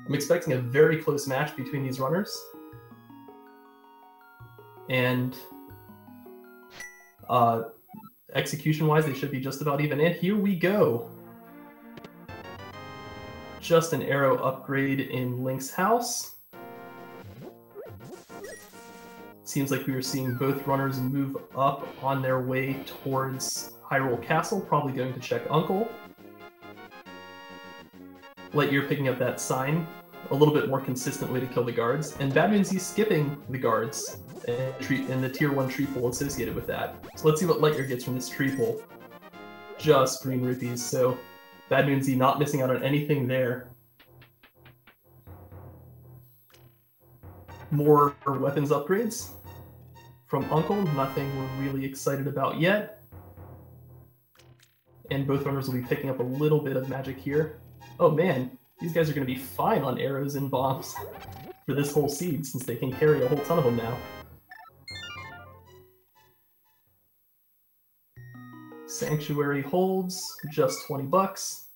I'm expecting a very close match between these runners. And execution-wise, they should be just about even. And here we go. Just an arrow upgrade in Link's house. Seems like we are seeing both runners move up on their way towards Hyrule Castle, probably going to check Uncle. LiteYear picking up that sign, a little bit more consistent way to kill the guards, and BadMoonZ skipping the guards and the tier 1 tree pull associated with that. So let's see what LiteYear gets from this tree pull. Just green rupees, so BadMoonZ not missing out on anything there. More weapons upgrades from Uncle, nothing we're really excited about yet. And both runners will be picking up a little bit of magic here. Oh man, these guys are going to be fine on arrows and bombs for this whole seed, since they can carry a whole ton of them now. Sanctuary holds, just 20 bucks.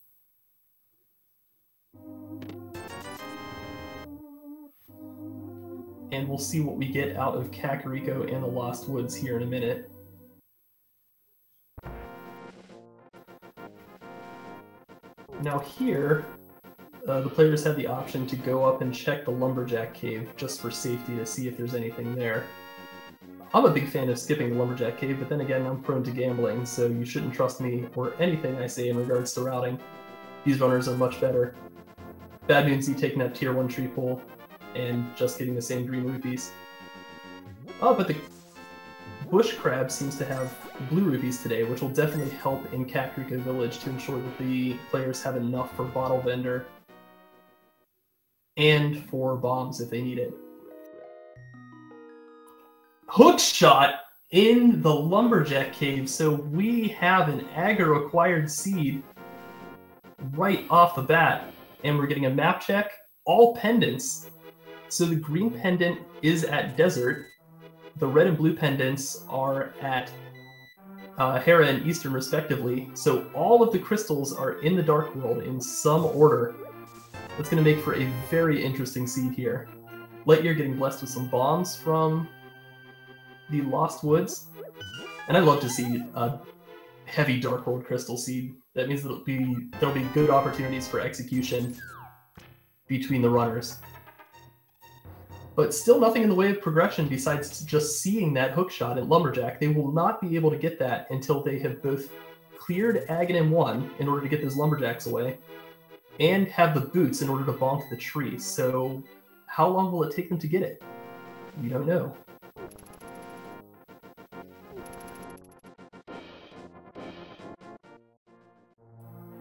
And we'll see what we get out of Kakariko and the Lost Woods here in a minute. Now here, the players have the option to go up and check the Lumberjack Cave just for safety to see if there's anything there. I'm a big fan of skipping the Lumberjack Cave, but then again, I'm prone to gambling, so you shouldn't trust me or anything I say in regards to routing. These runners are much better. BadMoonZ taking that tier 1 tree pull and just getting the same green rupees. Oh, but the Bush Crab seems to have blue rupees today, which will definitely help in Kakariko Village to ensure that the players have enough for Bottle Vendor and for bombs if they need it. Hook shot in the Lumberjack Cave, so we have an aggro-acquired seed right off the bat, and we're getting a map check, all pendants. So the green pendant is at Desert, the red and blue pendants are at Hera and Eastern respectively, so all of the crystals are in the Dark World in some order. That's going to make for a very interesting seed here. LiteYear getting blessed with some bombs from the Lost Woods, and I'd love to see a heavy Dark World crystal seed. That means there'll be good opportunities for execution between the runners. But still nothing in the way of progression besides just seeing that hook shot at Lumberjack. They will not be able to get that until they have both cleared Aghanim 1 in order to get those Lumberjacks away, and have the boots in order to bonk the tree. So how long will it take them to get it? We don't know.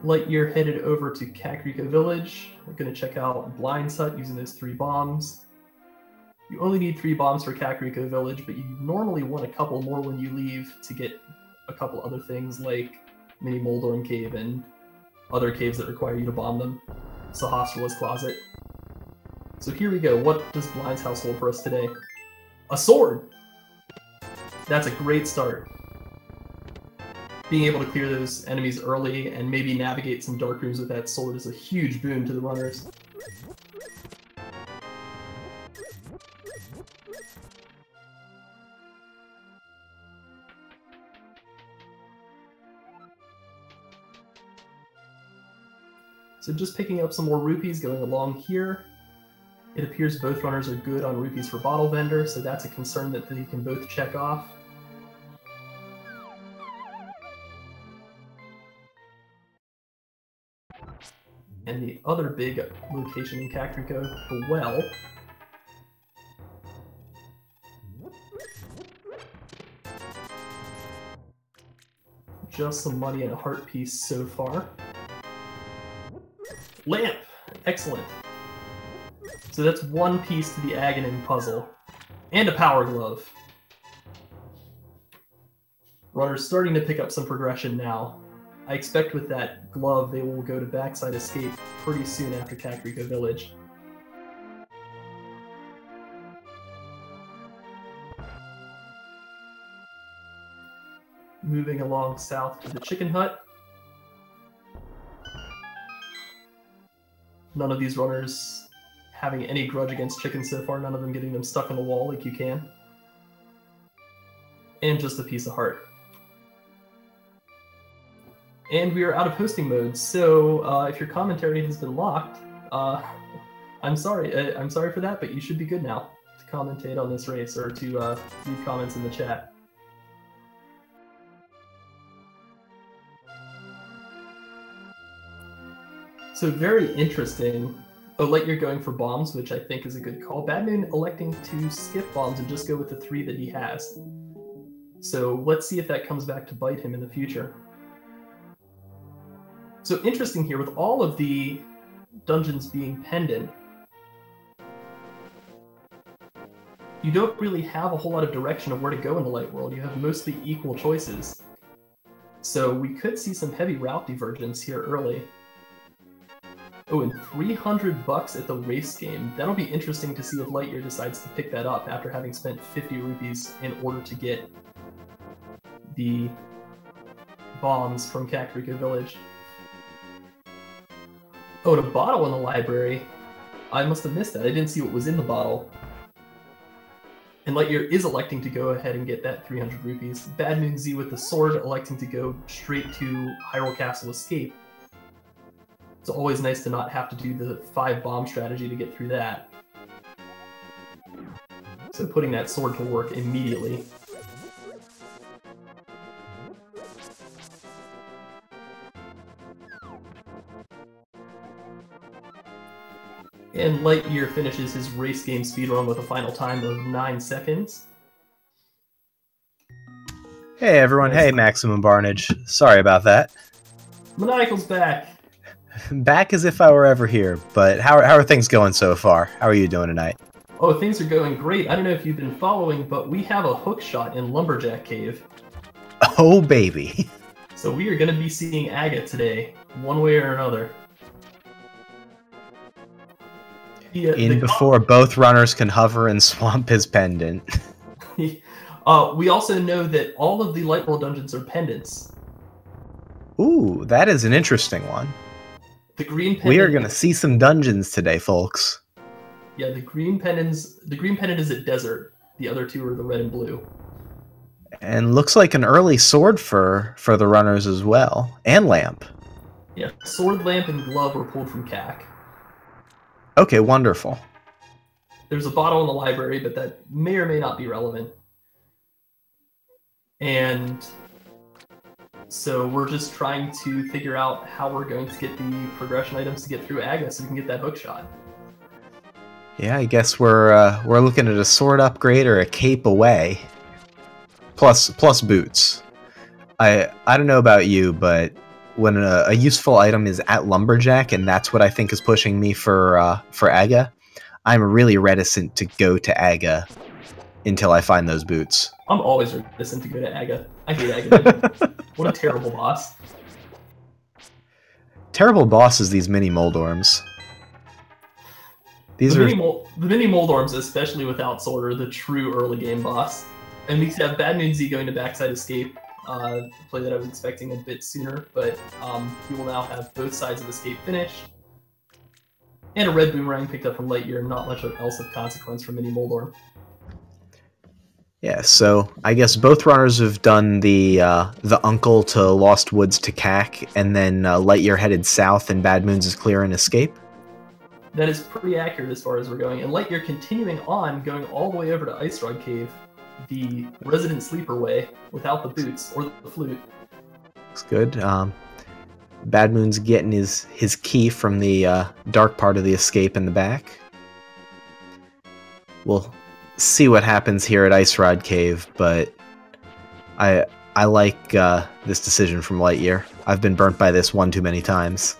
LiteYear headed over to Kakariko Village. We're going to check out Blind's Hut using those 3 bombs. You only need 3 bombs for Kakariko Village, but you normally want a couple more when you leave to get a couple other things like Mini Moldorm Cave and other caves that require you to bomb them. Sahasrara's Closet. So here we go. What does Blind's house hold for us today? A sword! That's a great start. Being able to clear those enemies early and maybe navigate some dark rooms with that sword is a huge boon to the runners. So just picking up some more rupees going along here. It appears both runners are good on rupees for Bottle Vendor, so that's a concern that they can both check off. And the other big location in Kakariko, the well. Just some money and a heart piece so far. Lamp! Excellent. So that's 1 piece to the Aghanim puzzle. And a Power Glove. Runners starting to pick up some progression now. I expect with that glove they will go to Backside Escape pretty soon after Kakariko Village. Moving along south to the Chicken Hut. None of these runners having any grudge against chickens so far, none of them getting them stuck in the wall like you can. And just a piece of heart. And we are out of hosting mode, so if your commentary has been locked, I'm sorry for that, but you should be good now to commentate on this race or to leave comments in the chat. So very interesting. Oh, LiteYear going for bombs, which I think is a good call. BadMoon electing to skip bombs and just go with the 3 that he has. So let's see if that comes back to bite him in the future. So interesting here, with all of the dungeons being pendant, you don't really have a whole lot of direction of where to go in the light world. You have mostly equal choices. So we could see some heavy route divergence here early. Oh, and $300 at the race game. That'll be interesting to see if LiteYear decides to pick that up after having spent 50 rupees in order to get the bombs from Kakariko Village. Oh, and a bottle in the library. I must have missed that. I didn't see what was in the bottle. And LiteYear is electing to go ahead and get that 300 rupees. BadMoonZ with the sword electing to go straight to Hyrule Castle Escape. It's always nice to not have to do the 5 bomb strategy to get through that. So putting that sword to work immediately. And LiteYear finishes his race game speedrun with a final time of 9 seconds. Hey everyone, hey Maximum Barnage. Sorry about that. Maniacal's back! Back as if I were ever here, but how are things going so far? How are you doing tonight? Oh, things are going great. I don't know if you've been following, but we have a hook shot in Lumberjack Cave. Oh baby. So we are going to be seeing Aga today, one way or another. Before both runners can hover and swamp his pendant. We also know that all of the Light World dungeons are pendants. Ooh, that is an interesting one. The green pendant. We are going to see some dungeons today, folks. Yeah, the green pendant is at desert. The other 2 are the red and blue. And looks like an early sword for the runners as well, and lamp. Yeah, sword, lamp, and glove were pulled from CAC. Okay, wonderful. There's a bottle in the library, but that may or may not be relevant. And so we're just trying to figure out how we're going to get the progression items to get through Aga so we can get that hook shot. Yeah, I guess we're looking at a sword upgrade or a cape away. Plus boots. I don't know about you, but when a useful item is at Lumberjack, and that's what I think is pushing me for Aga, I'm really reticent to go to Aga until I find those boots. I'm always reticent to go to Aga. I hate Aga. What a terrible boss. Terrible bosses, these mini Moldorms. The mini Moldorms, especially without sword, are the true early game boss. And we have BadMoonZ going to Backside Escape. Play that I was expecting a bit sooner, but we will now have both sides of Escape finished. And a red boomerang picked up from LiteYear, not much else of consequence from Mini Moldorm. Yeah, so I guess both runners have done the Uncle to Lost Woods to CAC, and then LiteYear headed south and BadMoonZ is clear and Escape. That is pretty accurate as far as we're going. And LiteYear continuing on, going all the way over to Ice Rod Cave, the Resident Sleeper way, without the boots or the flute. Looks good. BadMoonZ getting his key from the dark part of the Escape in the back. We'll see what happens here at Ice Rod Cave, but I like this decision from LiteYear. I've been burnt by this one too many times.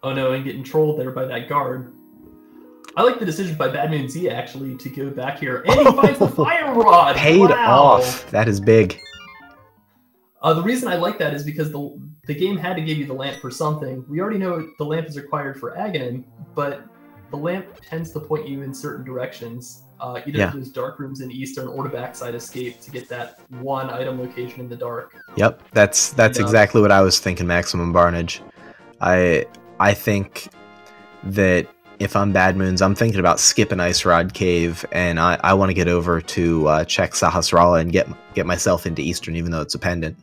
Oh no, and getting trolled there by that guard. I like the decision by BadMoonZ actually to go back here, and he finds the fire rod. Paid off. That is big. The reason I like that is because the game had to give you the lamp for something. We already know the lamp is required for Aghanim, but the lamp tends to point you in certain directions, either to those dark rooms in Eastern or to Backside Escape to get that one item location in the dark. Yep, that's exactly what I was thinking, Maximum Barnage. I think that if I'm BadMoonZ, I'm thinking about skipping Ice Rod Cave, and I want to get over to check Sahasrara and get myself into Eastern, even though it's a pendant.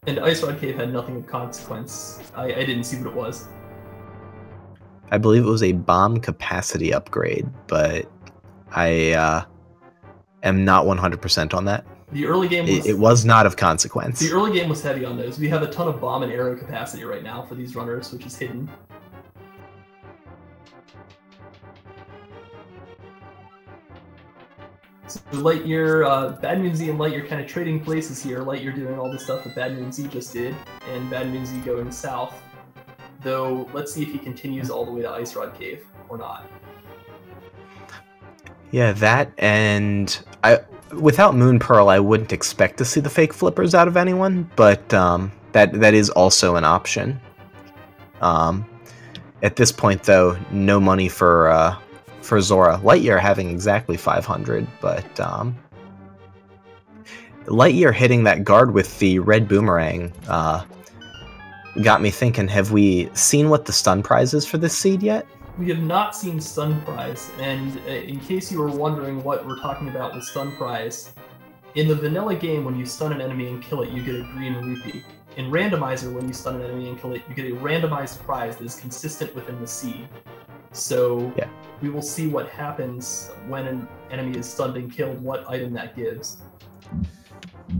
And Ice Rod Cave had nothing of consequence. I didn't see what it was. I believe it was a bomb capacity upgrade, but I am not 100% on that. The early game was... It was not of consequence. The early game was heavy on those. We have a ton of bomb and arrow capacity right now for these runners, which is hidden. So LiteYear, BadMoonZ and LiteYear kind of trading places here. LiteYear doing all the stuff that BadMoonZ just did, and BadMoonZ going south. Though, let's see if he continues all the way to Ice Rod Cave, or not. Yeah, that, and without Moon Pearl, I wouldn't expect to see the fake flippers out of anyone, but that is also an option. At this point, though, no money for Zora. LiteYear having exactly 500, but LiteYear hitting that guard with the red boomerang got me thinking, have we seen what the stun prize is for this seed yet? We have not seen stun prize, and in case you were wondering what we're talking about with stun prize, in the vanilla game, when you stun an enemy and kill it, you get a green rupee. In Randomizer, when you stun an enemy and kill it, you get a randomized prize that is consistent within the seed. So yeah, we will see what happens when an enemy is stunned and killed, what item that gives.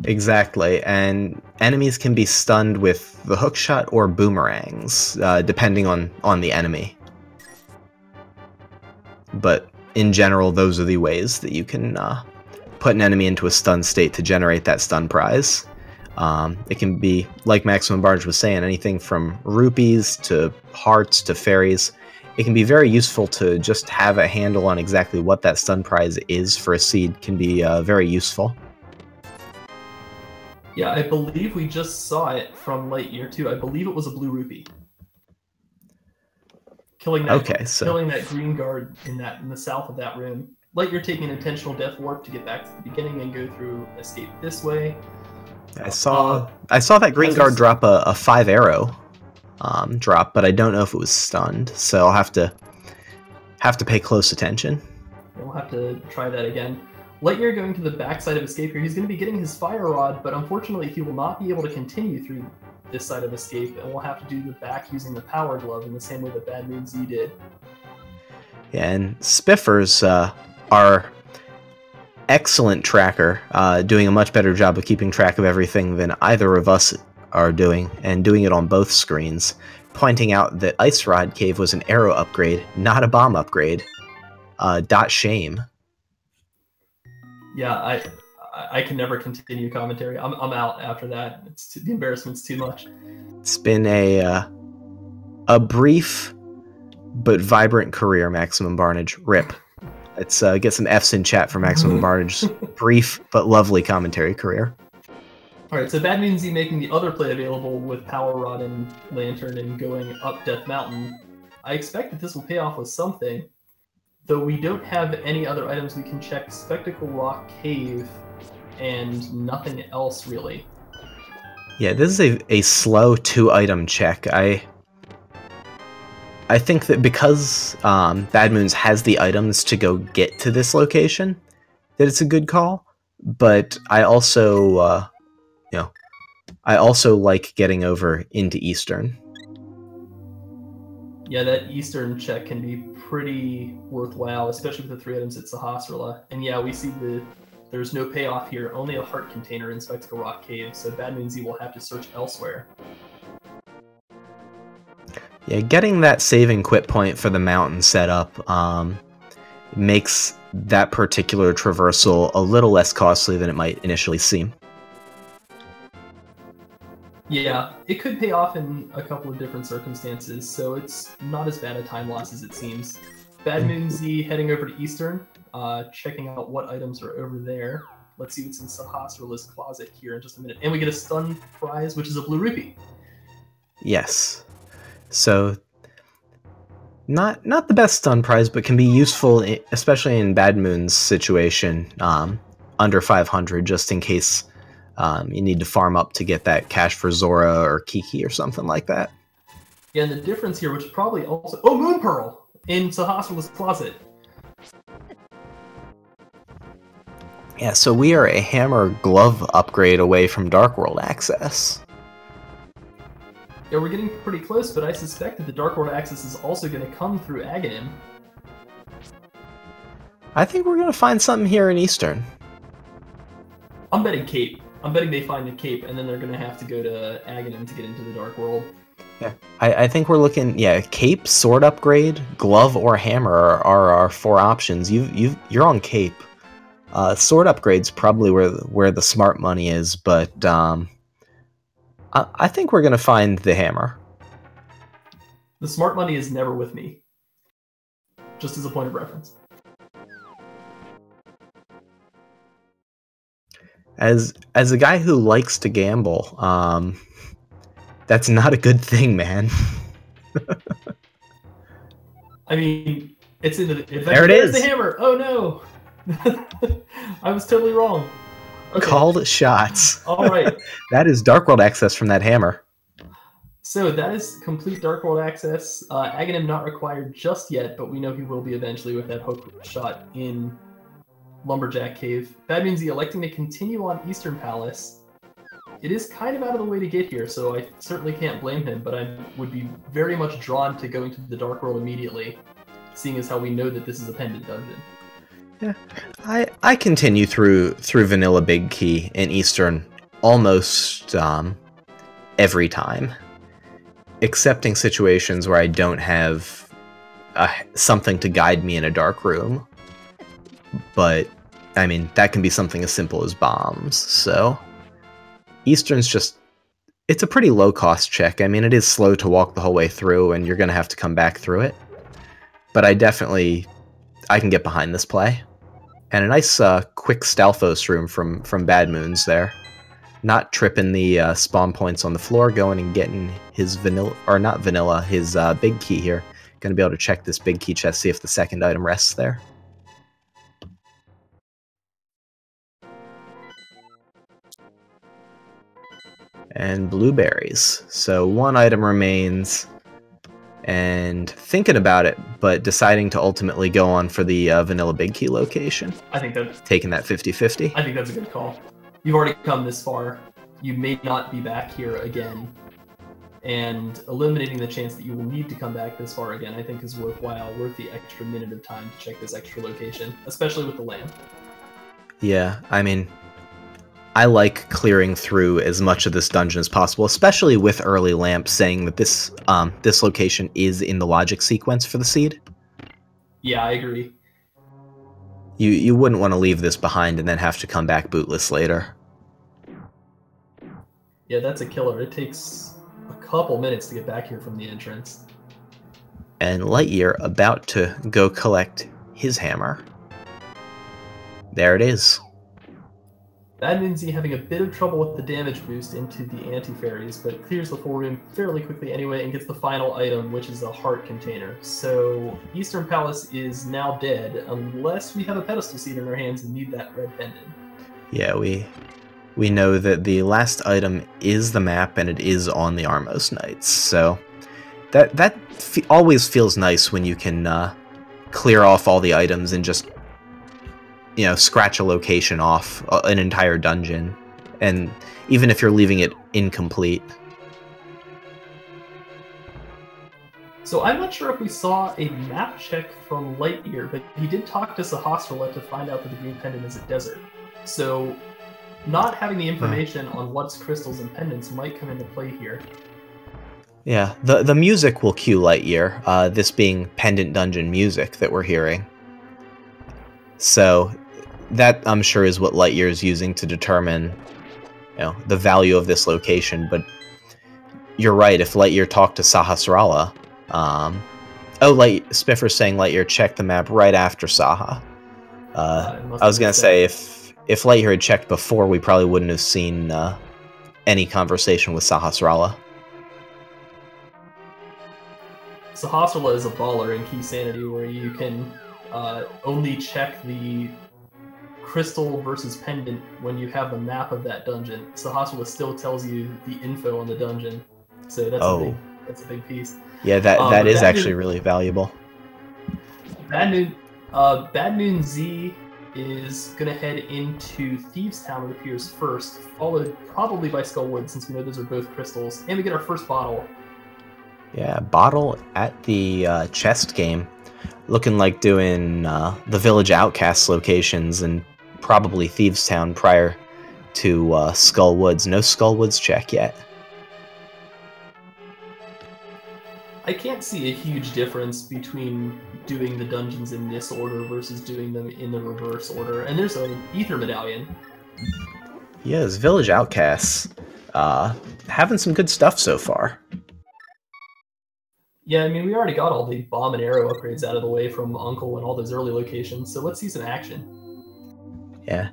Exactly, and enemies can be stunned with the hookshot or boomerangs, depending on the enemy. But in general, those are the ways that you can put an enemy into a stun state to generate that stun prize. It can be, like Maximum Barge was saying, anything from rupees to hearts to fairies. It can be very useful to just have a handle on exactly what that stun prize is for a seed. Can be very useful. Yeah, I believe we just saw it from LiteYear too. I believe it was a blue rupee. Killing that green guard in the south of that room. LiteYear taking an intentional death warp to get back to the beginning and go through escape this way. I saw that green guard drop a 5 arrow drop, but I don't know if it was stunned, so I'll have to pay close attention. We'll have to try that again. LiteYear going to the backside of escape here. He's going to be getting his fire rod, but unfortunately he will not be able to continue through this side of escape, and we'll have to do the back using the power glove in the same way that BadMoonZ did. Yeah, and Spiffers are excellent tracker, doing a much better job of keeping track of everything than either of us are doing, and doing it on both screens, pointing out that Ice Rod Cave was an arrow upgrade, not a bomb upgrade. Shame. Yeah, I can never continue commentary. I'm out after that. The embarrassment's too much. It's been a brief but vibrant career, Maximum Barnage. RIP. Let's get some Fs in chat for Maximum Barnage's brief but lovely commentary career. Alright, so BadMoonZ making the other play available with Power Rod and Lantern and going up Death Mountain. I expect that this will pay off with something, though we don't have any other items. We can check Spectacle Rock Cave and nothing else really. Yeah, this is a slow 2-item check. I think that because BadMoonZ has the items to go get to this location, that it's a good call. But I also, I also like getting over into Eastern. Yeah, that Eastern check can be pretty worthwhile, especially with the 3 items at Sahasrara. And yeah, we see there's no payoff here, only a heart container in Spectacle Rock Cave, so BadMoonZ will have to search elsewhere. Yeah, getting that save and quit point for the mountain setup makes that particular traversal a little less costly than it might initially seem. Yeah, it could pay off in a couple of different circumstances, so it's not as bad a time loss as it seems. BadMoonZ heading over to Eastern, checking out what items are over there. Let's see what's in Sahasrara's closet here in just a minute. And we get a stun prize, which is a blue rupee. Yes. So, not the best stun prize, but can be useful, especially in BadMoonZ's situation, under 500, just in case you need to farm up to get that cash for Zora or Kiki or something like that. And the difference here, which probably also... Oh, Moon Pearl! In Sahasrara's closet. Yeah, so we are a hammer glove upgrade away from Dark World access. Yeah, we're getting pretty close, but I suspect that the Dark World access is also going to come through Aghanim. I think we're going to find something here in Eastern. I'm betting Cape. I'm betting they find the Cape, and then they're going to have to go to Aghanim to get into the Dark World. Yeah, I think we're looking. Yeah, Cape, sword upgrade, glove, or hammer are our 4 options. You're on Cape. Sword upgrade's probably where the smart money is, but I think we're gonna find the hammer. The smart money is never with me. Just as a point of reference. As a guy who likes to gamble, that's not a good thing, man. I mean, it's in the... There it is! The hammer! Oh no! I was totally wrong. Okay. Called shots. Alright. That is Dark World access from that hammer. So that is complete Dark World access. Aghanim not required just yet, but we know he will be eventually with that hook shot in Lumberjack Cave. BadMoonZ electing to continue on Eastern Palace. It is kind of out of the way to get here, so I certainly can't blame him, but I would be very much drawn to going to the Dark World immediately, seeing as how we know that this is a pendant dungeon. Yeah, I continue through Vanilla Big Key in Eastern almost every time, excepting situations where I don't have something to guide me in a dark room. But I mean, that can be something as simple as bombs. So Eastern's just, it's a pretty low cost check. I mean, it is slow to walk the whole way through, and you're gonna have to come back through it. But I can get behind this play. And a nice quick Stalfos room from BadMoonZ there. Not tripping the spawn points on the floor, going and getting his vanilla, or not vanilla, his big key here. Gonna be able to check this big key chest, see if the second item rests there. And blueberries. So 1 item remains. And thinking about it, but deciding to ultimately go on for the Vanilla Big Key location. I think that's... Taking that 50-50. I think that's a good call. You've already come this far. You may not be back here again. And eliminating the chance that you will need to come back this far again, I think is worthwhile, worth the extra minute of time to check this extra location, especially with the lamp. Yeah, I mean, I like clearing through as much of this dungeon as possible, especially with early lamp saying that this this location is in the logic sequence for the seed. Yeah, I agree. You wouldn't want to leave this behind and then have to come back bootless later. Yeah, that's a killer. It takes a couple minutes to get back here from the entrance. And LiteYear about to go collect his hammer. There it is. BadMoonZ having a bit of trouble with the damage boost into the anti-fairies, but clears the full room fairly quickly anyway and gets the final item, which is a heart container. So Eastern Palace is now dead, unless we have a pedestal seed in our hands and need that red pendant. Yeah, we know that the last item is the map, and it is on the Armos Knights. So that always feels nice when you can clear off all the items and just, you know, scratch a location off an entire dungeon, and even if you're leaving it incomplete. So I'm not sure if we saw a map check from LiteYear, but he did talk to Sahasrara to find out that the green pendant is a desert. So not having the information on what's crystals and pendants might come into play here. Yeah, the music will cue LiteYear, this being pendant dungeon music that we're hearing. So that, I'm sure, is what LiteYear is using to determine, you know, the value of this location. But you're right, if LiteYear talked to Sahasrara, Spiffer's saying LiteYear checked the map right after Saha. I was gonna say, if LiteYear had checked before, we probably wouldn't have seen any conversation with Sahasrara. Sahasrara is a baller in Key Sanity, where you can only check the crystal versus pendant when you have the map of that dungeon. Sahasrara still tells you the info on the dungeon, so that's That's a big piece. Yeah, that is actually really valuable. BadMoonZ is going to head into Thieves Town, it appears, first, followed probably by Skullwood, since we know those are both crystals. And we get our first bottle. Yeah, bottle at the chest game. Looking like doing the Village Outcasts locations and probably Thieves Town prior to Skullwoods. No Skullwoods check yet. I can't see a huge difference between doing the dungeons in this order versus doing them in the reverse order. And there's an Ether Medallion. Yes, Village Outcasts. Having some good stuff so far. Yeah, I mean, we already got all the bomb and arrow upgrades out of the way from Uncle and all those early locations, so let's see some action. Yeah.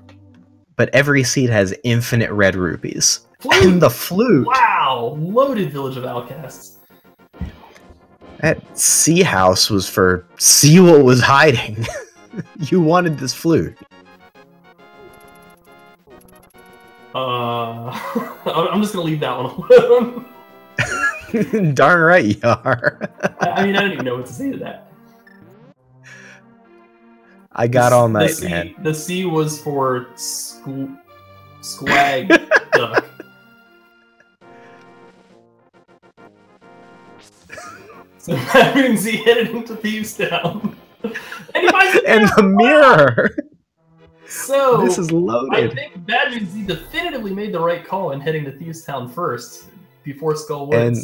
But every seed has infinite red rupees. Flute! And the flute! Wow! Loaded Village of Outcasts. That sea house was for see what was hiding. You wanted this flute. I'm just gonna leave that one alone. Darn right you are. I mean, I don't even know what to say to that. I got all night, man. The C was for swag duck. So BadMoonZ headed into Thieves Town. And the mirror! So, this is loaded. I think BadMoonZ definitively made the right call in heading to Thieves Town first, before Skullwoods. And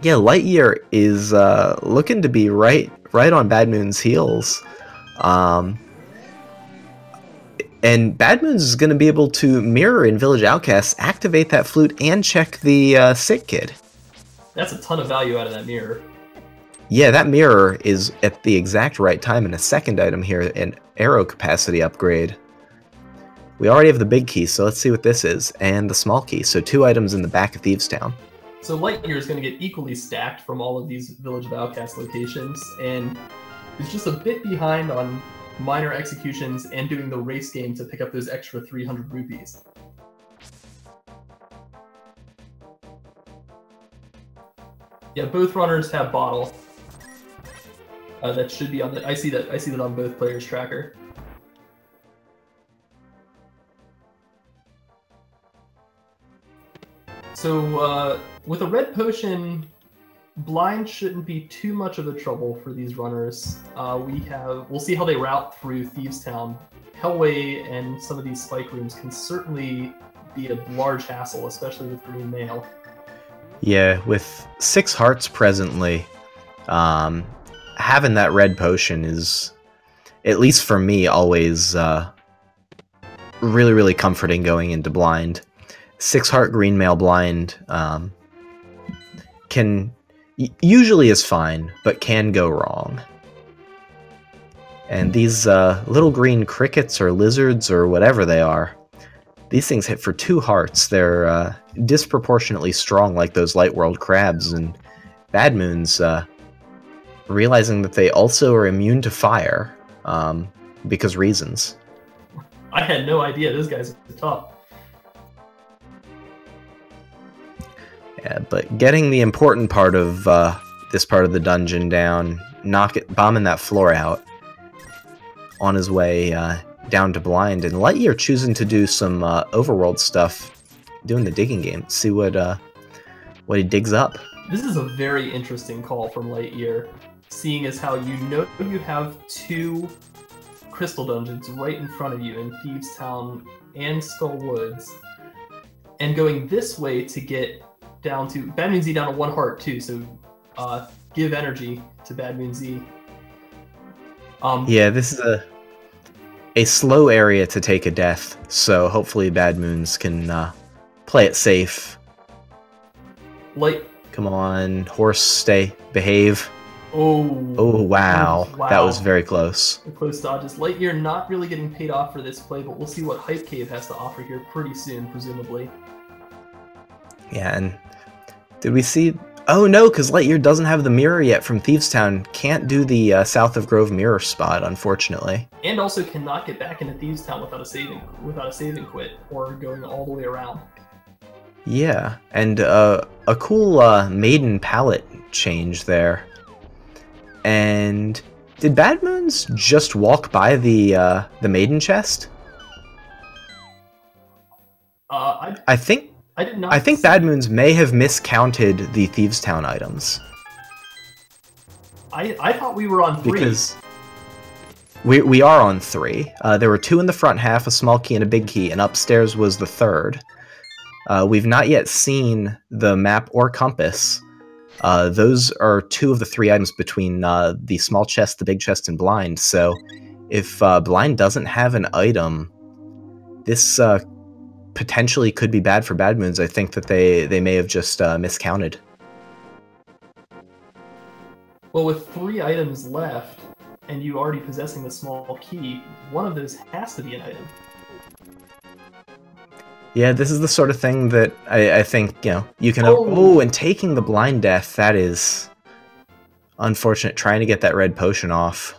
yeah, LiteYear is looking to be right on BadMoon's heels. And BadMoonZ is going to be able to mirror in Village Outcasts, activate that flute, and check the sick kid. That's a ton of value out of that mirror. Yeah, that mirror is at the exact right time, and a second item here, an arrow capacity upgrade. We already have the big key, so let's see what this is, and the small key. So 2 items in the back of Thieves Town. So LiteYear is going to get equally stacked from all of these Village of Outcasts locations, and is just a bit behind on minor executions and doing the race game to pick up those extra 300 rupees. Yeah, both runners have bottle. That should be on the. I see that on both players' tracker. So with a red potion, blind shouldn't be too much of a trouble for these runners. We'll see how they route through Thieves Town. Hellway and some of these spike rooms can certainly be a large hassle, especially with green mail. Yeah, with 6 hearts presently, having that red potion is, at least for me, always really, really comforting going into blind. 6 heart green mail blind usually is fine, but can go wrong. And these little green crickets or lizards or whatever they are, these things hit for 2 hearts. They're disproportionately strong, like those Light World crabs, and BadMoonZ realizing that they also are immune to fire, because reasons. I had no idea. Those guys are tough. Yeah, but getting the important part of this part of the dungeon down, bombing that floor out, on his way down to blind, and LiteYear choosing to do some overworld stuff, doing the digging game. See what he digs up. This is a very interesting call from LiteYear, seeing as how you know you have 2 crystal dungeons right in front of you in Thieves Town and Skullwoods, and going this way to get down to BadMoonZ down to 1 heart too. So give energy to BadMoonZ. Yeah, this is a slow area to take a death, so hopefully BadMoonZ can play it safe. Come on, horse, behave. Oh, wow. That was very close. Close dodges. LiteYear not really getting paid off for this play, but we'll see what Hype Cave has to offer here pretty soon, presumably. Yeah, and did we see... Oh no, because LiteYear doesn't have the mirror yet from Thieves Town. Can't do the South of Grove mirror spot, unfortunately. And also cannot get back into Thieves Town without a saving quit, or going all the way around. Yeah, and a cool maiden palette change there. And did BadMoonZ just walk by the maiden chest? I think I did not. I think BadMoonZ may have miscounted the Thieves Town items. I thought we were on 3. Because we are on 3. There were 2 in the front half, a small key and a big key, and upstairs was the 3rd. We've not yet seen the map or compass. Those are 2 of the 3 items between the small chest, the big chest, and blind. So if blind doesn't have an item, this potentially could be bad for BadMoonZ. I think that they may have just miscounted. Well, with 3 items left, and you already possessing the small key, one of those has to be an item. Yeah, this is the sort of thing that I think, you know, you can... Oh, and taking the blind death, that is unfortunate. Trying to get that red potion off.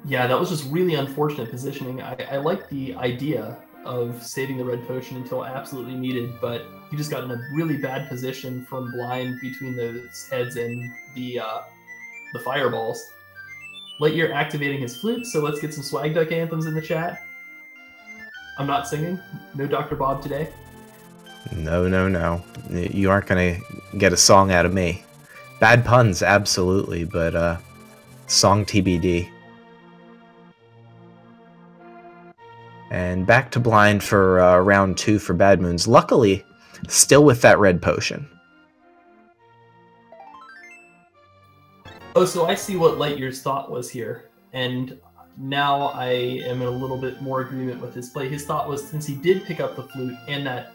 Yeah, that was just really unfortunate positioning. I like the idea of saving the red potion until absolutely needed, but he just got in a really bad position from blind between those heads and the fireballs. LiteYear activating his flute, so let's get some Swag Duck anthems in the chat. I'm not singing. No Dr. Bob today. No, no, no. You aren't going to get a song out of me. Bad puns, absolutely, but song TBD. And back to blind for round 2 for BadMoonZ. Luckily, still with that red potion. Oh, so I see what LiteYear's thought was here, and now I am in a little bit more agreement with his play. His thought was, since he did pick up the flute and that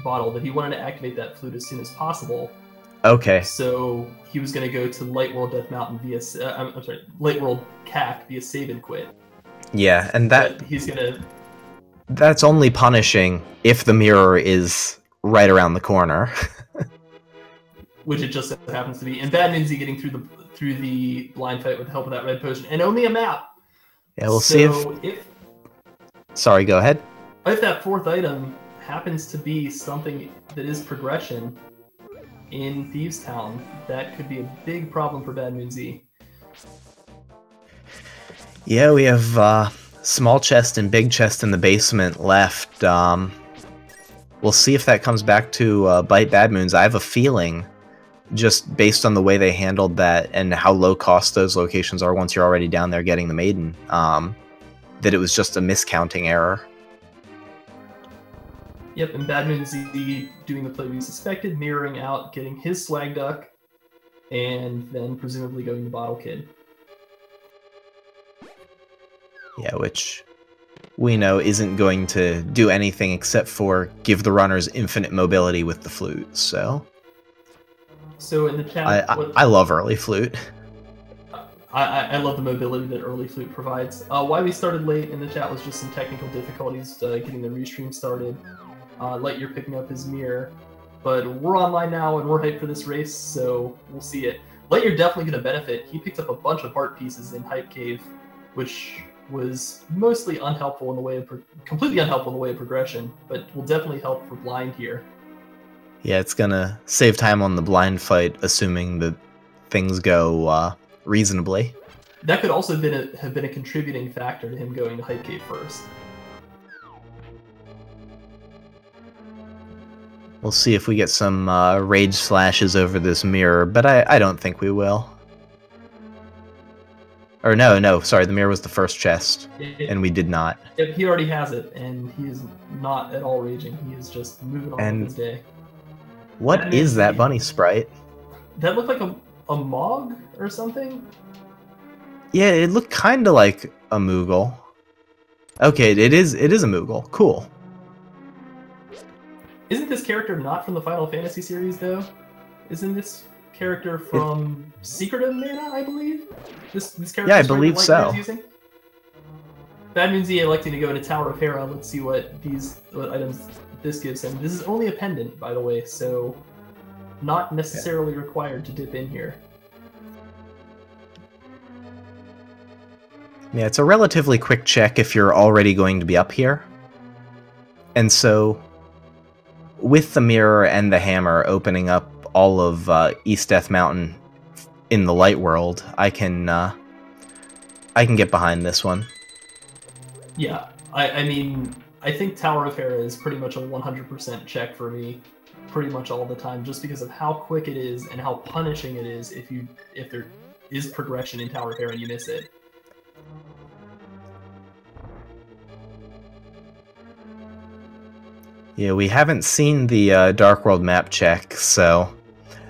bottle, that he wanted to activate that flute as soon as possible. Okay. So he was going to go to Light World Death Mountain via, I'm sorry, Light World CAC via save and quit. Yeah, and that... But he's going to... That's only punishing if the mirror is right around the corner. Which it just happens to be. And BadMoonZ getting through the blind fight with the help of that red potion. And only a map! Yeah, we'll see if... Sorry, go ahead. If that 4th item happens to be something that is progression in Thieves Town, that could be a big problem for BadMoonZ. Yeah, we have small chest and big chest in the basement left. We'll see if that comes back to bite BadMoonZ. I have a feeling, just based on the way they handled that and how low cost those locations are once you're already down there getting the maiden, that it was just a miscounting error. Yep, and BadMoonZ doing the play we suspected, mirroring out, getting his Swag Duck, and then presumably going to Bottle Kid. Yeah, which we know isn't going to do anything except for give the runners infinite mobility with the flute, so... So in the chat... I love early flute. I love the mobility that early flute provides. Why we started late in the chat was just some technical difficulties getting the restream started. LiteYear picking up his mirror. But we're online now and we're hyped for this race, so we'll see it. LiteYear definitely going to benefit. He picked up a bunch of heart pieces in Hype Cave, which was mostly unhelpful in the way of completely unhelpful in the way of progression, but will definitely help for blind here. Yeah, it's gonna save time on the blind fight, assuming that things go reasonably. That could also have been a contributing factor to him going to Hype Cave first. We'll see if we get some rage slashes over this mirror, but I don't think we will. Or no, sorry, the mirror was the first chest, and we did not. Yep, he already has it, and he is not at all raging. He is just moving on with his day. What is that bunny sprite? That looked like a Mog or something? Yeah, it looked kind of like a Moogle. Okay, it is a Moogle. Cool. Isn't this character not from the Final Fantasy series, though? Isn't this character from Secret of Mana, I believe? This character. Yeah, I believe so. BadMoonZ electing to go into Tower of Hera. Let's see what items this gives him. This is only a pendant, by the way, so not necessarily required to dip in here. Yeah, it's a relatively quick check if you're already going to be up here. And so with the mirror and the hammer opening up all of East Death Mountain in the light world, I can get behind this one. Yeah, I mean, I think Tower of Hera is pretty much a 100% check for me, pretty much all the time, just because of how quick it is and how punishing it is if there is progression in Tower of Hera and you miss it. Yeah, we haven't seen the Dark World map check, so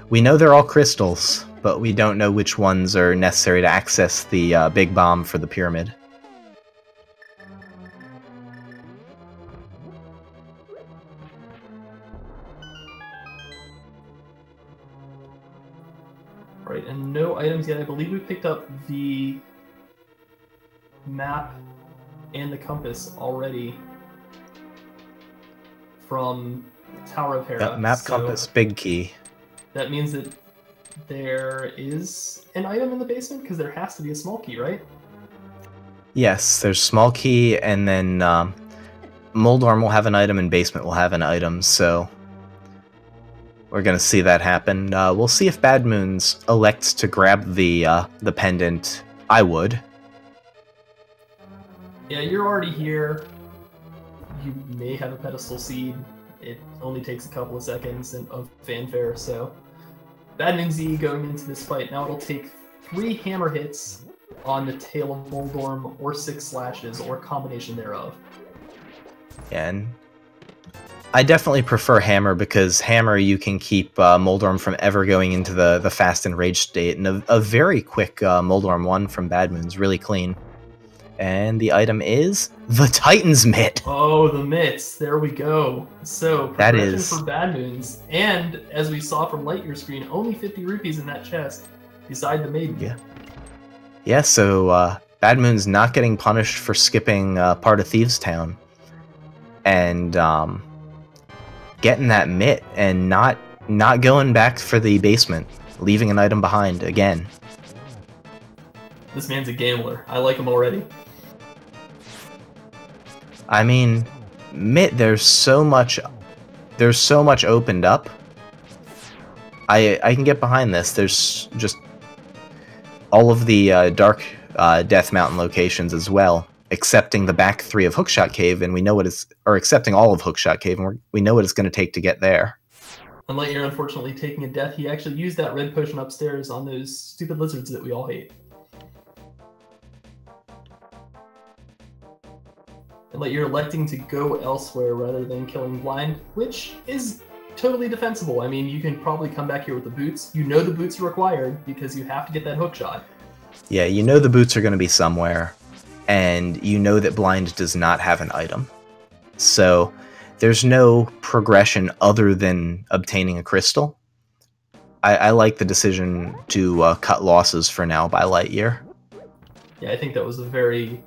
we know they're all crystals, but we don't know which ones are necessary to access the big bomb for the pyramid. Right, and no items yet. I believe we picked up the map and the compass already from Tower of Hera. Yep, map, compass, big key. That means that there is an item in the basement, because there has to be a small key, right? Yes, there's small key, and then Moldorm will have an item, and basement will have an item, so we're gonna see that happen. We'll see if BadMoonZ elects to grab the pendant. I would. Yeah, you're already here. You may have a pedestal seed. It only takes a couple of seconds of fanfare, so BadMoonZ going into this fight. Now it'll take 3 hammer hits on the tail of Moldorm, or 6 slashes, or a combination thereof. And I definitely prefer hammer, because hammer you can keep Moldorm from ever going into the fast and rage state, and a very quick Moldorm 1 from BadMoonZ, really clean. And the item is the Titan's Mitt. Oh, the mitts. There we go. So, that progression is for BadMoonZ. And, as we saw from LiteYear screen, only 50 rupees in that chest, beside the maiden. Yeah. Yeah, so BadMoonZ not getting punished for skipping part of Thieves Town. And getting that mitt, and not going back for the basement. Leaving an item behind again. This man's a gambler. I like him already. I mean, mitt, there's so much opened up. I can get behind this. There's just all of the Dark Death Mountain locations as well, excepting the back 3 of Hookshot Cave, and we know what it's, or accepting all of Hookshot Cave, and we know what it's going to take to get there. And LiteYear, unfortunately, taking a death, he actually used that red potion upstairs on those stupid lizards that we all hate. And LiteYear electing to go elsewhere rather than killing blind, which is totally defensible. I mean, you can probably come back here with the boots. You know the boots are required, because you have to get that hook shot. Yeah, you know the boots are going to be somewhere, and you know that blind does not have an item. So there's no progression other than obtaining a crystal. I like the decision to cut losses for now by LiteYear. Yeah, I think that was a very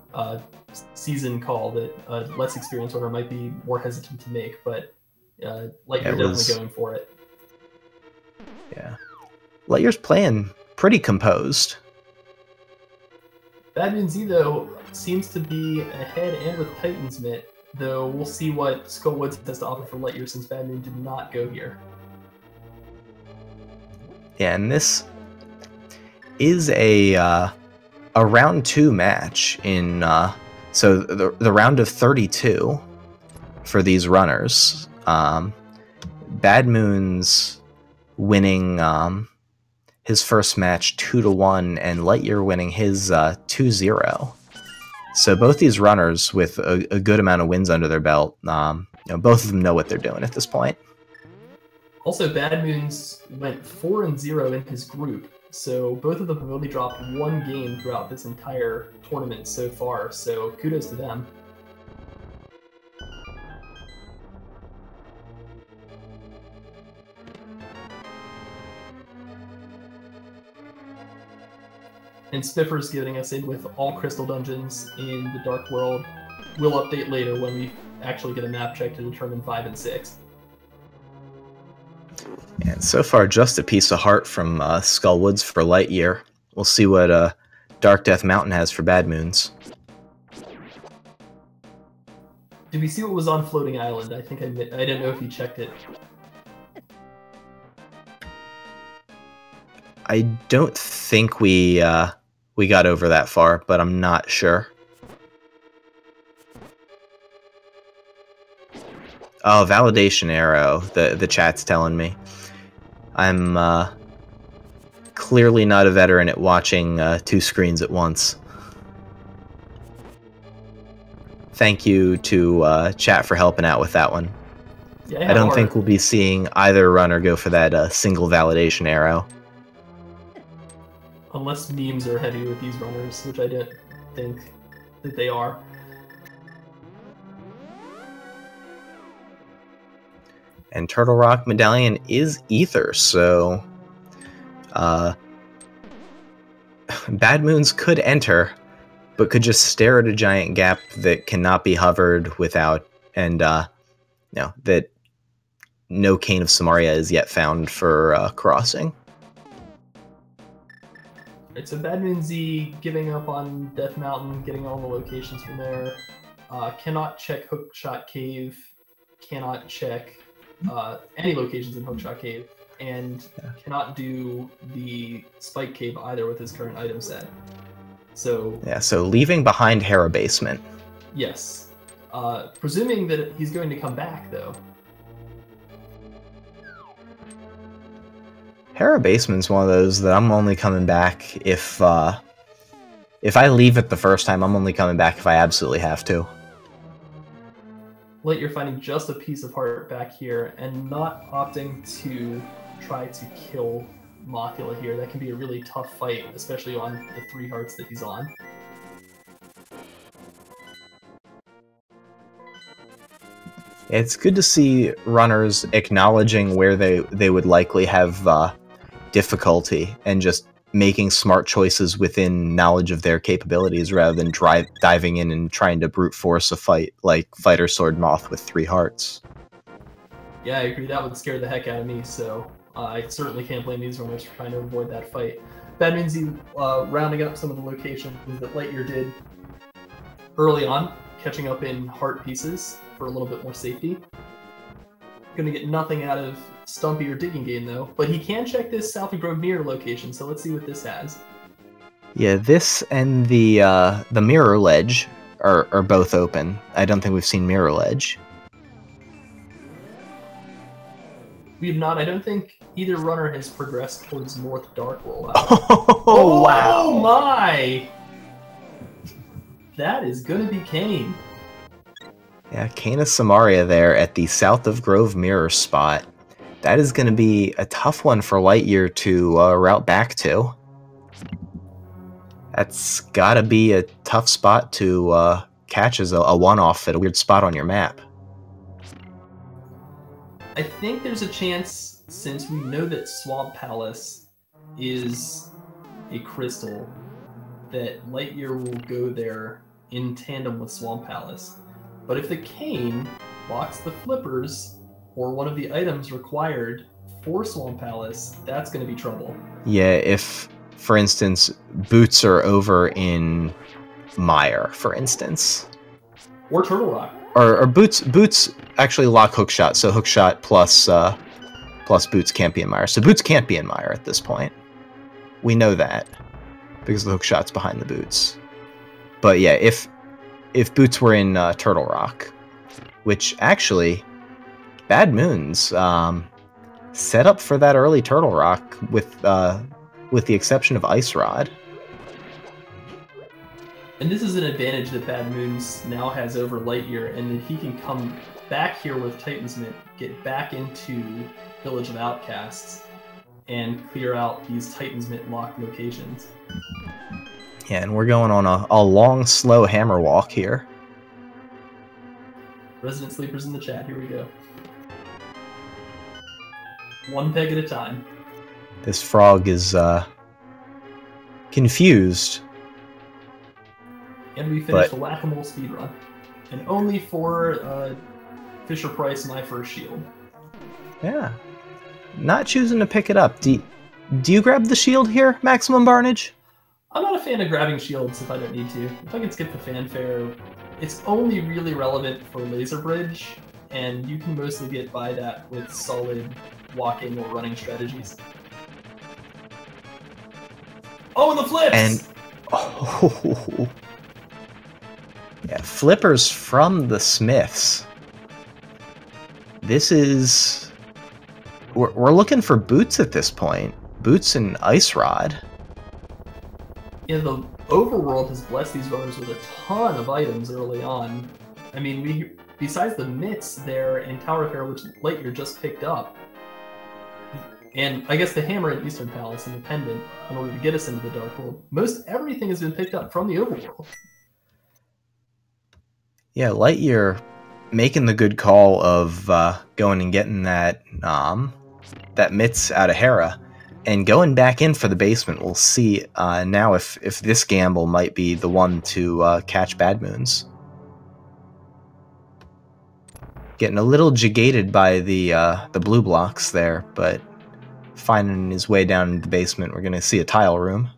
seasoned call that a less experienced runner might be more hesitant to make, but LiteYear definitely going for it. Yeah. LiteYear's playing pretty composed. BadMoonZ, though, seems to be ahead and with Titan's Mitt, though we'll see what Skullwoods has to offer for LiteYear, since BadMoonZ did not go here. Yeah, and this is a round 2 match in so the round of 32 for these runners. BadMoonZ winning his first match 2-1, and LiteYear winning his 2-0. So both these runners with a good amount of wins under their belt. Both of them know what they're doing at this point. Also, BadMoonZ went 4-0 in his group, so both of them have only dropped 1 game throughout this entire tournament so far, so kudos to them. And Spiffer's getting us in with all crystal dungeons in the Dark World. We'll update later when we actually get a map check to determine 5 and 6. And so far, just a piece of heart from Skullwoods for LiteYear. We'll see what Dark Death Mountain has for BadMoonZ. Did we see what was on Floating Island? I think I didn't know if you checked it. I don't think we got over that far, but I'm not sure. Oh, validation arrow. The chat's telling me. I'm clearly not a veteran at watching 2 screens at once. Thank you to chat for helping out with that one. Yeah, I don't think we'll be seeing either runner go for that single validation arrow. Unless memes are heavy with these runners, which I didn't think that they are. And Turtle Rock Medallion is Ether, so BadMoonZ could enter, but could just stare at a giant gap that cannot be hovered without, and that no Cane of Samaria is yet found for crossing. Right, so BadMoonZ giving up on Death Mountain, getting all the locations from there. Cannot check Hookshot Cave, cannot check any locations in Hookshot Cave, and cannot do the Spike Cave either with his current item set. So yeah, so leaving behind Hera Basement. Yes. Presuming that he's going to come back, though. Hera Basement's one of those that I'm only coming back if I leave it the first time, I'm only coming back if I absolutely have to. LiteYear finding just a piece of heart back here and not opting to try to kill Mothula here. That can be a really tough fight, especially on the 3 hearts that he's on. It's good to see runners acknowledging where they would likely have difficulty and just making smart choices within knowledge of their capabilities rather than diving in and trying to brute force a fight like Fighter Sword Moth with 3 hearts. Yeah, I agree. That would scare the heck out of me, so I certainly can't blame these runners for trying to avoid that fight. BadMoonZ rounding up some of the locations that LiteYear did early on, catching up in heart pieces for a little bit more safety. Going to get nothing out of Stumpy or Digging Game, though. But he can check this Southie Grove Mirror location, so let's see what this has. Yeah, this and the Mirror Ledge are both open. I don't think we've seen Mirror Ledge. We have not. I don't think either runner has progressed towards North Dark World. Oh, wow! Oh, my! That is going to be Cane. Yeah, Cane of Samaria there at the South of Grove Mirror spot. That is going to be a tough one for LiteYear to route back to. That's got to be a tough spot to catch as a one-off at a weird spot on your map. I think there's a chance, since we know that Swamp Palace is a crystal, that LiteYear will go there in tandem with Swamp Palace. But if the Cane blocks the flippers or one of the items required for Swamp Palace, that's going to be trouble. Yeah, if, for instance, boots are over in Mire, for instance. Or Turtle Rock. Or boots actually lock Hookshot, so Hookshot plus boots can't be in Mire. So boots can't be in Mire at this point. We know that, because the Hookshot's behind the boots. But yeah, if boots were in Turtle Rock, which actually BadMoonZ set up for that early Turtle Rock with the exception of Ice Rod. And this is an advantage that BadMoonZ now has over LiteYear, and that he can come back here with Titan's Mint, get back into Village of Outcasts, and clear out these Titan's Mint locked locations. Yeah, and we're going on a long, slow hammer walk here. Resident Sleepers in the chat, here we go. One peg at a time. This frog is confused. And we finished the Whack-A-Mole speedrun. And only for Fisher-Price My First Shield. Yeah. Not choosing to pick it up. Do you grab the shield here, Maximum Barnage? I'm not a fan of grabbing shields if I don't need to. If I can skip the fanfare, It's only really relevant for laser bridge, and you can mostly get by that with solid walking or running strategies. Oh, and the flips! And oh, yeah, flippers from the Smiths. This is we're looking for boots at this point. Boots and Ice Rod. Yeah, the overworld has blessed these runners with a ton of items early on. I mean, besides the mitts there in Tower of Hera, which LiteYear just picked up, and I guess the hammer in Eastern Palace and the pendant in order to get us into the Dark World, most everything has been picked up from the overworld. Yeah, LiteYear making the good call of going and getting that that mitts out of Hera. And going back in for the basement, we'll see now if this gamble might be the one to catch BadMoonZ. Getting a little jagated by the blue blocks there, but finding his way down into the basement, we're going to see a tile room.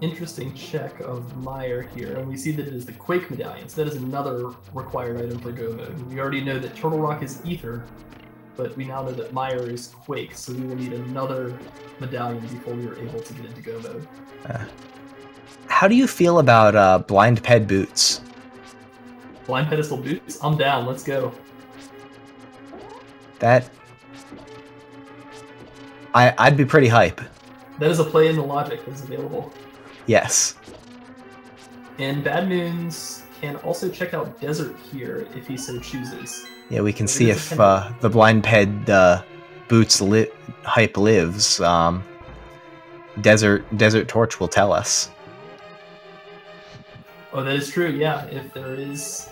Interesting check of Meyer here, and we see that it is the Quake Medallion, so that is another required item for Go Mode. We already know that Turtle Rock is Ether, but we now know that Meyer is Quake, so we will need another medallion before we are able to get into Go Mode. How do you feel about Blind Ped boots? Blind Pedestal boots? I'm down, let's go. I'd be pretty hype. That is a play in the logic that is available. Yes. And BadMoonZ can also check out Desert here if he so chooses. Yeah, we can see if the Blind Ped boots hype lives. Desert Torch will tell us. Oh, that is true, yeah. If there is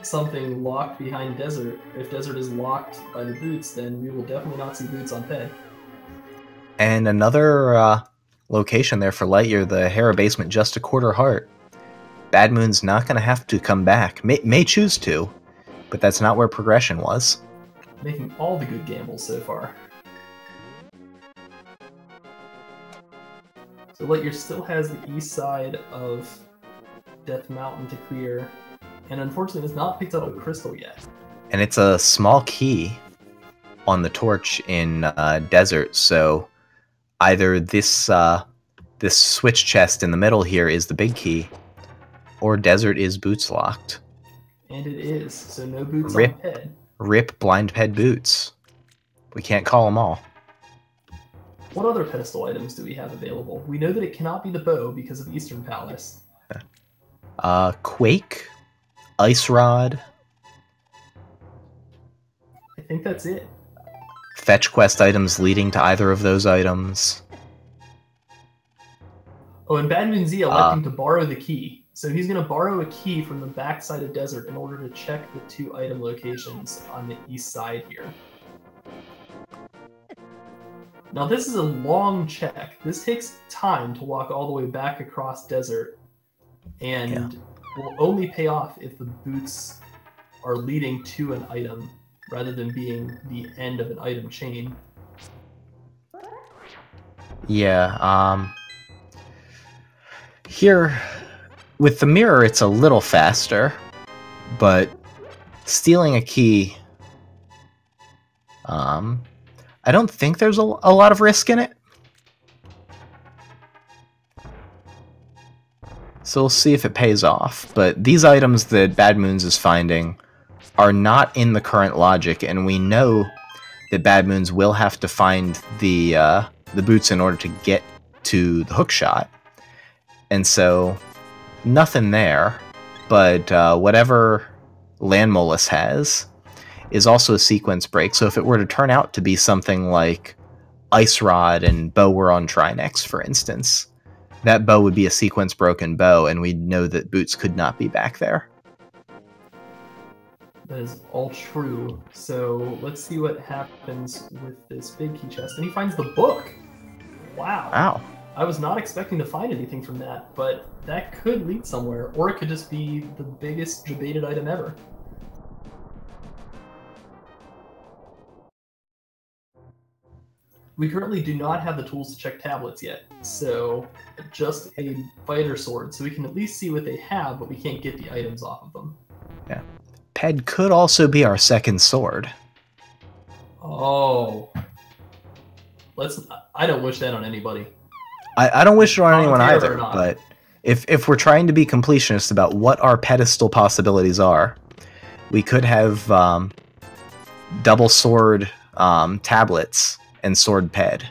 something locked behind Desert, if Desert is locked by the boots, then we will definitely not see boots on Ped. And another location there for LiteYear, the Hera basement, just a quarter heart. BadMoonZ not going to have to come back. May choose to, but that's not where progression was. Making all the good gambles so far. So LiteYear still has the east side of Death Mountain to clear, and unfortunately has not picked up a crystal yet. And it's a small key on the torch in Desert, so either this this switch chest in the middle here is the big key, or Desert is boots locked. And it is, so no boots on Ped. Rip Blind Ped boots. We can't call them all. What other pedestal items do we have available? We know that it cannot be the bow because of Eastern Palace. Quake, Ice Rod. I think that's it. Fetch quest items leading to either of those items. Oh, and BadMoonZ electing to borrow the key. So he's going to borrow a key from the backside of Desert in order to check the 2 item locations on the east side here. Now this is a long check. This takes time to walk all the way back across Desert, and will only pay off if the boots are leading to an item rather than being the end of an item chain. Yeah, here, with the mirror, it's a little faster, but stealing a key, I don't think there's a lot of risk in it. So we'll see if it pays off. But these items that BadMoonZ is finding are not in the current logic, and we know that BadMoonZ will have to find the boots in order to get to the hookshot. And so, nothing there, but whatever Landmolus has is also a sequence break. So if it were to turn out to be something like Ice Rod and bow were on Trinex, for instance, that bow would be a sequence broken bow, and we'd know that boots could not be back there. That is all true. So let's see what happens with this big key chest. And he finds the book! Wow. Wow. I was not expecting to find anything from that, but that could lead somewhere, or it could just be the biggest debated item ever. We currently do not have the tools to check tablets yet, so just a fighter sword. So we can at least see what they have, but we can't get the items off of them. Yeah. Ped could also be our second sword. Oh. I don't wish that on anybody. I don't wish it on anyone either, but if we're trying to be completionists about what our pedestal possibilities are, we could have double sword tablets and sword ped.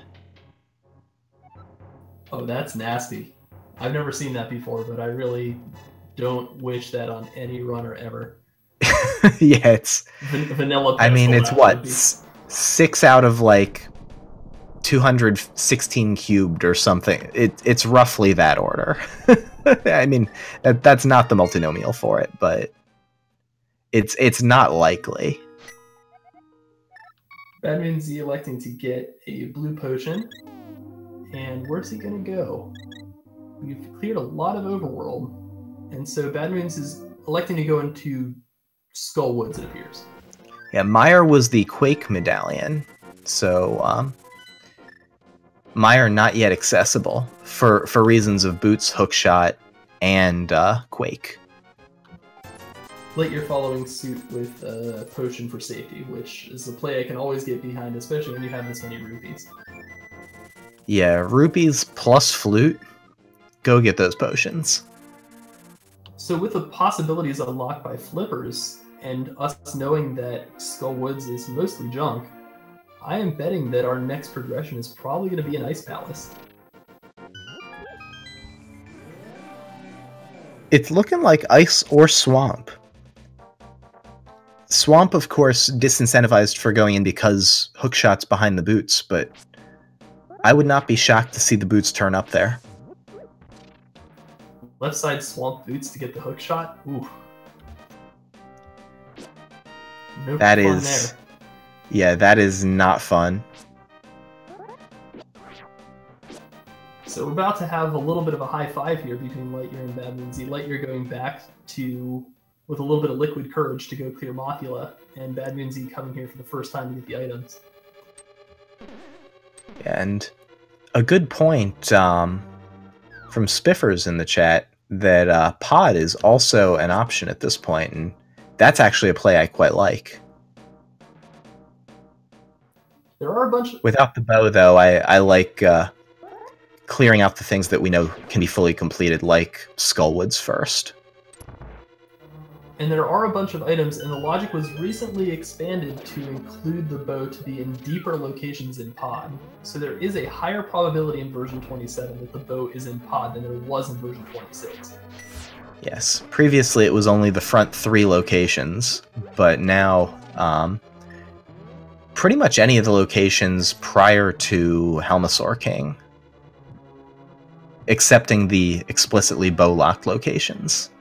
Oh, that's nasty. I've never seen that before, but I really don't wish that on any runner ever. Yeah, it's vanilla. I mean, it's what, 6 out of like 216 cubed or something. It's roughly that order. I mean, that's not the multinomial for it, but it's not likely. BadMoonZ electing to get a blue potion, and where's he gonna go? We've cleared a lot of overworld, and so BadMoonZ is electing to go into Skullwoods, it appears. Yeah, Meyer was the Quake medallion, so Meyer not yet accessible for reasons of boots, hookshot, and Quake. LiteYear following suit with potion for safety, which is a play I can always get behind, especially when you have this many rupees. Yeah, rupees plus flute. Go get those potions. So with the possibilities unlocked by flippers, and us knowing that Skullwoods is mostly junk, I am betting that our next progression is probably going to be an Ice Palace. It's looking like ice or swamp. Swamp, of course, disincentivized for going in because hookshot's behind the boots, but I would not be shocked to see the boots turn up there. Left side swamp boots to get the hookshot? Ooh. No that fun is... there. Yeah, that is not fun. So we're about to have a little bit of a high five here between LiteYear and BadMoonZ. LiteYear going back with a little bit of liquid courage to go clear Mothula, and BadMoonZ coming here for the first time to get the items. And a good point from Spiffers in the chat that pod is also an option at this point, and that's actually a play I quite like. There are a bunch of... Without the bow, though, I like clearing out the things that we know can be fully completed, like Skullwoods first. And there are a bunch of items, and the logic was recently expanded to include the bow to be in deeper locations in pod. So there is a higher probability in version 27 that the bow is in pod than there was in version 26. Yes, previously it was only the front 3 locations, but now pretty much any of the locations prior to Helmasaur King, excepting the explicitly bow-locked locations.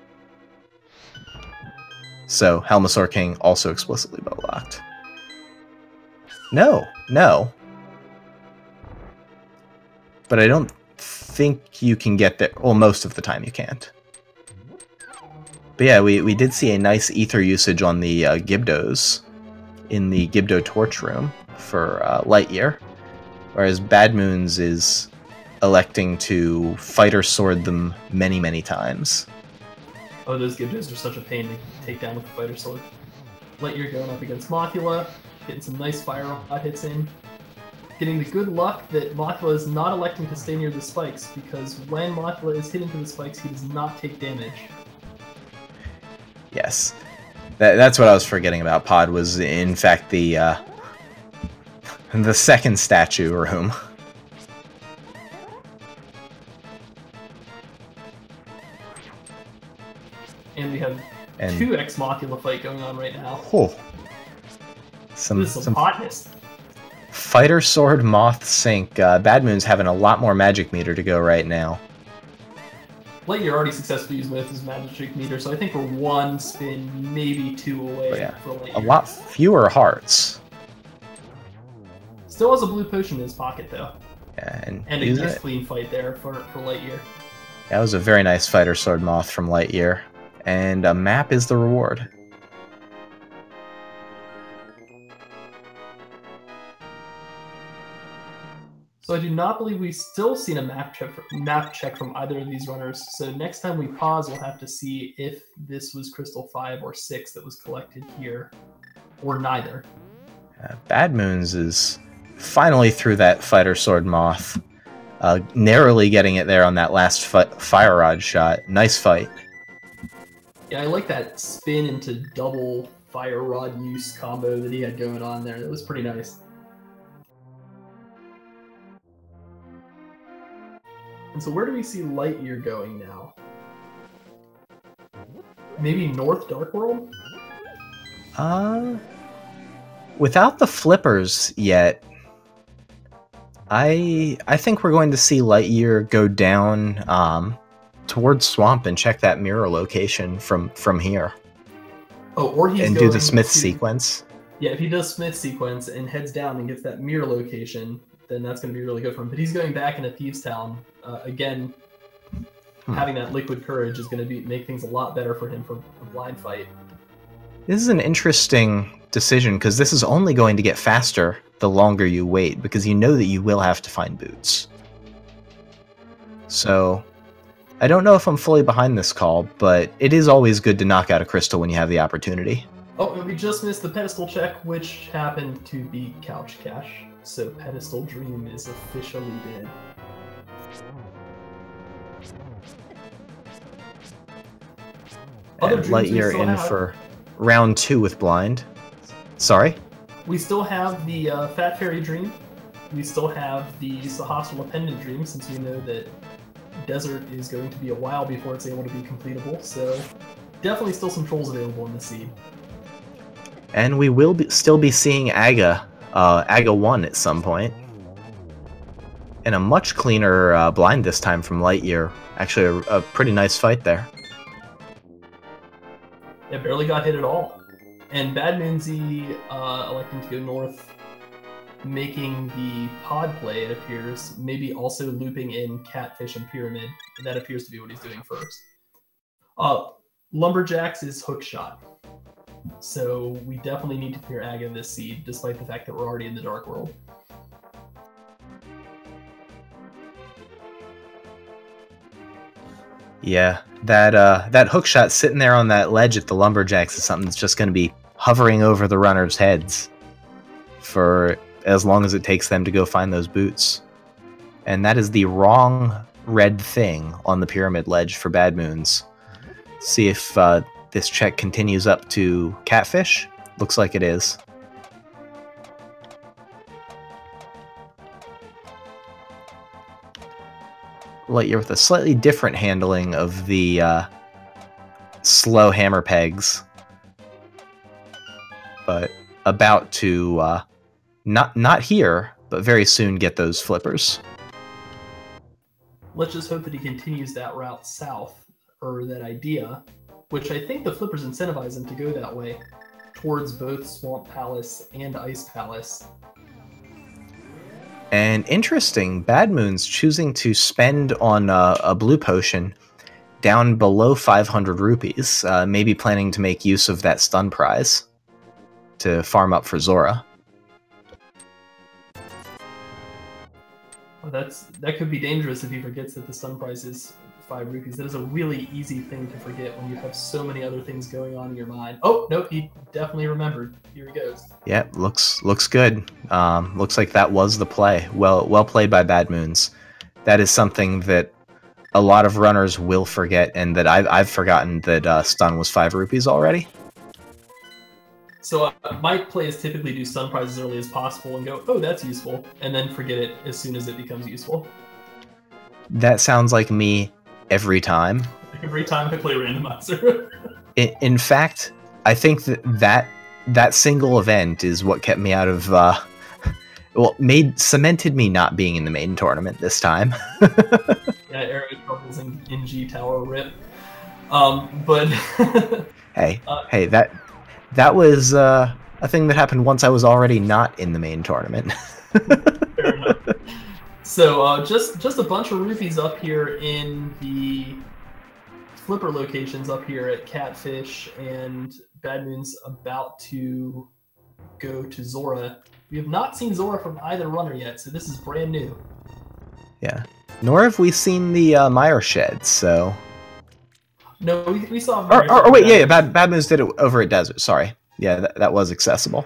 So, Helmasaur King also explicitly bow-locked. No. But I don't think you can get there. Well, most of the time you can't. But yeah, we did see a nice ether usage on the Gibdos in the Gibdo Torch Room for LiteYear, whereas BadMoonZ is electing to fighter sword them many, many times. Oh, those Gibdos are such a pain to take down with the fighter sword. LiteYear going up against Mothula, getting some nice fire rod hits in. Getting the good luck that Mothula is not electing to stay near the spikes, because when Mothula is hitting to the spikes, he does not take damage. Yes. That's what I was forgetting about. Pod was, in fact, the second statue room. And we have 2x Mothula fight going on right now. Oh. This is some hotness. Fighter Sword Moth Sync. BadMoonZ having a lot more magic meter to go right now. LiteYear already successfully used his magic meter, so I think we're 1 spin, maybe 2 away for LiteYear. A lot fewer hearts. Still has a blue potion in his pocket, though. Yeah, and a nice clean fight there for LiteYear. That was a very nice Fighter Sword Moth from LiteYear. And a map is the reward. So I do not believe we've still seen a map check from either of these runners. So next time we pause, we'll have to see if this was Crystal 5 or 6 that was collected here, or neither. BadMoonZ is finally through that Fighter Sword Moth, narrowly getting it there on that last Fire Rod shot. Nice fight. Yeah, I like that spin into double Fire Rod use combo that he had going on there. That was pretty nice. And so where do we see LiteYear going now? Maybe North Dark World? Without the flippers yet, I think we're going to see LiteYear go down towards Swamp and check that mirror location from here. Oh, or he's and do the Smith sequence. Yeah, if he does Smith sequence and heads down and gets that mirror location, then that's going to be really good for him. But he's going back into Thieves Town again. Having that liquid courage is going to make things a lot better for him for a blind fight. This is an interesting decision because this is only going to get faster the longer you wait, because you know that you will have to find boots. So I don't know if I'm fully behind this call, but it is always good to knock out a crystal when you have the opportunity. Oh, and we just missed the pedestal check, which happened to be Couch Cash. So Pedestal Dream is officially dead. And LiteYear in for round 2 with blind. Sorry? We still have the Fat Fairy Dream. We still have the Sahasrara Pendant Dream, since we know that Desert is going to be a while before it's able to be completable. So definitely still some trolls available in the seed. And we will still be seeing Aga 1 at some point. And a much cleaner blind this time from LiteYear. Actually, a pretty nice fight there. Yeah, barely got hit at all. And BadMoonZ electing to go north, making the pod play, it appears, maybe also looping in Catfish and Pyramid. That appears to be what he's doing first. Lumberjacks is hook shot. So we definitely need to clear Aga this seed, despite the fact that we're already in the Dark World. Yeah, that hook shot sitting there on that ledge at the Lumberjacks is something that's just going to be hovering over the runners' heads for as long as it takes them to go find those boots. And that is the wrong red thing on the pyramid ledge for BadMoonZ. See if this check continues up to Catfish. Looks like it is. LiteYear with a slightly different handling of the slow hammer pegs, but about to not here, but very soon get those flippers. Let's just hope that he continues that route south, or that idea, which I think the flippers incentivize him to go that way, towards both Swamp Palace and Ice Palace. And interesting, BadMoonZ choosing to spend on a blue potion down below 500 rupees, maybe planning to make use of that stun prize to farm up for Zora. Well, that could be dangerous if he forgets that the stun prize is 5 rupees. That is a really easy thing to forget when you have so many other things going on in your mind. Oh, nope, he definitely remembered. Here he goes. Yeah, looks good. Looks like that was the play. Well played by BadMoonZ. That is something that a lot of runners will forget, and that I've forgotten that stun was 5 rupees already. So my play is typically do stun prize as early as possible and go, oh, that's useful, and then forget it as soon as it becomes useful. That sounds like me every time. Every time I play Randomizer. In fact, I think that single event is what kept me out of, cemented me not being in the main tournament this time. Yeah, Arrow Troubles in G Tower rip. But hey, that was a thing that happened once I was already not in the main tournament. Fair enough. So just a bunch of rupees up here in the flipper locations up here at Catfish, and BadMoonZ about to go to Zora. We have not seen Zora from either runner yet, so this is brand new. Yeah. Nor have we seen the Meyer shed, so... No, we saw... Or wait, yeah, BadMoonZ did it over at Desert, sorry. Yeah, that was accessible.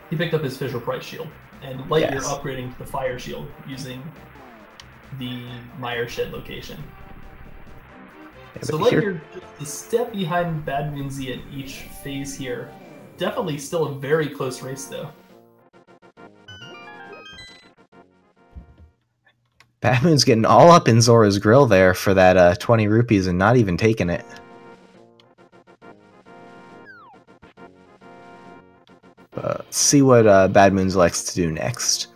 He picked up his Fisher Price shield, and LiteYear Yes. upgrading to the Fire Shield using the Meyer shed location. Yeah, So LiteYear just a step behind BadMoonZ in each phase here. Definitely still a very close race, though. BadMoonZ getting all up in Zora's grill there for that 20 rupees and not even taking it. Let's see what BadMoonZ likes to do next.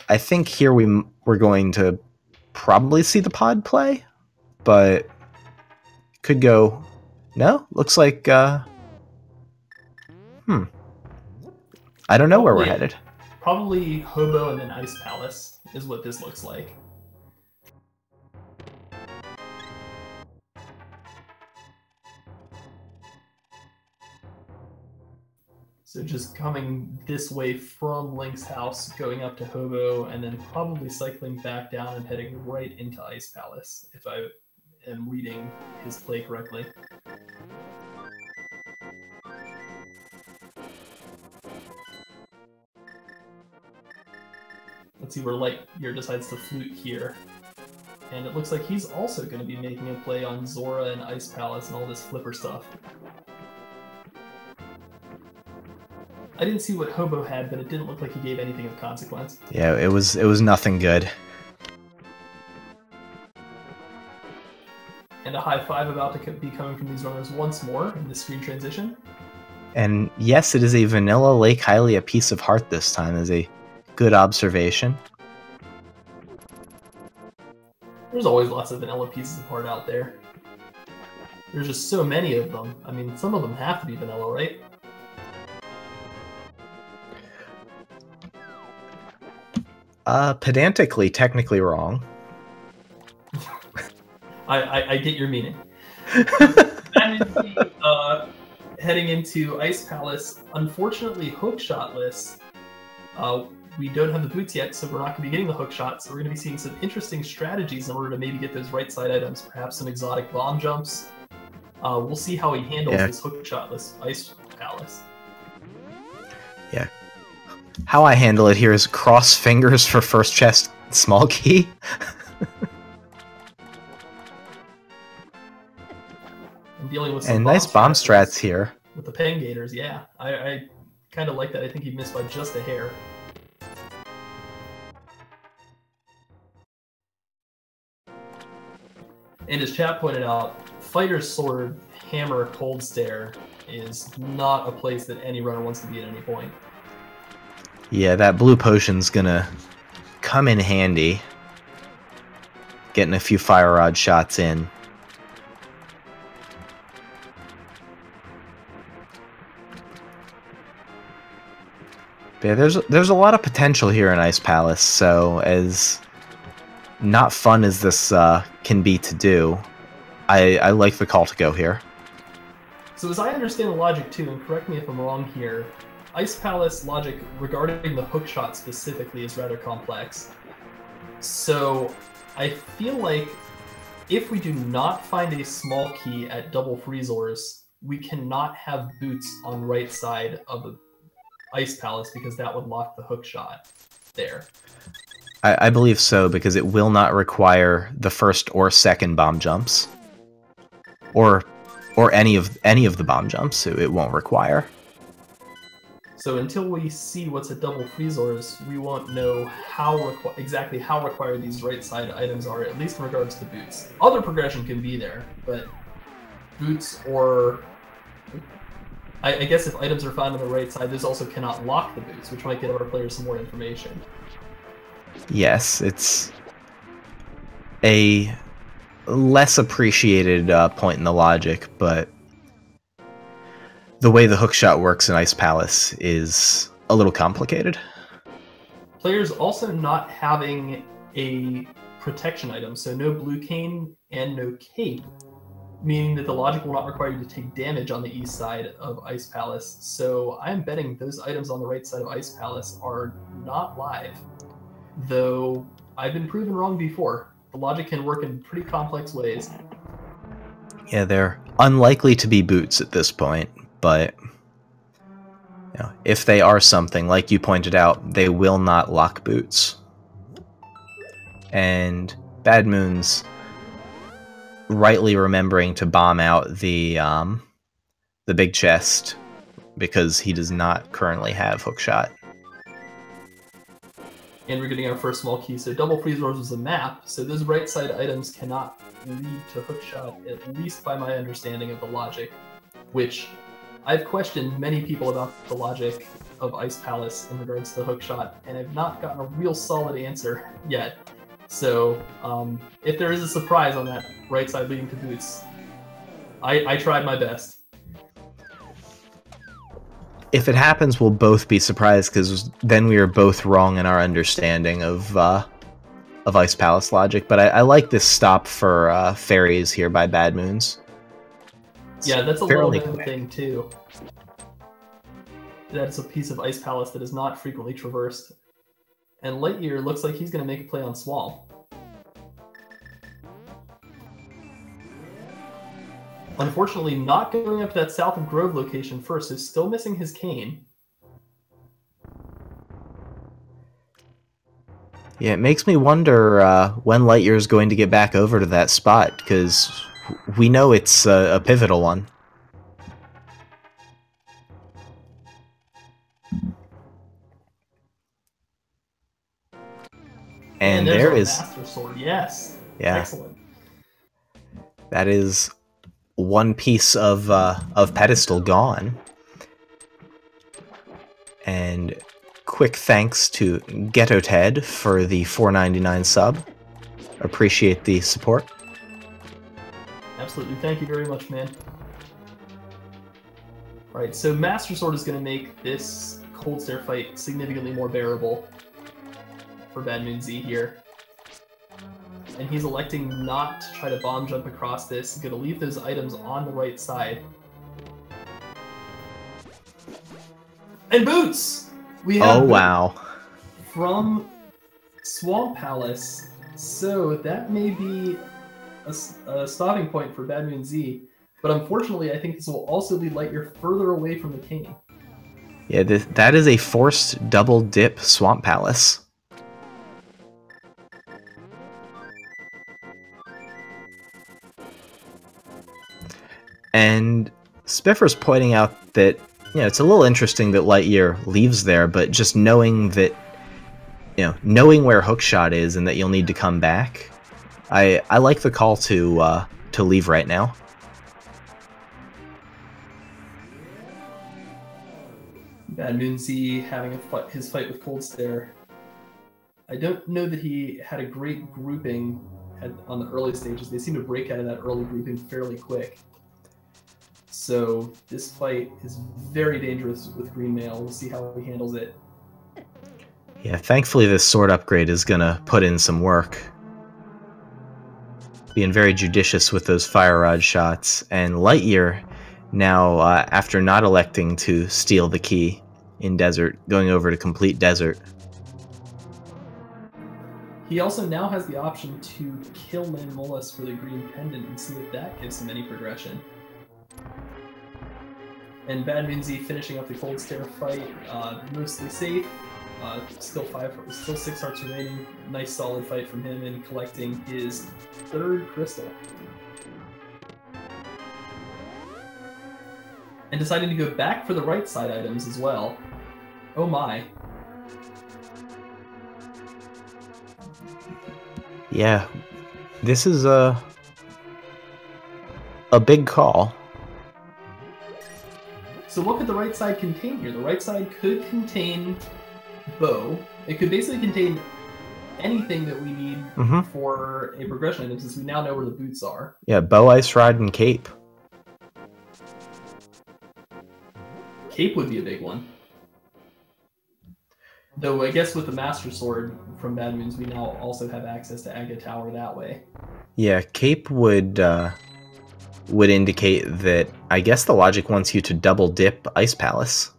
I think here we're going to probably see the pod play, but could go... No? Looks like... I don't know where we're headed. Probably Hobo and then Ice Palace is what this looks like. So just coming this way from Link's house, going up to Hobo, and then probably cycling back down and heading right into Ice Palace, if I am reading his play correctly. Let's see where LiteYear decides to flute here. And it looks like he's also going to be making a play on Zora and Ice Palace and all this flipper stuff. I didn't see what Hobo had, but it didn't look like he gave anything of consequence. Yeah, it was nothing good. And a high five about to be coming from these runners once more in this screen transition. And yes, it is a vanilla Lake Hylia piece of heart this time, is a good observation. There's always lots of vanilla pieces of heart out there. There's just so many of them. I mean, some of them have to be vanilla, right? Pedantically, technically wrong. I get your meaning. Heading into Ice Palace, unfortunately hookshotless. We don't have the boots yet, so we're not going to be getting the hookshot, so we're going to be seeing some interesting strategies in order to maybe get those right side items, perhaps some exotic bomb jumps. We'll see how he handles this hookshotless Ice Palace. Yeah. How I handle it here is cross fingers for first chest small key. I'm dealing with some and nice bomb strats here. With the Pen Gators, yeah. I kind of like that. I think he missed by just a hair. And as chat pointed out, Fighter's Sword, Hammer, Cold Stare is not a place that any runner wants to be at any point. Yeah, that blue potion's gonna come in handy. Getting a few fire rod shots in. But yeah, there's a lot of potential here in Ice Palace, so as not fun as this can be to do, I like the call to go here. So as I understand the logic too, and correct me if I'm wrong here, Ice Palace logic regarding the hookshot specifically is rather complex. So I feel like if we do not find a small key at double freezors, we cannot have boots on right side of the Ice Palace because that would lock the hookshot there. I believe so, because it will not require the first or second bomb jumps. Or any of the bomb jumps, it won't require. So until we see what's at double freezors, we won't know exactly how required these right side items are, at least in regards to boots. Other progression can be there, but boots or... I guess if items are found on the right side, those also cannot lock the boots, which might get our players some more information. Yes, it's a less appreciated point in the logic, but the way the hookshot works in Ice Palace is a little complicated. Players also not having a protection item, so no blue cane and no cape, meaning that the logic will not require you to take damage on the east side of Ice Palace. So I'm betting those items on the right side of Ice Palace are not live, though I've been proven wrong before. The logic can work in pretty complex ways. Yeah, they're unlikely to be boots at this point, but you know, if they are something, like you pointed out, they will not lock boots. And BadMoonZ rightly remembering to bomb out the big chest because he does not currently have hookshot. And we're getting our first small key. So double freeze doors was a map, so those right side items cannot lead to hookshot, at least by my understanding of the logic, which I've questioned many people about the logic of Ice Palace in regards to hookshot, and I've not gotten a real solid answer yet. So if there is a surprise on that right side leading to boots, I tried my best. If it happens, we'll both be surprised, because then we are both wrong in our understanding of Ice Palace logic. But I like this stop for fairies here by BadMoonZ. Yeah, that's a little known thing too. That's a piece of Ice Palace that is not frequently traversed. And LiteYear looks like he's going to make a play on Swamp. Unfortunately, not going up to that south of Grove location first, so still missing his cane. Yeah, it makes me wonder when LiteYear is going to get back over to that spot, because we know it's a pivotal one. And there is Master Sword. Yes. Yeah. Excellent. That is one piece of pedestal gone. And quick thanks to Ghetto Ted for the $4.99 sub. Appreciate the support. Absolutely. Thank you very much, man. Alright, so Master Sword is going to make this Cold Stare fight significantly more bearable for BadMoonZ here. And he's electing not to try to bomb jump across this. He's going to leave those items on the right side. And boots! We have oh, wow. From Swamp Palace. So that may be a stopping point for BadMoonZ. But unfortunately, I think this will also lead LiteYear further away from the cane. Yeah, that is a forced double dip Swamp Palace. And Spiffer's pointing out that, you know, it's a little interesting that LiteYear leaves there, but just knowing that, you know, knowing where hookshot is and that you'll need to come back, I like the call to leave right now. BadMoonZ having his fight with Cold Stare. I don't know that he had a great grouping on the early stages. They seem to break out of that early grouping fairly quick. So this fight is very dangerous with Green Mail. We'll see how he handles it. Yeah, thankfully this sword upgrade is gonna put in some work. Being very judicious with those fire rod shots. And LiteYear now, after not electing to steal the key in Desert, going over to complete Desert. He also now has the option to kill Lanmolas for the green pendant and see if that gives him any progression. And BadMoonZ finishing up the Cold Stare fight, mostly safe. Still 6 hearts remaining. Nice solid fight from him and collecting his 3rd crystal. And deciding to go back for the right side items as well. Oh my. Yeah, this is a big call. So what could the right side contain here? The right side could contain bow. It could basically contain anything that we need for a progression item, since we now know where the boots are. Yeah, bow, ice rod, and cape. Cape would be a big one. Though I guess with the Master Sword from BadMoonZ, we now also have access to Aga Tower that way. Yeah, cape would indicate that I guess the logic wants you to double dip Ice Palace.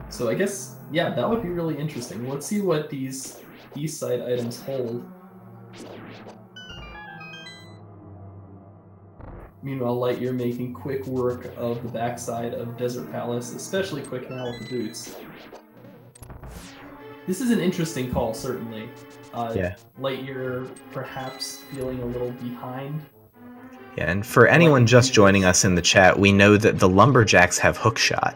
So I guess Yeah, that would be really interesting. Let's see what these east side items hold. Meanwhile, LiteYear making quick work of the backside of Desert Palace, especially quick now with the boots. This is an interesting call, certainly. Yeah. LiteYear perhaps feeling a little behind. Yeah, and for anyone just joining us in the chat, we know that the Lumberjacks have hookshot.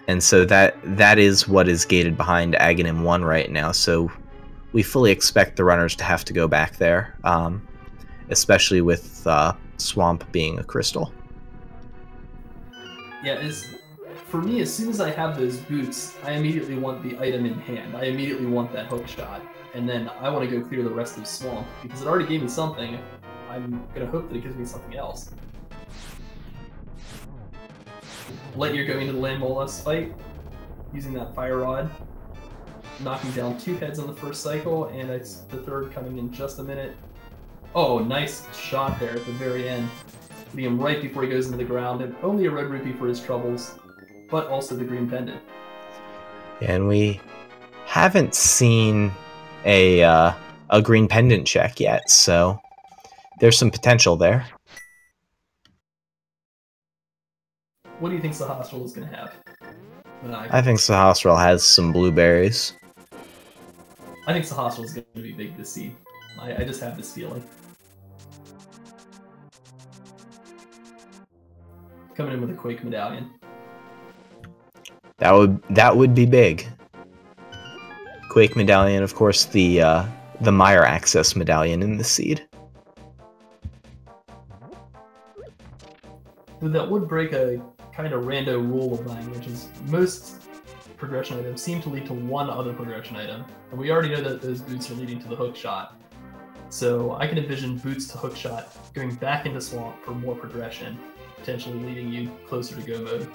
And so that is what is gated behind Aghanim 1 right now, so we fully expect the runners to have to go back there, especially with Swamp being a crystal. Yeah, for me, as soon as I have those boots, I immediately want the item in hand. I immediately want that hook shot, and then I want to go clear the rest of Swamp, because it already gave me something. I'm going to hope that it gives me something else. LiteYear going into the Land Mollusk fight, using that Fire Rod, knocking down 2 heads on the first cycle, and it's the third coming in just a minute. Oh, nice shot there at the very end. Hitting him right before he goes into the ground, and only a red rupee for his troubles, but also the green pendant. And we haven't seen a green pendant check yet, so there's some potential there. What do you think Sahasrahla is going to have? I think Sahasrahla has some blueberries. I think Sahasrahla is going to be big this seed. I just have this feeling. Coming in with a Quake medallion. That would be big. Quake medallion, of course, the Mire access medallion in the seed. That would break a kind of rando rule of mine, which is most progression items seem to lead to one other progression item, and we already know that those boots are leading to the hook shot. So I can envision boots to hook shot going back into Swamp for more progression, potentially leading you closer to go mode.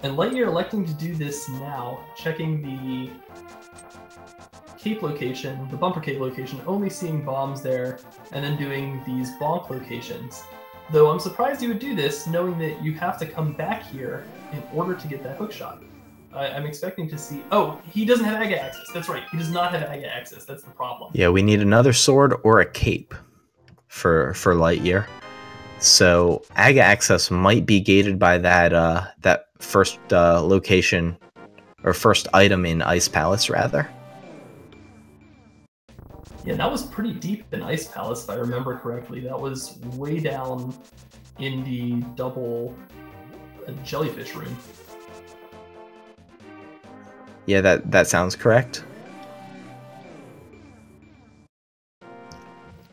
And LiteYear electing to do this now, checking the cape location, the bumper cape location, only seeing bombs there, and then doing these bonk locations. Though I'm surprised you would do this, knowing that you have to come back here in order to get that hook shot. I'm expecting to see... Oh, he doesn't have Aga access. That's right. He does not have Aga access. That's the problem. Yeah, we need another sword or a cape for LiteYear. So Aga access might be gated by that first location, or first item in Ice Palace, rather. Yeah, that was pretty deep in Ice Palace, if I remember correctly. That was way down in the double jellyfish room. Yeah, that sounds correct.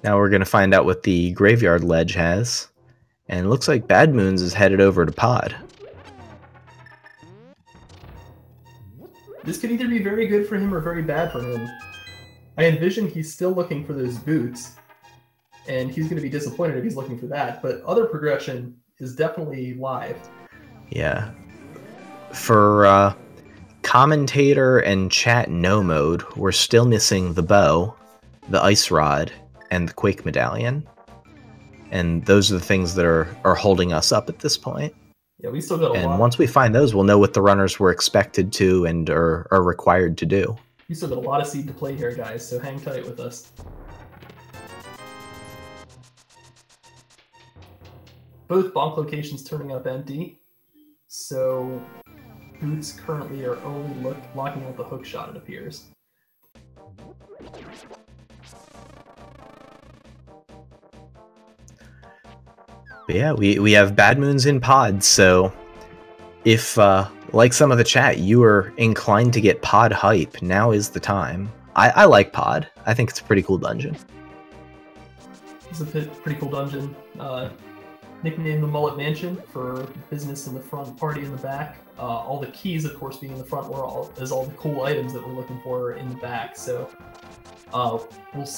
Now we're going to find out what the Graveyard Ledge has. And it looks like BadMoonZ is headed over to Pod. This could either be very good for him or very bad for him. I envision he's still looking for those boots, and he's going to be disappointed if he's looking for that, but other progression is definitely live. Yeah. For commentator and chat no mode, we're still missing the bow, the ice rod, and the Quake medallion. And those are the things that are holding us up at this point. Yeah, we still got a lot. And once we find those, we'll know what the runners were expected to and are required to do. We still got a lot of seed to play here, guys, so hang tight with us. Both bonk locations turning up empty, so boots currently are only locking out the hook shot, it appears. But yeah, we have BadMoonZ in Pod, so if, like some of the chat, you are inclined to get Pod hype, now is the time. I like Pod. I think it's a pretty cool dungeon. It's a pretty cool dungeon. Nicknamed the Mullet Mansion for business in the front, party in the back. All the keys, of course, being in the front, as all the cool items that we're looking for in the back. So we'll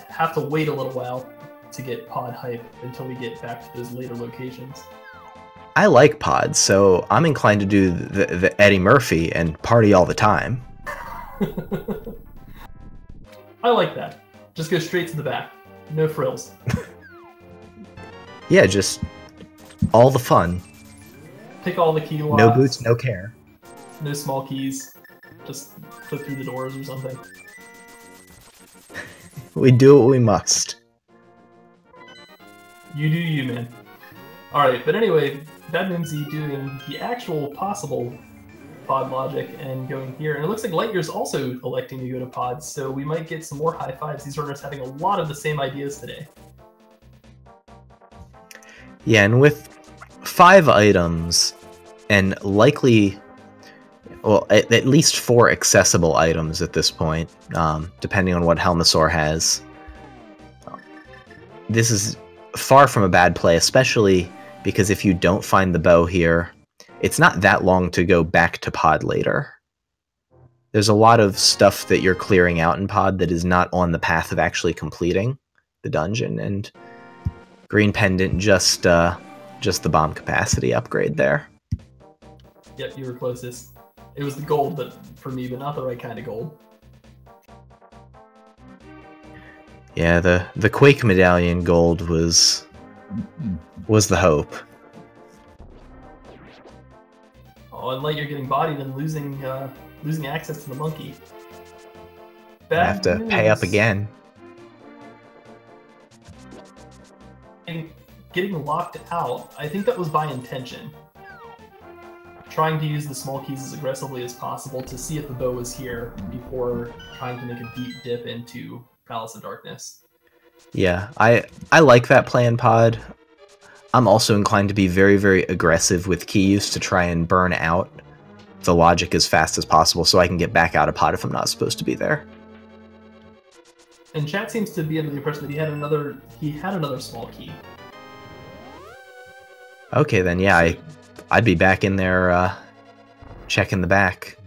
have to wait a little while to get Pod hype until we get back to those later locations. I like Pod, so I'm inclined to do the Eddie Murphy and party all the time. I like that. Just go straight to the back. No frills. Yeah, just All the fun. Pick all the key lots. No boots, no care. No small keys. Just clip through the doors or something. We do what we must. You do you, man. Alright, but anyway, BadMoonZ doing the actual possible pod logic and going here. And it looks like LiteYear's also electing to go to pods, so we might get some more high fives. These runners having a lot of the same ideas today. Yeah, and with 5 items, and likely, well, at least 4 accessible items at this point, depending on what Helmasaur has. This is far from a bad play, especially because if you don't find the bow here, it's not that long to go back to pod later. There's a lot of stuff that you're clearing out in pod that is not on the path of actually completing the dungeon, and Green Pendant just the bomb capacity upgrade there. Yep, you were closest. It was the gold, but for me, but not the right kind of gold. Yeah, the Quake Medallion gold was the hope. Oh, and LiteYear getting bodied and losing access to the monkey. I have to pay up again. Getting locked out, I think that was by intention. Trying to use the small keys as aggressively as possible to see if the bow was here before trying to make a deep dip into Palace of Darkness. Yeah, I like that play in pod. I'm also inclined to be very, very aggressive with key use to try and burn out the logic as fast as possible so I can get back out of pod if I'm not supposed to be there. And chat seems to be under the impression that he had another small key. Okay, then yeah, I'd be back in there checking the back.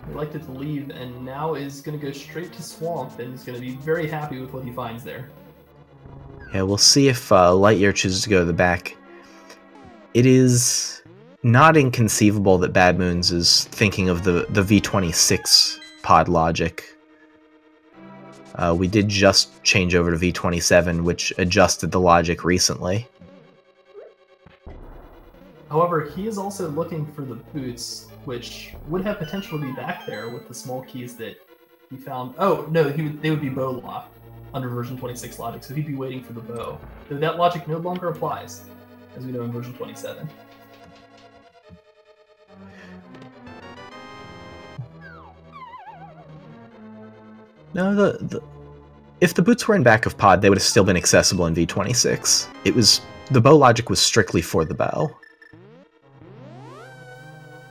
He elected to leave and now is going to go straight to Swamp and is going to be very happy with what he finds there. Yeah, we'll see if LiteYear chooses to go to the back. It is not inconceivable that BadMoonZ is thinking of the V26 pod logic. We did just change over to V27, which adjusted the logic recently. However, he is also looking for the boots, which would have potential to be back there with the small keys that he found. Oh, no, they would be bow locked under version 26 logic, so he'd be waiting for the bow. Though that logic no longer applies, as we know in version 27. No, if the boots were in back of pod, they would have still been accessible in V26. The bow logic was strictly for the bow.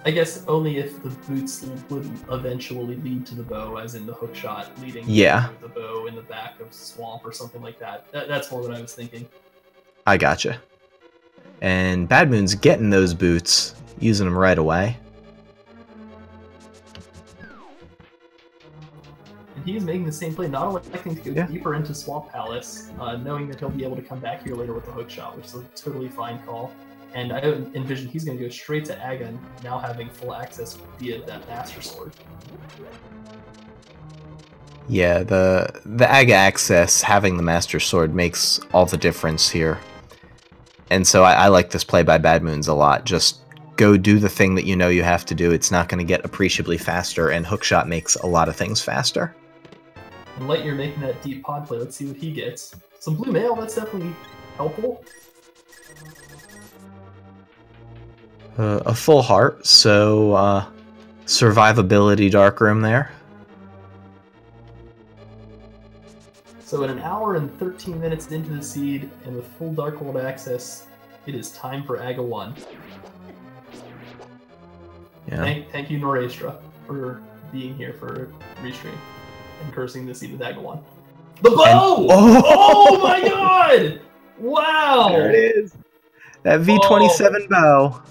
I guess only if the boots would eventually lead to the bow, as in the hook shot leading to the bow in the back of Swamp or something like that. That's more what I was thinking. I gotcha. And BadMoonZ getting those boots, using them right away. And he is making the same play, not electing to go deeper into Swamp Palace, knowing that he'll be able to come back here later with the hook shot, which is a totally fine call. And I envision he's going to go straight to Aga, now having full access via that Master Sword. Yeah, the Aga access, having the Master Sword, makes all the difference here. And so I like this play by BadMoonZ a lot. Just go do the thing that you know you have to do. It's not going to get appreciably faster, and hookshot makes a lot of things faster. And LiteYear making that deep pod play. Let's see what he gets. Some blue mail, that's definitely helpful. A full heart, so survivability darkroom there. So at 1 hour and 13 minutes into the seed, and with full Darkhold access, it is time for Aga 1. Yeah. Thank you, Norastra, for being here for Restream and cursing the seed with Aga 1. The bow! Oh my god! Wow! There it is. That V27 bow.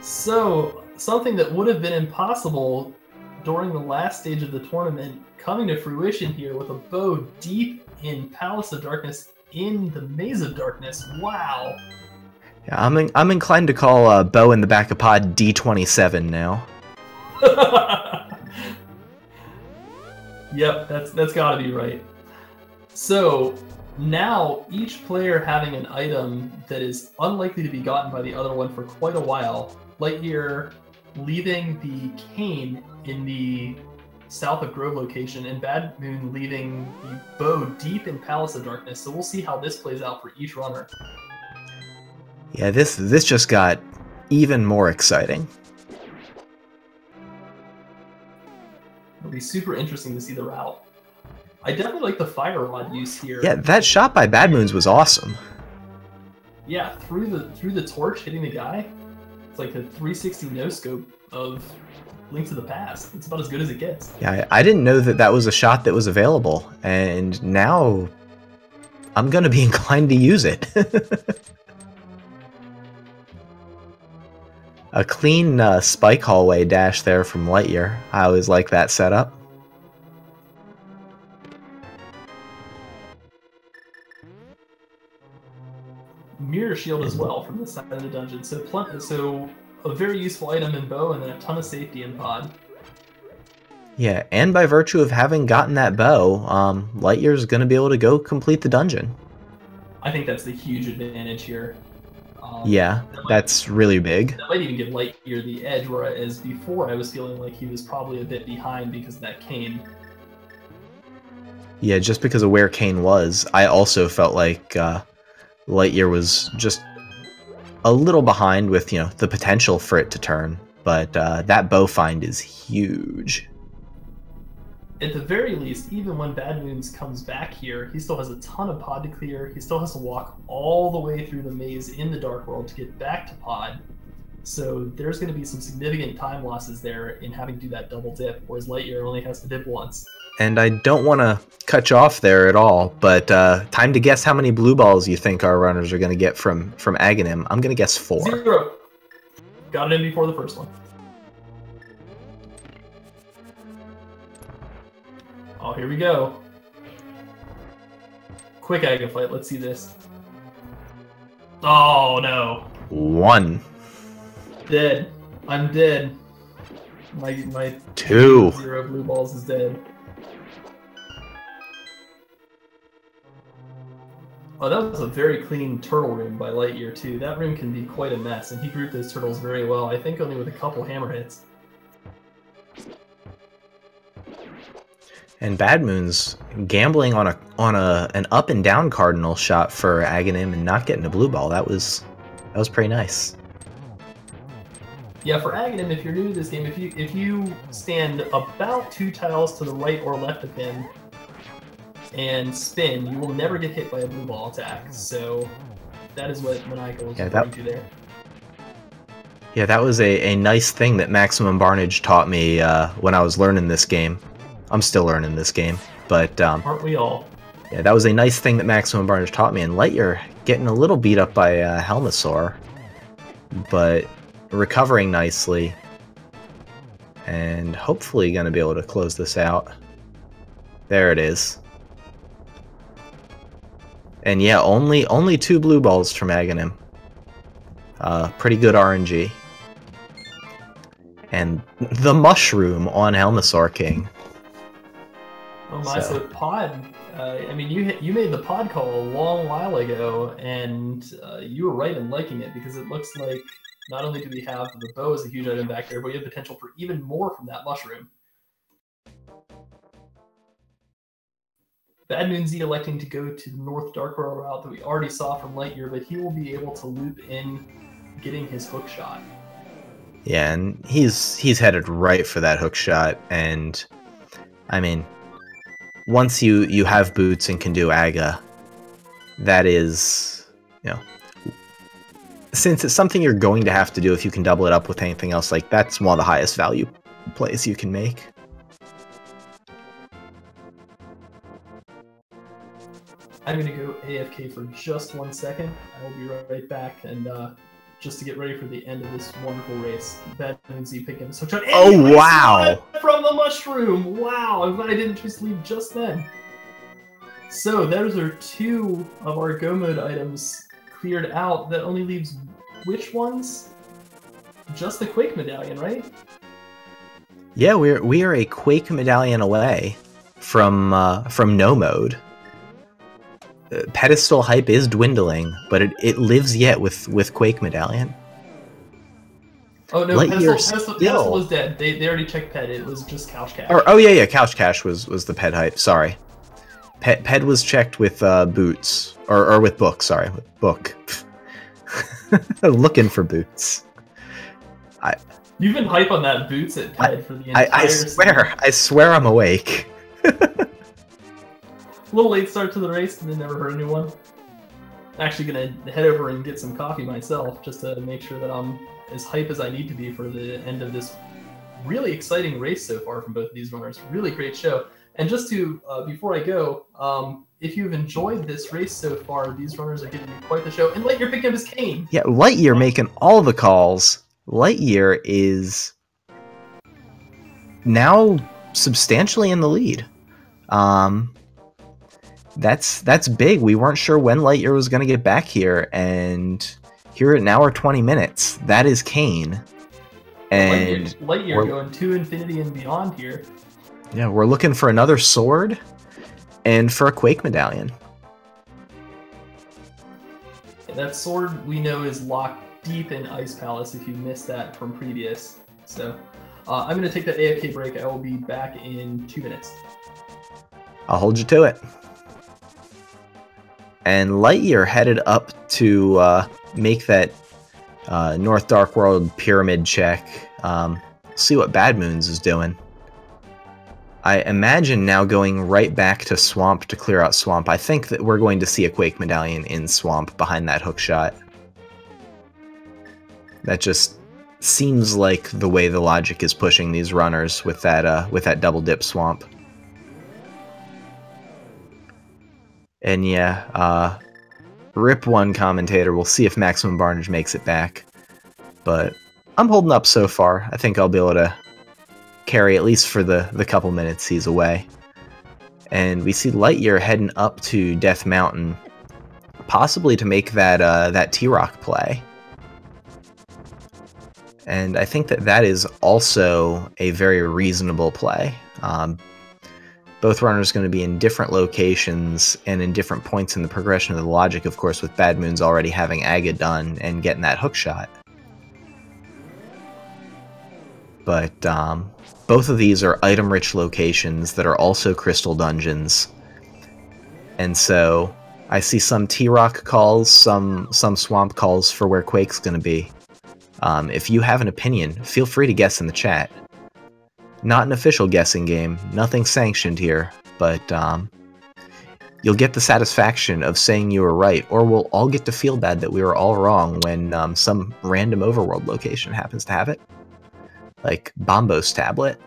So, something that would have been impossible during the last stage of the tournament coming to fruition here with a bow deep in Palace of Darkness in the Maze of Darkness. Wow. Yeah, I'm inclined to call bow in the back of pod D27 now. Yep, that's gotta be right. So, Now, each player having an item that is unlikely to be gotten by the other one for quite a while. LiteYear leaving the cane in the south of Grove location, and BadMoonZ leaving the bow deep in Palace of Darkness. So we'll see how this plays out for each runner. Yeah, this just got even more exciting. It'll be super interesting to see the route. I definitely like the fire rod use here. Yeah, that shot by BadMoonZ was awesome. Yeah, through the torch hitting the guy. It's like a 360 no scope of Link to the Past. It's about as good as it gets. Yeah, I didn't know that was a shot that was available, and now I'm gonna be inclined to use it. A clean spike hallway dash there from LiteYear. I always like that setup. Mirror shield as well from this side of the dungeon. So a very useful item in bow, and then a ton of safety in pod. Yeah, and by virtue of having gotten that bow, LiteYear's going to be able to go complete the dungeon. I think that's the huge advantage here. Yeah, that's really big. That might even give LiteYear the edge, whereas before I was feeling like he was probably a bit behind because of that cane. Yeah, just because of where Kane was, I also felt like LiteYear was just a little behind with, you know, the potential for it to turn. But that bow find is huge. At the very least, even when BadMoonZ comes back here, he still has a ton of pod to clear. He still has to walk all the way through the maze in the Dark World to get back to pod. So there's going to be some significant time losses there in having to do that double dip, whereas LiteYear only has to dip once. And I don't want to cut you off there at all, but time to guess how many blue balls you think our runners are going to get from Aghanim. I'm going to guess 4. 0. Got it in before the first one. Oh, here we go. Quick Aga fight. Let's see this. Oh, no. 1. Dead. I'm dead. My 2. 0 blue balls is dead. Oh, that was a very clean turtle room by LiteYear, too. That room can be quite a mess, and he grouped those turtles very well. I think only with a couple hammer hits. And BadMoonZ gambling on an up and down cardinal shot for Aghanim and not getting a blue ball. That was pretty nice. Yeah, for Aghanim, if you're new to this game, if you stand about 2 tiles to the right or left of him and spin, you will never get hit by a blue ball attack. So that is what Maniacal was referring to there. Yeah, that was a nice thing that Maximum Barnage taught me when I was learning this game. I'm still learning this game, but aren't we all? Yeah, that was a nice thing that Maximum Barnage taught me. And LiteYear getting a little beat up by Helmasaur, but recovering nicely, and hopefully going to be able to close this out. There it is. And yeah, only 2 blue balls from Aghanim. Pretty good RNG. And the mushroom on Helmasaur King. Oh my, so pod, I mean, you made the pod call a long while ago, and you were right in liking it, because it looks like not only do we have the bow as a huge item back there, but we have potential for even more from that mushroom. BadMoonZ electing to go to the North Dark World route that we already saw from LiteYear, but he will be able to loop in getting his hook shot. Yeah, and he's headed right for that hook shot, and I mean, once you have boots and can do Aga, that is, you know, since it's something you're going to have to do if you can double it up with anything else, like that's one of the highest value plays you can make. I'm going to go AFK for just 1 second. I will be right back, and just to get ready for the end of this wonderful race. BadMoonZ picking this hook shot. Oh, wow! From the mushroom! Wow, I'm glad I didn't just leave just then. So, those are 2 of our Go Mode items cleared out. That only leaves which ones? Just the Quake Medallion, right? Yeah, we are a Quake Medallion away from no mode. pedestal hype is dwindling, but it lives yet with Quake Medallion. Oh no, LiteYear Pedestal was dead. They already checked Ped. It was just Couch Cash. Oh yeah, Couch Cash was the Ped hype. Sorry, Ped was checked with Boots or with Book. Sorry, with Book. Looking for Boots. You've been hype on that Boots at Ped for the entire I swear I'm awake. A little late start to the race and then never heard anyone. I'm actually gonna head over and get some coffee myself just to make sure that I'm as hype as I need to be for the end of this really exciting race so far from both of these runners. Really great show. And just to, before I go, if you've enjoyed this race so far, these runners are giving you quite the show. And LiteYear picking up his cane. Yeah, LiteYear making all the calls. LiteYear is now substantially in the lead. That's big. We weren't sure when LiteYear was going to get back here, and here at now are 20 minutes. That is Kane. And LiteYear going to infinity and beyond here. Yeah, we're looking for another sword and for a Quake Medallion. Yeah, that sword we know is locked deep in Ice Palace if you missed that from previous. So I'm going to take that AFK break. I will be back in 2 minutes. I'll hold you to it. And LiteYear headed up to make that North Dark World pyramid check. See what BadMoonZ is doing. I imagine now going right back to Swamp to clear out Swamp. I think that we're going to see a Quake Medallion in Swamp behind that hook shot. That just seems like the way the logic is pushing these runners with that double dip Swamp. And yeah, rip one commentator. We'll see if Maximum Barnage makes it back. But I'm holding up so far. I think I'll be able to carry at least for the couple minutes he's away. And we see LiteYear heading up to Death Mountain, possibly to make that T-Rock play. And I think that is also a very reasonable play. Both runners going to be in different locations and in different points in the progression of the logic, of course, with BadMoonZ already having Aga done and getting that hook shot. But both of these are item-rich locations that are also crystal dungeons. And so I see some T-Rock calls, some Swamp calls for where Quake's going to be. If you have an opinion, feel free to guess in the chat. Not an official guessing game, nothing sanctioned here, but you'll get the satisfaction of saying you were right, or we'll all get to feel bad that we were all wrong when some random overworld location happens to have it. Like Bombo's tablet.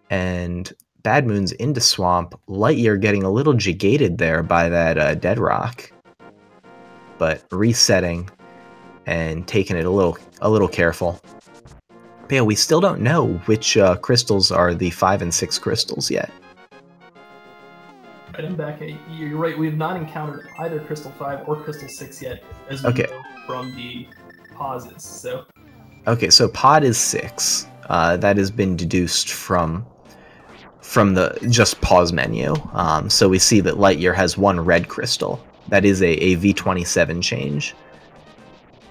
And BadMoonZ into Swamp, LiteYear getting a little jigated there by that Dead Rock. But resetting and taking it a little careful. But yeah, we still don't know which crystals are the 5 and 6 crystals yet. Right, I'm back. You're right, we have not encountered either Crystal 5 or Crystal 6 yet, as we know from the pauses, so... Okay, so pod is 6. That has been deduced from the just pause menu. So we see that LiteYear has 1 red crystal. That is a V27 change.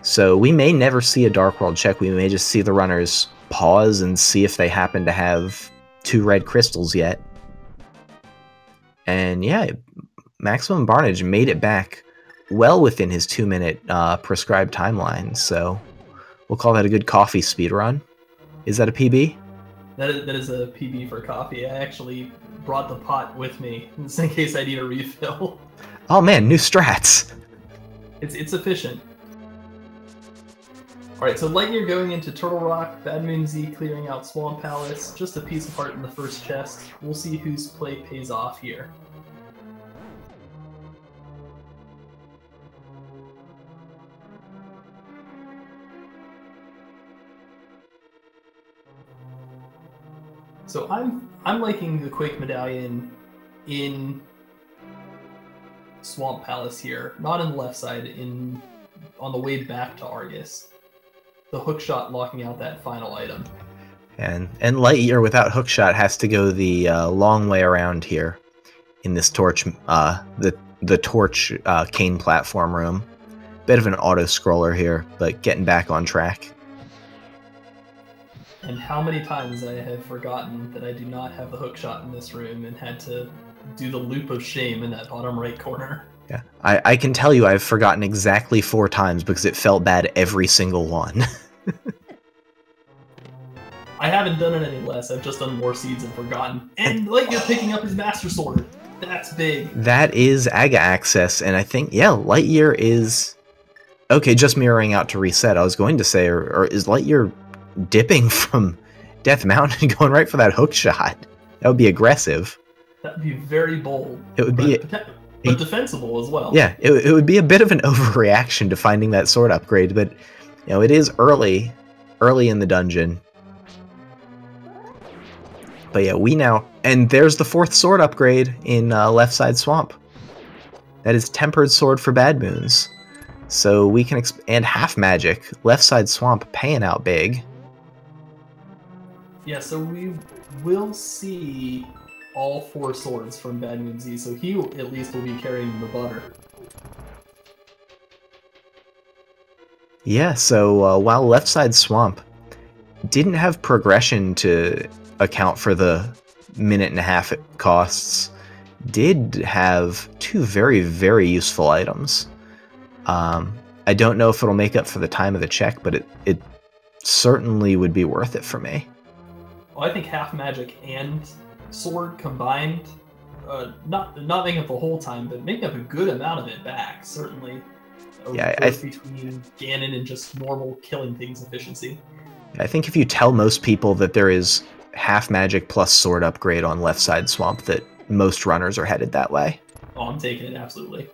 So we may never see a Dark World check. We may just see the runners pause and see if they happen to have 2 red crystals yet. And yeah, Maximum Barnage made it back well within his 2-minute prescribed timeline. So we'll call that a good coffee speed run. Is that a PB? That is a PB for coffee. I actually brought the pot with me, just in case I need a refill. Oh man, new strats! It's efficient. Alright, so LiteYear going into Turtle Rock, BadMoonZ clearing out Swamp Palace, just a piece of heart in the first chest. We'll see whose play pays off here. So I'm liking the Quake Medallion in Swamp Palace here, not on the left side, on the way back to Argus. The hookshot locking out that final item. And LiteYear without hookshot has to go the long way around here in this torch, the the torch cane platform room. Bit of an auto-scroller here, but getting back on track. And how many times I have forgotten that I do not have the hook shot in this room and had to do the loop of shame in that bottom right corner. Yeah, I can tell you I've forgotten exactly 4 times because it felt bad every single one. I haven't done it any less. I've just done more seeds and forgotten. And LiteYear picking up his Master Sword. That's big. That is AGA access, and I think, yeah, LiteYear is... Okay, just mirroring out to reset. I was going to say, or is LiteYear dipping from Death Mountain and going right for that hook shot? That would be aggressive. That would be very bold. It would be... But defensible as well. Yeah, it would be a bit of an overreaction to finding that sword upgrade, but, you know, it is early in the dungeon. But yeah, we now... And there's the 4th sword upgrade in Left Side Swamp. That is Tempered Sword for BadMoonZ. So we can... And Half Magic. Left Side Swamp paying out big. Yeah, so we will see all 4 swords from BadMoonZ, so he at least will be carrying the butter. Yeah, so while Left Side Swamp didn't have progression to account for the minute-and-a-half it costs, did have 2 very, very useful items. I don't know if it'll make up for the time of the check, but it certainly would be worth it for me. Well, I think Half Magic and Sword combined, not making up the whole time, but making up a good amount of it back, certainly. Yeah, between Ganon and just normal killing things efficiency. I think if you tell most people that there is Half Magic plus Sword upgrade on Left Side Swamp, that most runners are headed that way. Oh, I'm taking it, absolutely.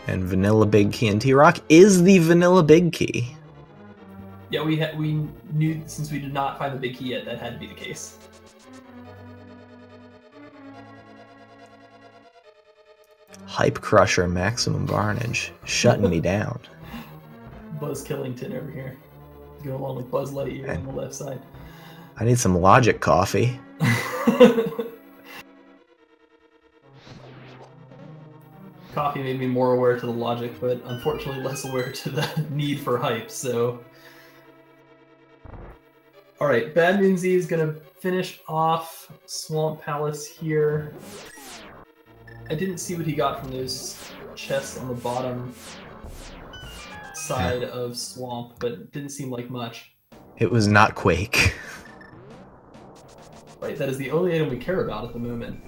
And Vanilla Big Key and T-Rock is the Vanilla Big Key. Yeah, we knew, since we did not find the big key yet, that had to be the case. Hype Crusher Maximum Barnage, shutting me down. Buzz Killington over here. Go along with Buzz LiteYear on the left side. I need some Logic coffee. Coffee made me more aware to the logic, but unfortunately less aware to the need for hype, so... Alright, BadMoonZ is going to finish off Swamp Palace here. I didn't see what he got from those chests on the bottom side of Swamp, but it didn't seem like much. It was not Quake. Right, that is the only item we care about at the moment.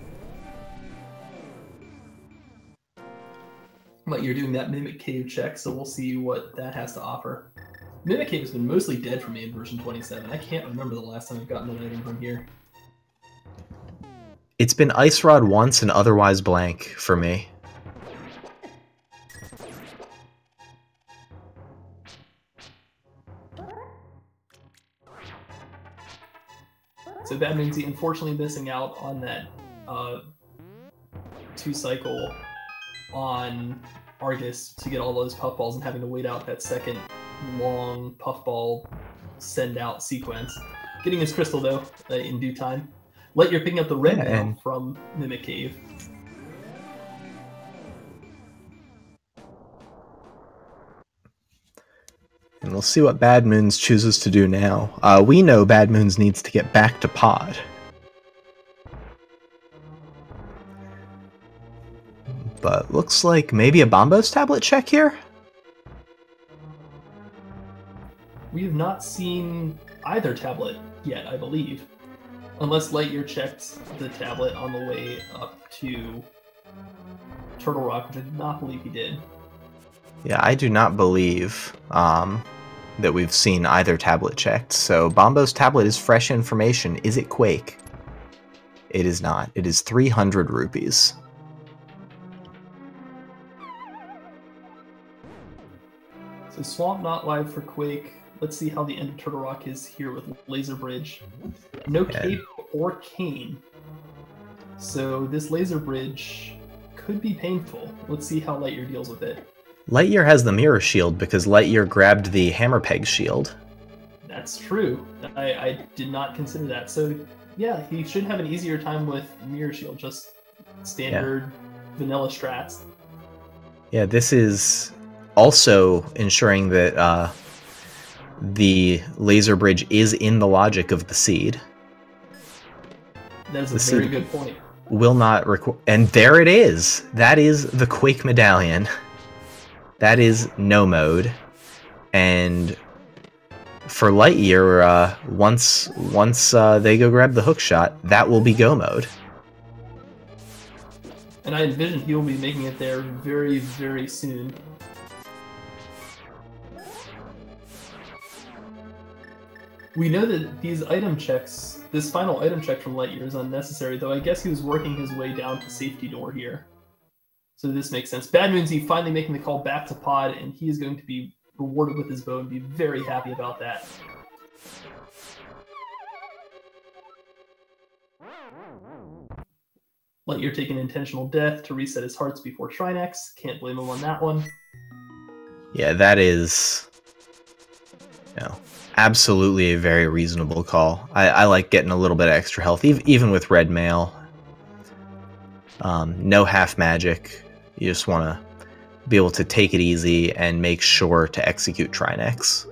But you're doing that Mimic Cave check, so we'll see what that has to offer. Mimic Cave has been mostly dead for me in version 27. I can't remember the last time I've gotten an item from here. It's been Ice Rod once and otherwise blank for me. So BadMoonZ unfortunately missing out on that 2-cycle on Argus to get all those puffballs and having to wait out that second long puffball send out sequence. Getting his crystal though in due time. LiteYear picking up the red now from Mimic Cave. And we'll see what BadMoonZ chooses to do now. We know BadMoonZ needs to get back to Pod. But looks like maybe a Bombos tablet check here? We have not seen either tablet yet, I believe. Unless LiteYear checked the tablet on the way up to Turtle Rock, which I do not believe he did. Yeah, I do not believe that we've seen either tablet checked. So Bombos tablet is fresh information. Is it Quake? It is not. It is 300 rupees. So Swamp not live for Quake. Let's see how the end of Turtle Rock is here with Laser Bridge. No cape or cane. So this Laser Bridge could be painful. Let's see how LiteYear deals with it. LiteYear has the mirror shield because LiteYear grabbed the hammer peg shield. That's true. I did not consider that. So yeah, he should have an easier time with Mirror Shield, just standard vanilla strats. Yeah, this is also ensuring that the laser bridge is in the logic of the seed. That is a very good point. Will not require, and there it is. That is the Quake medallion. That is no mode, and for LiteYear, once they go grab the hook shot, that will be go mode. And I envision he will be making it there very, very soon. We know that these item checks, this final item check from LiteYear is unnecessary, though I guess he was working his way down to safety door here. So this makes sense. BadMoonZ finally making the call back to Pod, and he is going to be rewarded with his bow and be very happy about that. LiteYear taking intentional death to reset his hearts before Trinex. Can't blame him on that one. Yeah, that is, absolutely a very reasonable call. I like getting a little bit of extra health, even with red mail. No half magic. You just want to be able to take it easy and make sure to execute Trinex.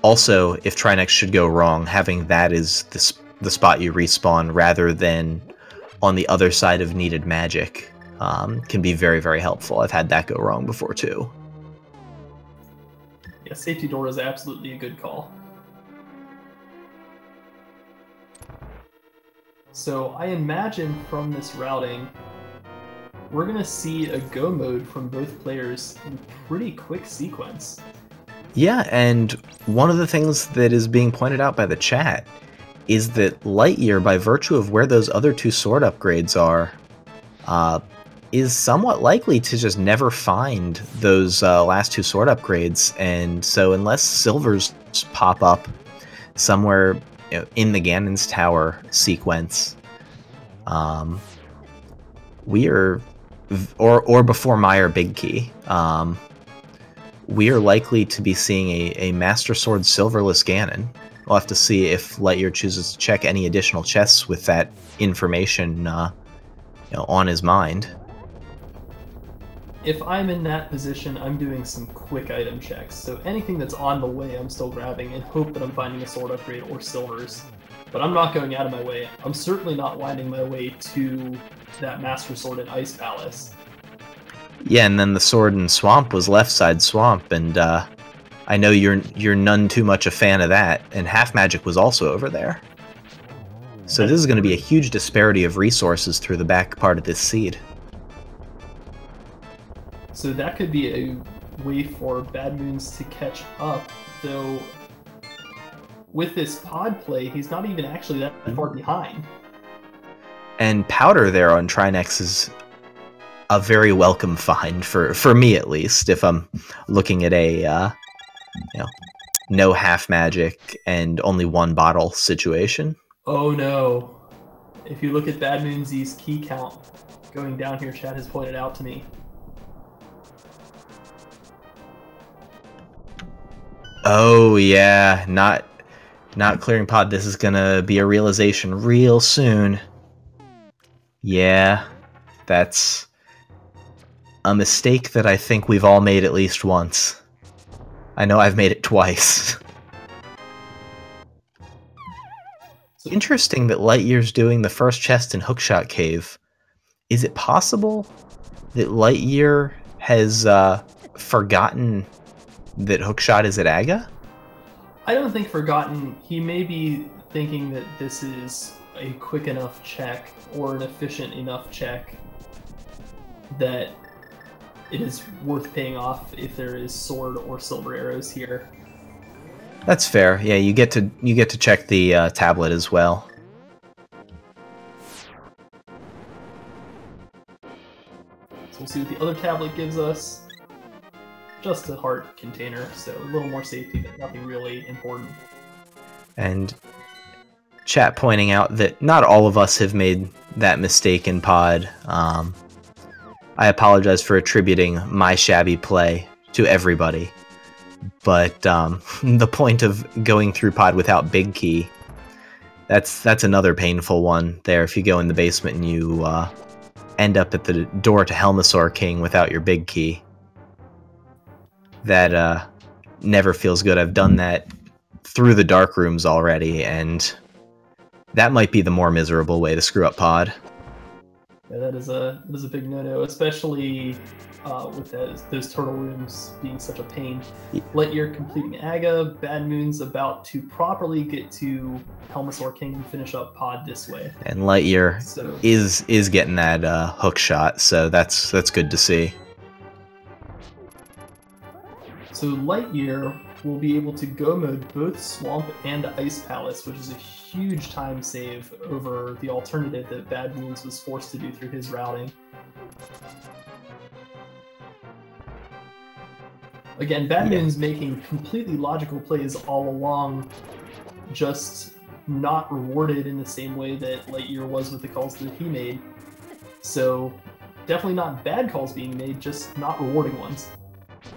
Also, if Trinex should go wrong, having that is the spot you respawn rather than on the other side of needed magic can be very, very helpful. I've had that go wrong before too. Yeah, safety door is absolutely a good call. So I imagine from this routing, we're going to see a go mode from both players in pretty quick sequence. Yeah, and one of the things that is being pointed out by the chat is that LiteYear, by virtue of where those other two sword upgrades are, is somewhat likely to just never find those last two sword upgrades. And so unless silvers pop up somewhere in the Ganon's Tower sequence, we are, or before Meyer Big Key, we are likely to be seeing a Master Sword Silverless Ganon. We'll have to see if LiteYear chooses to check any additional chests with that information on his mind. If I'm in that position, I'm doing some quick item checks. So anything that's on the way, I'm still grabbing and hope that I'm finding a sword upgrade or silvers. But I'm not going out of my way. I'm certainly not winding my way to that Master Sword in Ice Palace. Yeah, and then the sword in Swamp was left side Swamp, and I know you're none too much a fan of that, and Half Magic was also over there. So this is going to be a huge disparity of resources through the back part of this seed. So that could be a way for BadMoonZ to catch up, though with this pod play, he's not even actually that far behind. And Powder there on Trinex is a very welcome find, for me at least, if I'm looking at a no half magic and only one bottle situation. Oh no. If you look at BadMoonZ's key count going down here, chat has pointed out to me. Oh yeah, not clearing pod. This is gonna be a realization real soon. Yeah, that's a mistake that I think we've all made at least once. I know I've made it twice. Interesting that LiteYear's doing the first chest in Hookshot Cave. Is it possible that LiteYear has forgotten that Hookshot is at Aga? I don't think forgotten. He may be thinking that this is a quick enough check or an efficient enough check that it is worth paying off if there is sword or silver arrows here. That's fair. Yeah, you get to check the tablet as well. So we'll see what the other tablet gives us. Just a heart container, so a little more safety, but nothing really important. And chat pointing out that not all of us have made that mistake in pod. I apologize for attributing my shabby play to everybody, But the point of going through pod without big key, that's another painful one there. If you go in the basement and you end up at the door to Helmasaur King without your big key, that never feels good. I've done that through the dark rooms already, and that might be the more miserable way to screw up pod. Yeah, that is a big no-no, especially with those turtle rooms being such a pain. LiteYear completing Aga, BadMoonZ about to properly get to Helmasaur King and finish up pod this way. And LiteYear is getting that hook shot, so that's good to see. So LiteYear will be able to go mode both Swamp and Ice Palace, which is a huge time save over the alternative that BadMoonZ was forced to do through his routing. Again, BadMoonZ making completely logical plays all along, just not rewarded in the same way that LiteYear was with the calls that he made. So definitely not bad calls being made, just not rewarding ones.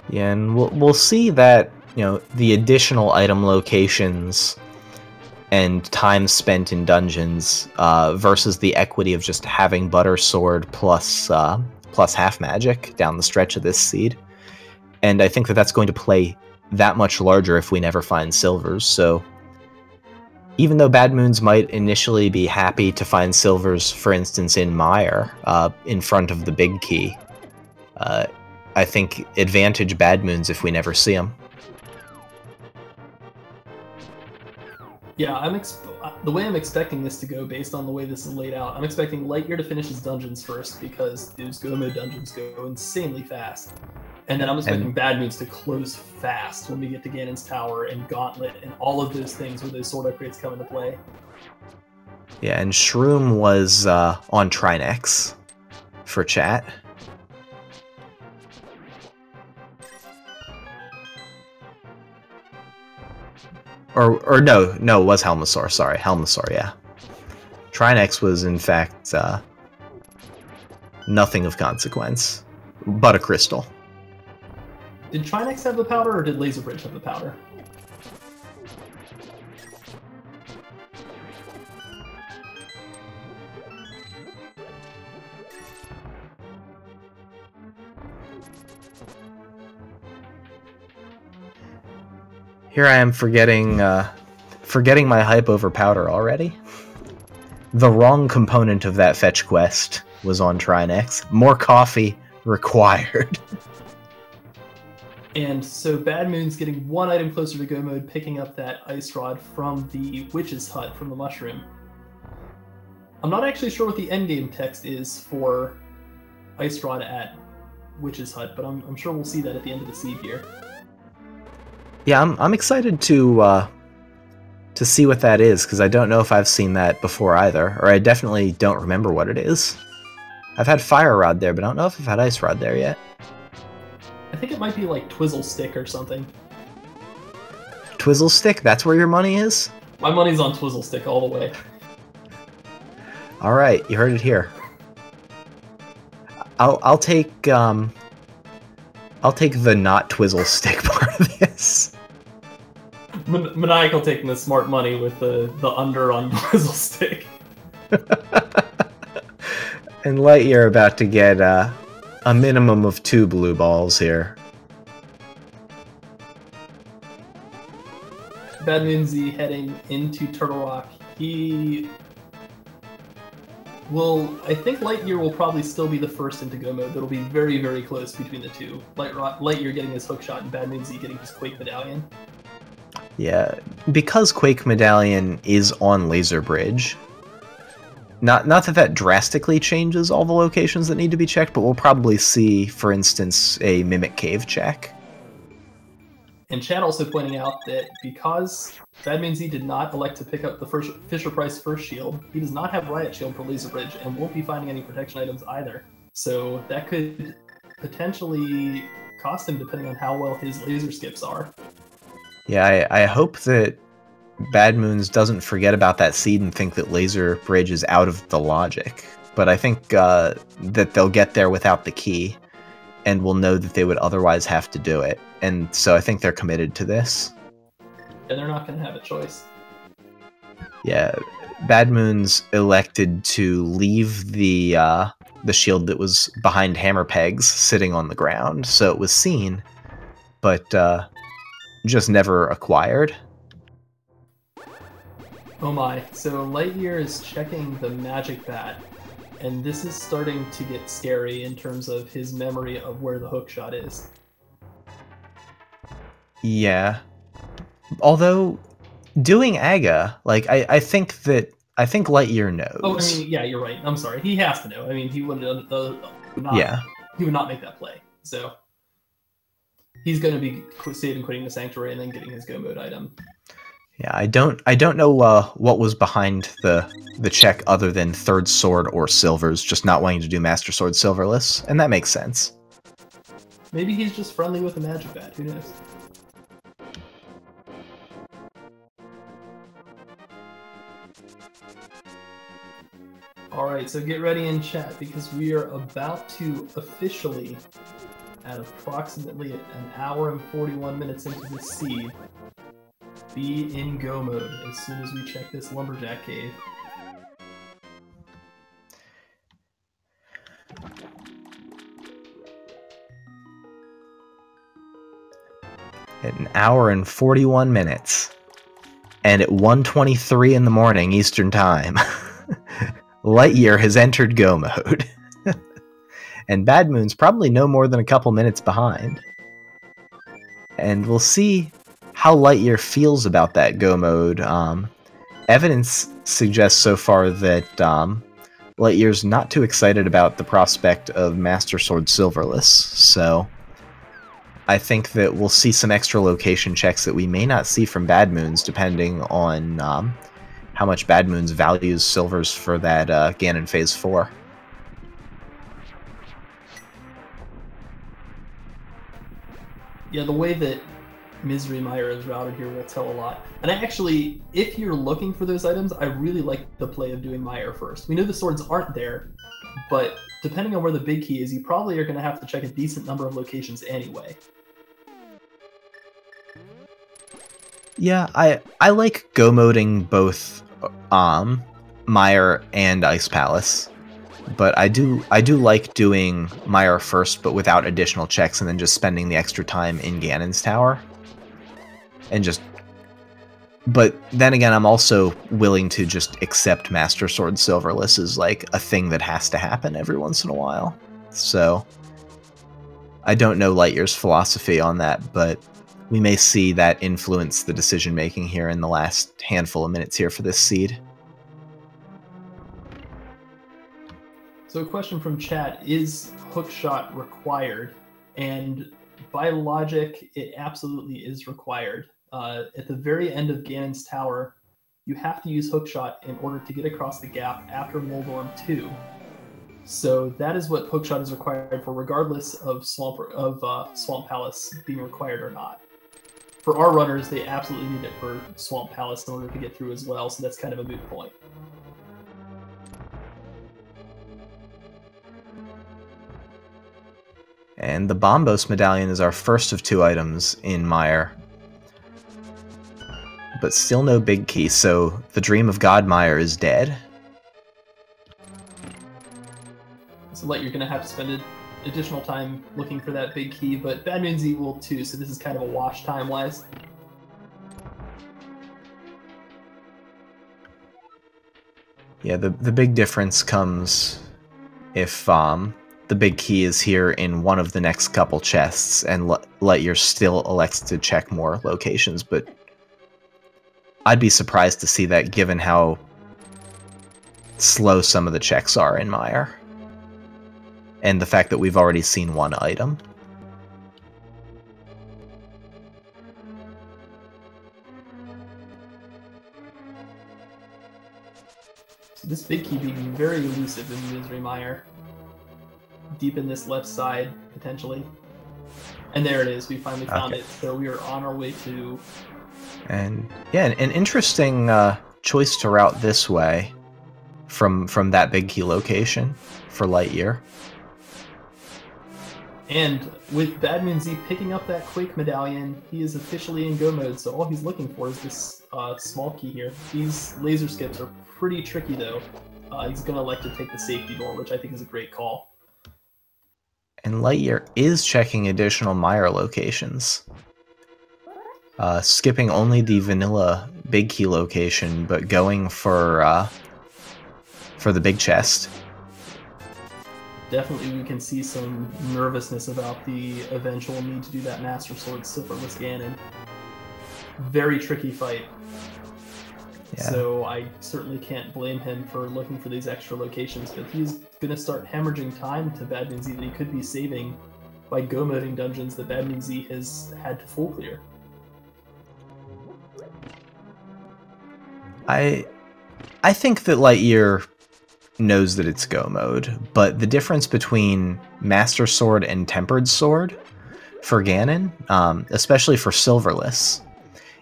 Yeah, and we'll see that, you know, the additional item locations and time spent in dungeons versus the equity of just having Butter Sword plus half magic down the stretch of this seed. And I think that that's going to play that much larger if we never find silvers. So even though BadMoonZ might initially be happy to find silvers, for instance, in Mire, in front of the big key, I think advantage BadMoonZ if we never see them. Yeah, the way I'm expecting this to go, based on the way this is laid out, I'm expecting LiteYear to finish his dungeons first, because those go mode dungeons go insanely fast. And then I'm expecting BadMoonZ to close fast when we get to Ganon's Tower and Gauntlet and all of those things where those sword upgrades come into play. Yeah, and Shroom was on Trinex for chat. Or no, it was Helmasaur, sorry. Helmasaur, yeah. Trinex was, in fact, nothing of consequence, but a crystal. Did Trinex have the powder, or did Laserbridge have the powder? Here I am forgetting my hype over powder already. The wrong component of that fetch quest was on Trinex. More coffee required. And so BadMoonZ getting one item closer to go mode, picking up that ice rod from the witch's hut from the mushroom. I'm not actually sure what the endgame text is for ice rod at witch's hut, but I'm sure we'll see that at the end of the seed here. Yeah, I'm excited to see what that is, because I don't know if I've seen that before either, or I definitely don't remember what it is. I've had Fire Rod there, but I don't know if I've had Ice Rod there yet. I think it might be like Twizzle Stick or something. Twizzle Stick? That's where your money is? My money's on Twizzle Stick all the way. Alright, you heard it here. I'll take the not Twizzle Stick part of this. Maniacal taking the smart money with the under on Twizzle Stick. And LiteYear about to get a minimum of 2 blue balls here. BadMoonZ heading into Turtle Rock. I think LiteYear will probably still be the first into go mode. That'll be very, very close between the two. LiteYear getting his hook shot and BadMoonZ getting his Quake Medallion. Yeah, because Quake Medallion is on Laser Bridge, not that drastically changes all the locations that need to be checked, but we'll probably see, for instance, a Mimic Cave check. And Chad also pointing out that because BadMoonZ did not elect to pick up the Fisher-Price first shield, he does not have Riot Shield for Laser Bridge and won't be finding any protection items either. So that could potentially cost him depending on how well his laser skips are. Yeah, I hope that BadMoonZ doesn't forget about that seed and think that Laser Bridge is out of the logic. But I think that they'll get there without the key. and will know that they would otherwise have to do it. And so I think they're committed to this. And they're not going to have a choice. Yeah, BadMoonZ elected to leave the shield that was behind hammer pegs sitting on the ground, so it was seen, but just never acquired. Oh my, so LiteYear is checking the magic bat, and this is starting to get scary in terms of his memory of where the hookshot is. Yeah. Although, doing Aga, like, I think LiteYear knows. Oh, I mean, yeah, you're right. I'm sorry. He has to know. I mean, he would not. Yeah. He would not make that play. So he's going to be saving quitting the sanctuary and then getting his go mode item. Yeah, I don't know what was behind the check other than third sword or silvers, just not wanting to do Master Sword silverless, and that makes sense. Maybe he's just friendly with a magic bat. Who knows? Alright, so get ready in chat because we are about to officially, at approximately an hour and 41 minutes into this seed, be in go mode as soon as we check this lumberjack cave. At an hour and 41 minutes. And at 1:23 in the morning Eastern Time, LiteYear has entered go mode. And BadMoonZ probably no more than a couple minutes behind. And we'll see how LiteYear feels about that go mode. Evidence suggests so far that LiteYear's not too excited about the prospect of Master Sword silverless, so I think that we'll see some extra location checks that we may not see from BadMoonZ, depending on how much BadMoonZ values silvers for that Ganon Phase 4. Yeah, the way that Misery Mire is routed here will tell a lot. And I actually, if you're looking for those items, I really like the play of doing Mire first. We know the swords aren't there, but depending on where the big key is, you probably are going to have to check a decent number of locations anyway. Yeah, I like go-moding both Mire and Ice Palace, but I do like doing Mire first, but without additional checks, and then just spending the extra time in Ganon's Tower. And just, but then again, I'm also willing to just accept Master Sword silverless as like a thing that has to happen every once in a while. So I don't know LiteYear's philosophy on that, but we may see that influence the decision making here in the last handful of minutes here for this seed. So a question from chat, is hookshot required? And by logic, it absolutely is required. At the very end of Ganon's Tower, you have to use hookshot in order to get across the gap after Moldorm 2. So that is what hookshot is required for, regardless of Swamp Palace being required or not. For our runners, they absolutely need it for Swamp Palace in order to get through as well, so that's kind of a moot point. And the Bombos Medallion is our first of 2 items in Mire. But still no big key, so the Dream of God Mire is dead. So you're going to have to spend additional time looking for that big key, but BadMoonZ will too, so this is kind of a wash time-wise. Yeah, the big difference comes if the big key is here in one of the next couple chests, and LiteYear still elects to check more locations, but I'd be surprised to see that given how slow some of the checks are in Mire. And the fact that we've already seen one item. So this big key being very elusive in Misery Mire. Deep in this left side, potentially. And there it is, we finally found it. So we are on our way to... And yeah, an interesting choice to route this way from that big key location for LiteYear. And with BadMoonZ picking up that Quake medallion, he is officially in go mode, so all he's looking for is this small key here. These laser skips are pretty tricky though. He's going to elect to take the safety door, which I think is a great call. And LiteYear is checking additional Meyer locations. Skipping only the vanilla big key location, but going for the big chest. Definitely we can see some nervousness about the eventual need to do that Master Sword Silverless Ganon. Very tricky fight. Yeah. So I certainly can't blame him for looking for these extra locations, but he's going to start hemorrhaging time to BadMoonZ that he could be saving by go-moding dungeons that BadMoonZ has had to full clear. I think that LiteYear knows that it's go mode, but the difference between Master Sword and Tempered Sword for Ganon, especially for Silverless,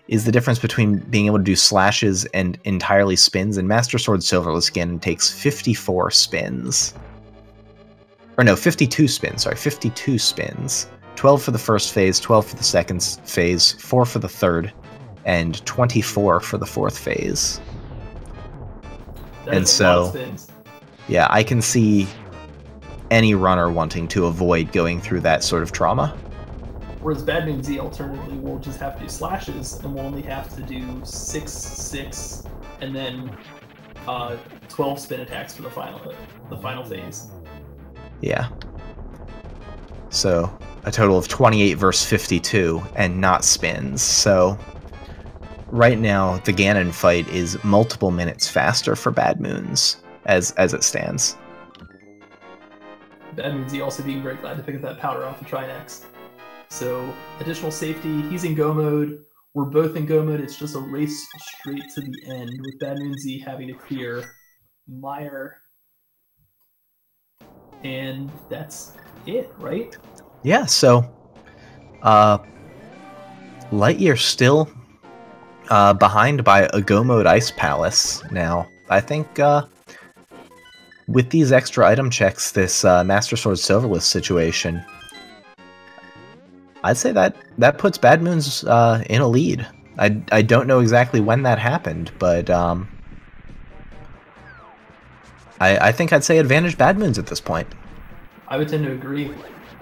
is the difference between being able to do slashes and entirely spins. And Master Sword Silverless Ganon takes 54 spins. Or no, 52 spins, sorry, 52 spins. 12 for the first phase, 12 for the second phase, 4 for the third, and 24 for the fourth phase. And so, yeah, I can see any runner wanting to avoid going through that sort of trauma. Whereas BadMoonZ alternatively will just have to do slashes and will only have to do 6, 6, and then 12 spin attacks for the final phase. Yeah. So a total of 28 versus 52 and not spins. So right now the Ganon fight is multiple minutes faster for BadMoonZ as it stands. BadMoonZ also being very glad to pick up that powder off the Trinex. So additional safety, he's in go mode, we're both in go mode, it's just a race straight to the end with BadMoonZ having to clear Meyer. And that's it, right? Yeah, so LiteYear still behind by a go mode Ice Palace now. I think with these extra item checks, this Master Sword Silverless situation, I'd say that puts BadMoonZ in a lead. I don't know exactly when that happened, but I think I'd say advantage BadMoonZ at this point. I would tend to agree.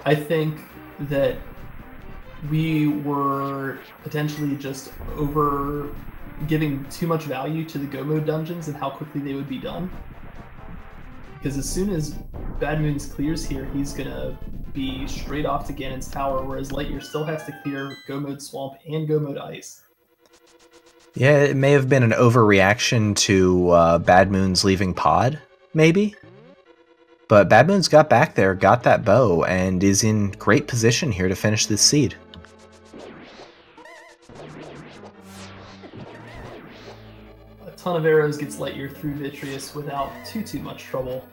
I think that we were potentially just over giving too much value to the go mode dungeons and how quickly they would be done. Because as soon as BadMoonZ clears here, he's gonna be straight off to Ganon's Tower, whereas LiteYear still has to clear go mode Swamp and go mode Ice. Yeah, it may have been an overreaction to BadMoonZ leaving Pod, maybe. But BadMoonZ got back there, got that bow, and is in great position here to finish this seed. A ton of arrows gets LiteYear through Vitreous without too much trouble.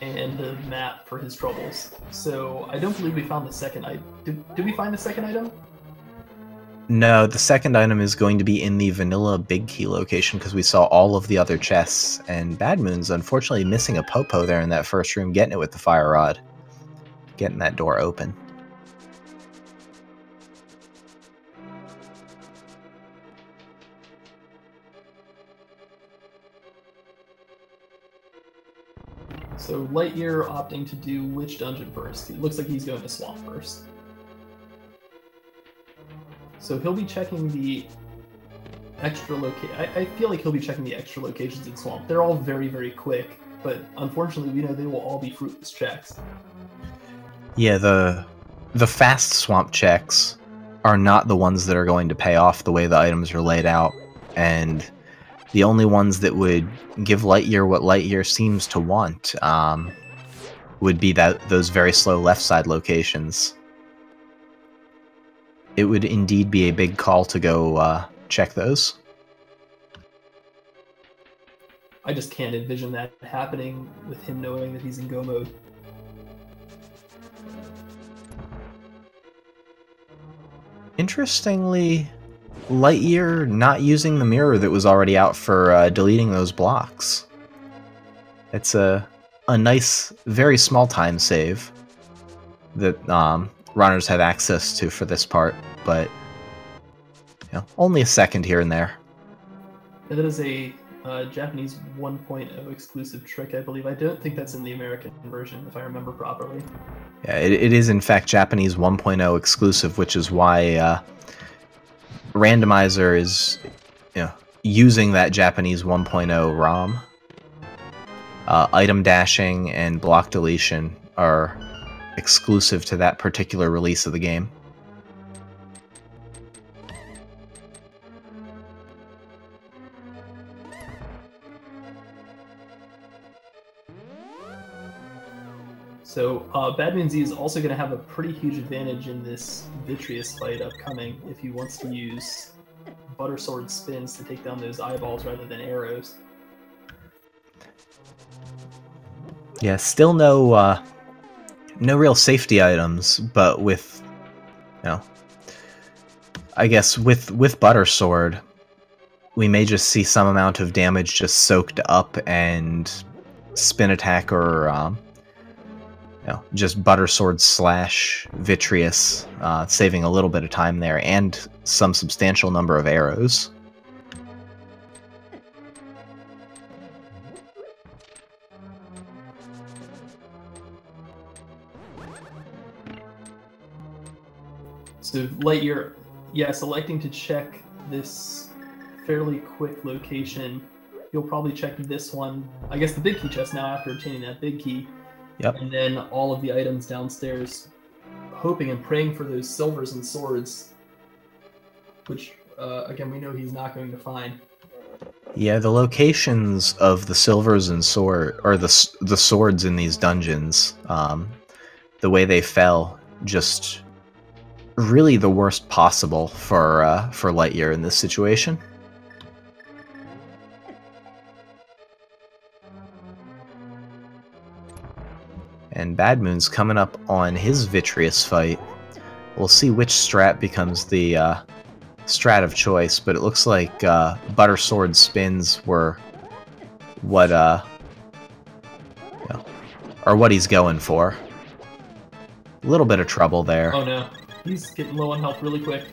And a map for his troubles. So I don't believe we found the second item. Did we find the second item? No, the second item is going to be in the vanilla big key location because we saw all of the other chests, and BadMoonZ unfortunately missing a Popo there in that first room, getting it with the fire rod, getting that door open. So LiteYear opting to do which dungeon first? It looks like he's going to Swamp first. So he'll be checking the extra I feel like he'll be checking the extra locations in Swamp. They're all very quick, but unfortunately we know they will all be fruitless checks. Yeah, the fast Swamp checks are not the ones that are going to pay off the way the items are laid out, and the only ones that would give LiteYear what LiteYear seems to want would be those very slow left side locations. It would indeed be a big call to go check those. I just can't envision that happening with him knowing that he's in go mode. Interestingly, LiteYear not using the mirror that was already out for deleting those blocks. It's a nice, very small time save that runners have access to for this part, but only a second here and there. Yeah, that is a Japanese 1.0 exclusive trick, I believe. I don't think that's in the American version, if I remember properly. Yeah, it is in fact Japanese 1.0 exclusive, which is why Randomizer is using that Japanese 1.0 ROM. Item dashing and block deletion are exclusive to that particular release of the game. So BadMoonZ is also going to have a pretty huge advantage in this Vitreous fight upcoming if he wants to use Butter Sword spins to take down those eyeballs rather than arrows. Yeah, still no real safety items, but with I guess with Butter Sword, we may just see some amount of damage just soaked up and spin attack or just Butter Sword slash Vitreous, saving a little bit of time there and some substantial number of arrows. So LiteYear, selecting to check this fairly quick location, you'll probably check this one, I guess the big key chest now after obtaining that big key. Yep. And then all of the items downstairs, hoping and praying for those silvers and swords, which, again, we know he's not going to find. Yeah, the locations of the silvers and the swords in these dungeons, the way they fell, just really the worst possible for LiteYear in this situation. And BadMoon's coming up on his Vitreous fight. We'll see which strat becomes the strat of choice, but it looks like Butter Sword spins were what or what he's going for. A little bit of trouble there. Oh no, he's getting low on health really quick.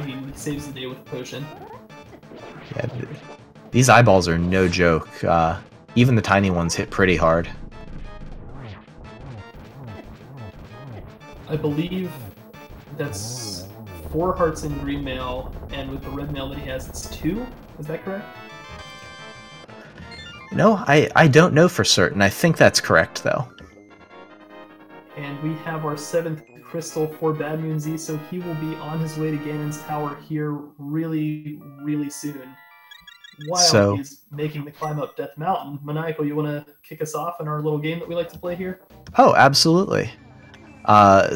He saves the day with a potion. Yeah, these eyeballs are no joke. Even the tiny ones hit pretty hard. I believe that's 4 hearts in green mail, and with the red mail that he has, it's 2. Is that correct? No, I don't know for certain. I think that's correct, though. And we have our 7th crystal for BadMoonZ, so he will be on his way to Ganon's Tower here really, really soon. While he's making the climb up Death Mountain. Maniacal, you want to kick us off in our little game that we like to play here? Oh, absolutely.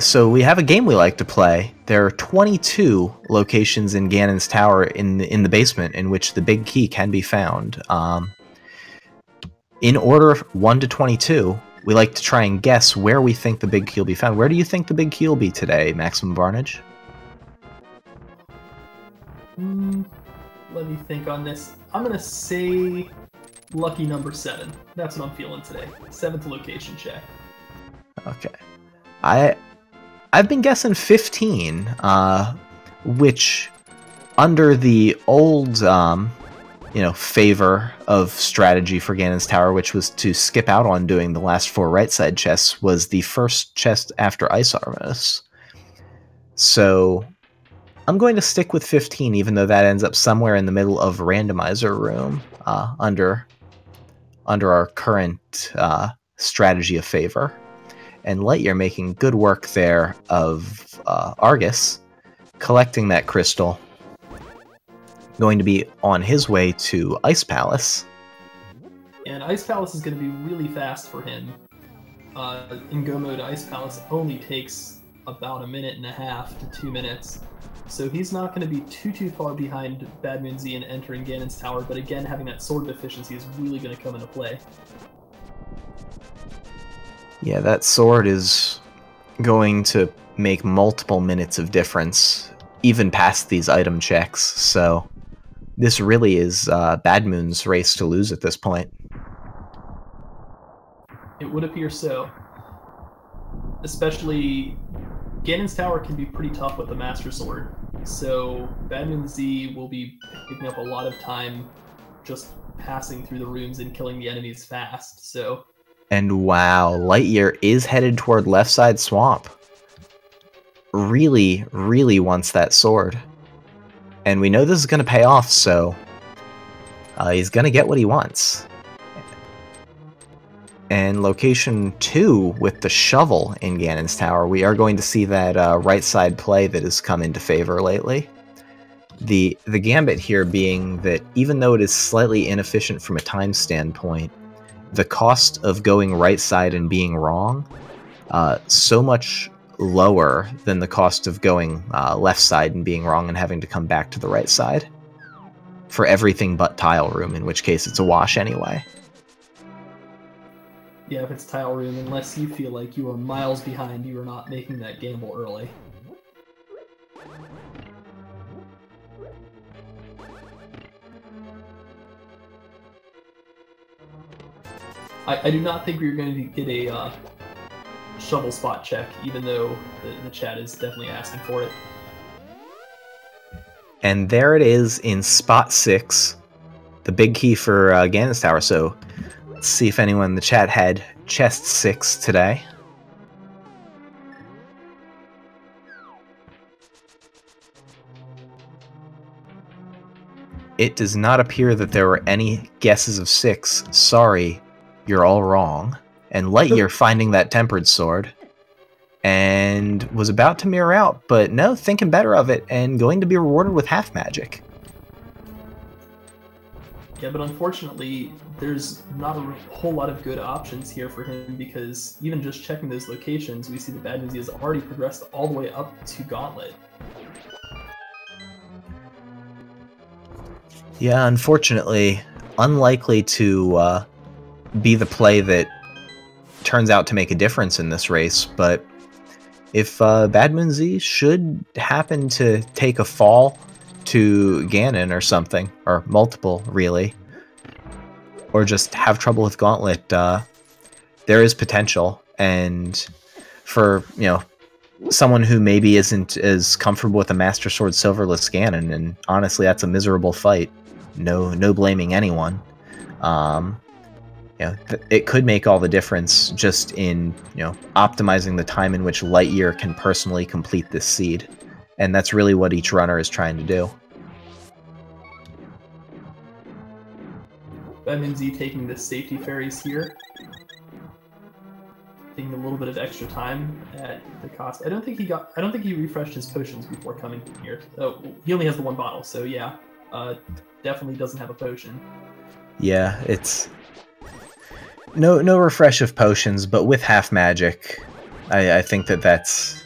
So we have a game we like to play. There are 22 locations in Ganon's Tower in the basement in which the big key can be found. In order 1 to 22, we like to try and guess where we think the big key will be found. Where do you think the big key will be today, Maximum Barnage? Let me think on this. I'm going to say lucky number 7. That's what I'm feeling today. 7th location check. Okay. I've been guessing 15, which under the old favor of strategy for Ganon's Tower, which was to skip out on doing the last 4 right side chests, was the first chest after Ice Armos. So I'm going to stick with 15, even though that ends up somewhere in the middle of Randomizer room, under our current strategy of favor. And LiteYear making good work there of Argus, collecting that crystal, going to be on his way to Ice Palace. And Ice Palace is going to be really fast for him. In Go mode, Ice Palace only takes about 1.5 minutes to 2 minutes. So he's not going to be too far behind BadMoonZ in entering Ganon's Tower, but again, having that sword deficiency is really going to come into play. Yeah, that sword is going to make multiple minutes of difference, even past these item checks, so this really is BadMoon's race to lose at this point. It would appear so. especially Ganon's Tower can be pretty tough with the Master Sword. So BadMoonZ will be picking up a lot of time just passing through the rooms and killing the enemies fast. So. And wow, LiteYear is headed toward left side swamp. Really, really wants that sword. And we know this is going to pay off, so he's going to get what he wants. And location 2 with the shovel in Ganon's Tower, we are going to see that right side play that has come into favor lately. The gambit here being that even though it is slightly inefficient from a time standpoint, the cost of going right side and being wrong, so much lower than the cost of going left side and being wrong and having to come back to the right side for everything but tile room, in which case it's a wash anyway. Yeah, if it's tile room, unless you feel like you are miles behind, you are not making that gamble early. I do not think we're going to get a shovel spot check, even though the chat is definitely asking for it. And there it is in spot 6, the big key for Ganon's Tower. So let's see if anyone in the chat had chest 6 today. It does not appear that there were any guesses of 6. Sorry, you're all wrong. And LiteYear finding that tempered sword and was about to mirror out, but no, thinking better of it and going to be rewarded with half magic. Yeah, but unfortunately, there's not a whole lot of good options here for him, because even just checking those locations, we see that BadMoonZ has already progressed all the way up to Gauntlet. Yeah, unfortunately, unlikely to be the play that turns out to make a difference in this race, but if BadMoonZ should happen to take a fall to Ganon or something, or multiple, really, or just have trouble with Gauntlet, there is potential. And for, you know, someone who maybe isn't as comfortable with a Master Sword Silverless Ganon, and honestly, that's a miserable fight. No blaming anyone. You know, it could make all the difference just in, you know, optimizing the time in which LiteYear can personally complete this seed. And that's really what each runner is trying to do. BadMoonZ taking the safety fairies here. Taking a little bit of extra time at the cost. I don't think he refreshed his potions before coming here. Oh, he only has the 1 bottle, so yeah. Definitely doesn't have a potion. Yeah, it's no refresh of potions, but with half magic, I think that's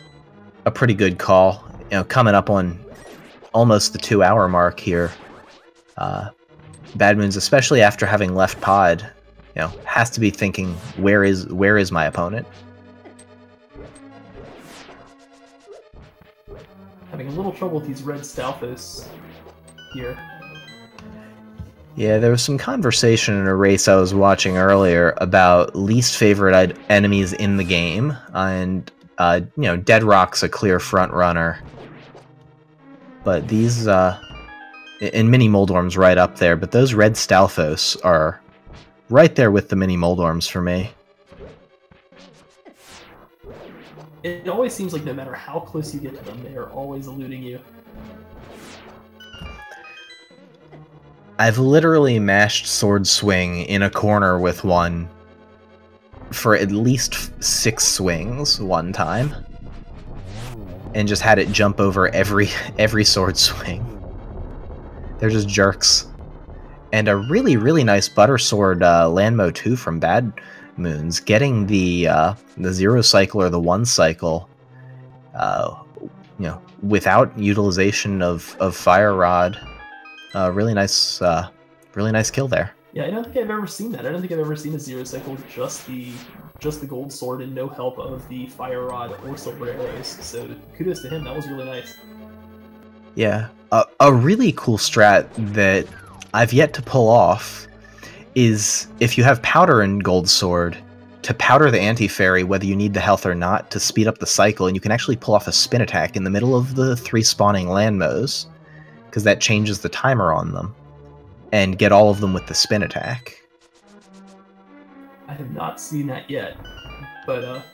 a pretty good call. You know, coming up on almost the 2-hour mark here. BadMoonZ, especially after having left pod, you know, has to be thinking, where is my opponent? Having a little trouble with these red Stalfos here. Yeah, there was some conversation in a race I was watching earlier about least favorite enemies in the game, and you know, Dead Rock's a clear front runner, but these and Mini Moldorm's right up there, but those red Stalfos are right there with the Mini Moldorms for me. It always seems like no matter how close you get to them, they are always eluding you. I've literally mashed Sword Swing in a corner with one for at least 6 swings one time, and just had it jump over every Sword Swing. They're just jerks. And a really, really nice Butter Sword Landmo 2 from BadMoonZ, getting the 0 cycle or the 1 cycle, you know, without utilization of Fire Rod. Really nice kill there. Yeah, I don't think I've ever seen that. I don't think I've ever seen a 0 cycle just the gold sword and no help of the Fire Rod or silver arrows. So kudos to him. That was really nice. Yeah, a really cool strat that I've yet to pull off is if you have powder in gold sword, to powder the anti-fairy, whether you need the health or not, to speed up the cycle, and you can actually pull off a spin attack in the middle of the 3 spawning Landmos, because that changes the timer on them, and get all of them with the spin attack. I have not seen that yet, but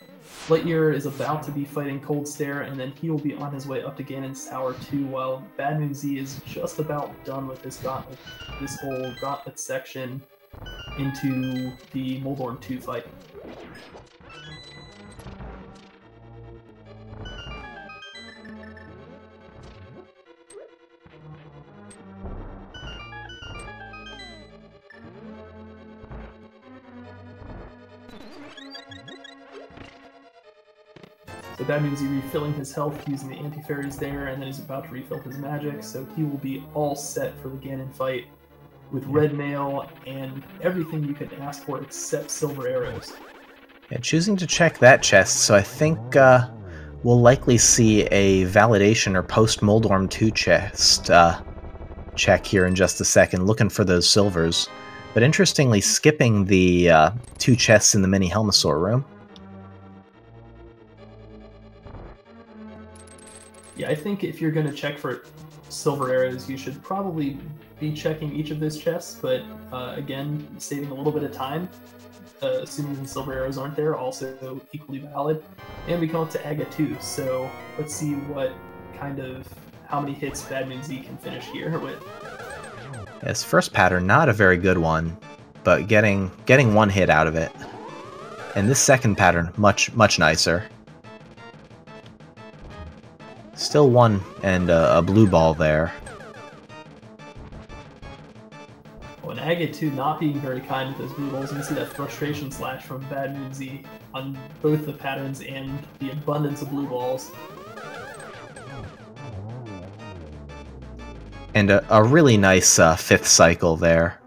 LiteYear is about to be fighting Cold Stare, and then he will be on his way up to Ganon's Tower too, while BadMoonZ is just about done with this gauntlet, this whole gauntlet section into the Moldorm 2 fight. So BadMoonZ refilling his health using the anti-fairies there, and then he's about to refill his magic, so he will be all set for the Ganon fight with red mail and everything you could ask for except silver arrows. Yeah, choosing to check that chest, so I think we'll likely see a validation or post-Moldorm 2 chest check here in just a second, looking for those silvers. But interestingly, skipping the 2 chests in the mini Helmasaur room. Yeah, I think if you're going to check for silver arrows, you should probably be checking each of those chests, but again, saving a little bit of time, assuming the silver arrows aren't there, also equally valid. And we come up to Aga 2, so let's see how many hits BadMoonZ can finish here with. His first pattern, not a very good one, but getting 1 hit out of it. And this second pattern, much nicer. Still 1 and a blue ball there. Oh, and Aga 2 not being very kind with those blue balls. You can see that frustration slash from BadMoonZ on both the patterns and the abundance of blue balls. And a really nice 5th cycle there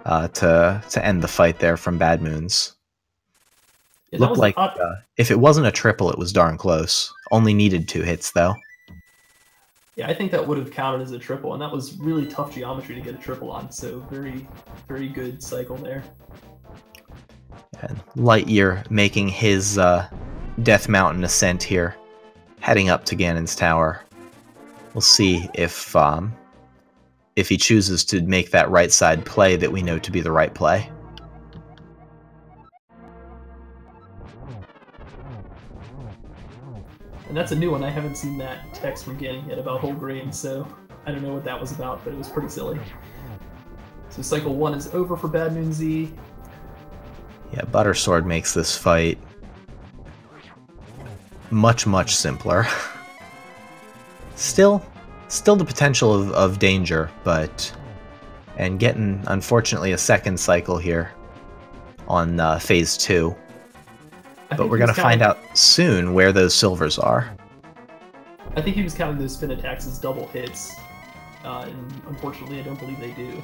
to end the fight there from BadMoonZ. Yeah, Looked like if it wasn't a triple, it was darn close. Only needed 2 hits, though. Yeah, I think that would have counted as a triple, and that was really tough geometry to get a triple on, so very, very good cycle there. And LiteYear making his Death Mountain ascent here, heading up to Ganon's Tower. We'll see if he chooses to make that right side play that we know to be the right play. And that's a new one. I haven't seen that text from Ganon yet about whole grain, so I don't know what that was about, but it was pretty silly. So cycle 1 is over for BadMoonZ. Yeah, Buttersword makes this fight much simpler. Still the potential of danger, and getting, unfortunately, a 2nd cycle here on phase 2. But we're going to find out soon where those silvers are. I think he was counting those spin attacks as double hits, and unfortunately I don't believe they do.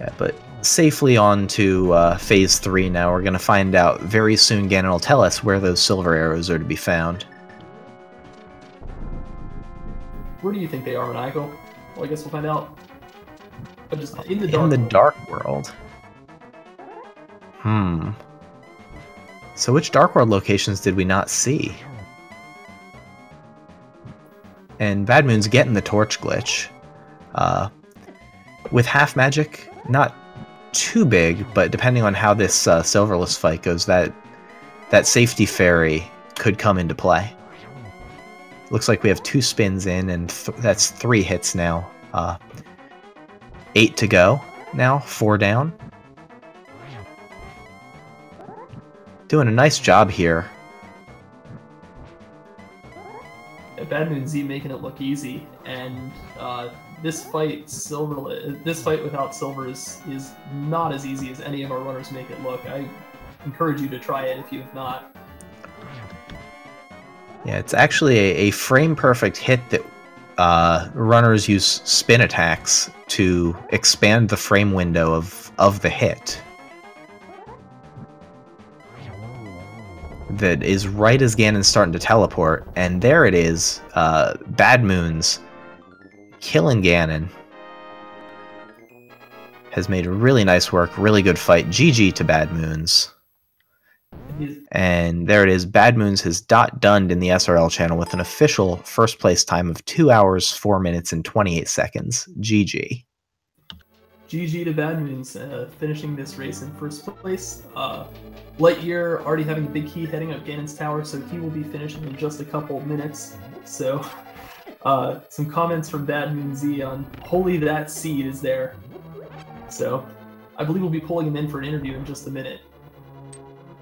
Yeah, but safely on to phase 3 now. We're going to find out very soon. Ganon will tell us where those silver arrows are to be found. Where do you think they are, Maniacal? Well, I guess we'll find out. But just in the dark world. So which Dark World locations did we not see? And BadMoonZ getting the torch glitch. With half magic, not too big, but depending on how this silverless fight goes, that safety fairy could come into play. Looks like we have 2 spins in, and that's 3 hits now. 8 to go now, 4 down. Doing a nice job here. Yeah, BadMoonZ making it look easy, and this fight without silvers is not as easy as any of our runners make it look. I encourage you to try it if you have not. Yeah, it's actually a frame-perfect hit that runners use spin attacks to expand the frame window of the hit. That is right as Ganon's starting to teleport, and there it is. BadMoonZ killing Ganon. Has made really nice work, really good fight. GG to BadMoonZ. And there it is. BadMoonZ has dunned in the SRL channel with an official first place time of 2 hours, 4 minutes, and 28 seconds. GG. GG to BadMoonZ, finishing this race in first place. LiteYear already having a big key heading up Ganon's Tower, so he will be finishing in just a couple minutes. So, some comments from BadMoonZ on "Holy that seed is there." So, I believe we'll be pulling him in for an interview in just a minute.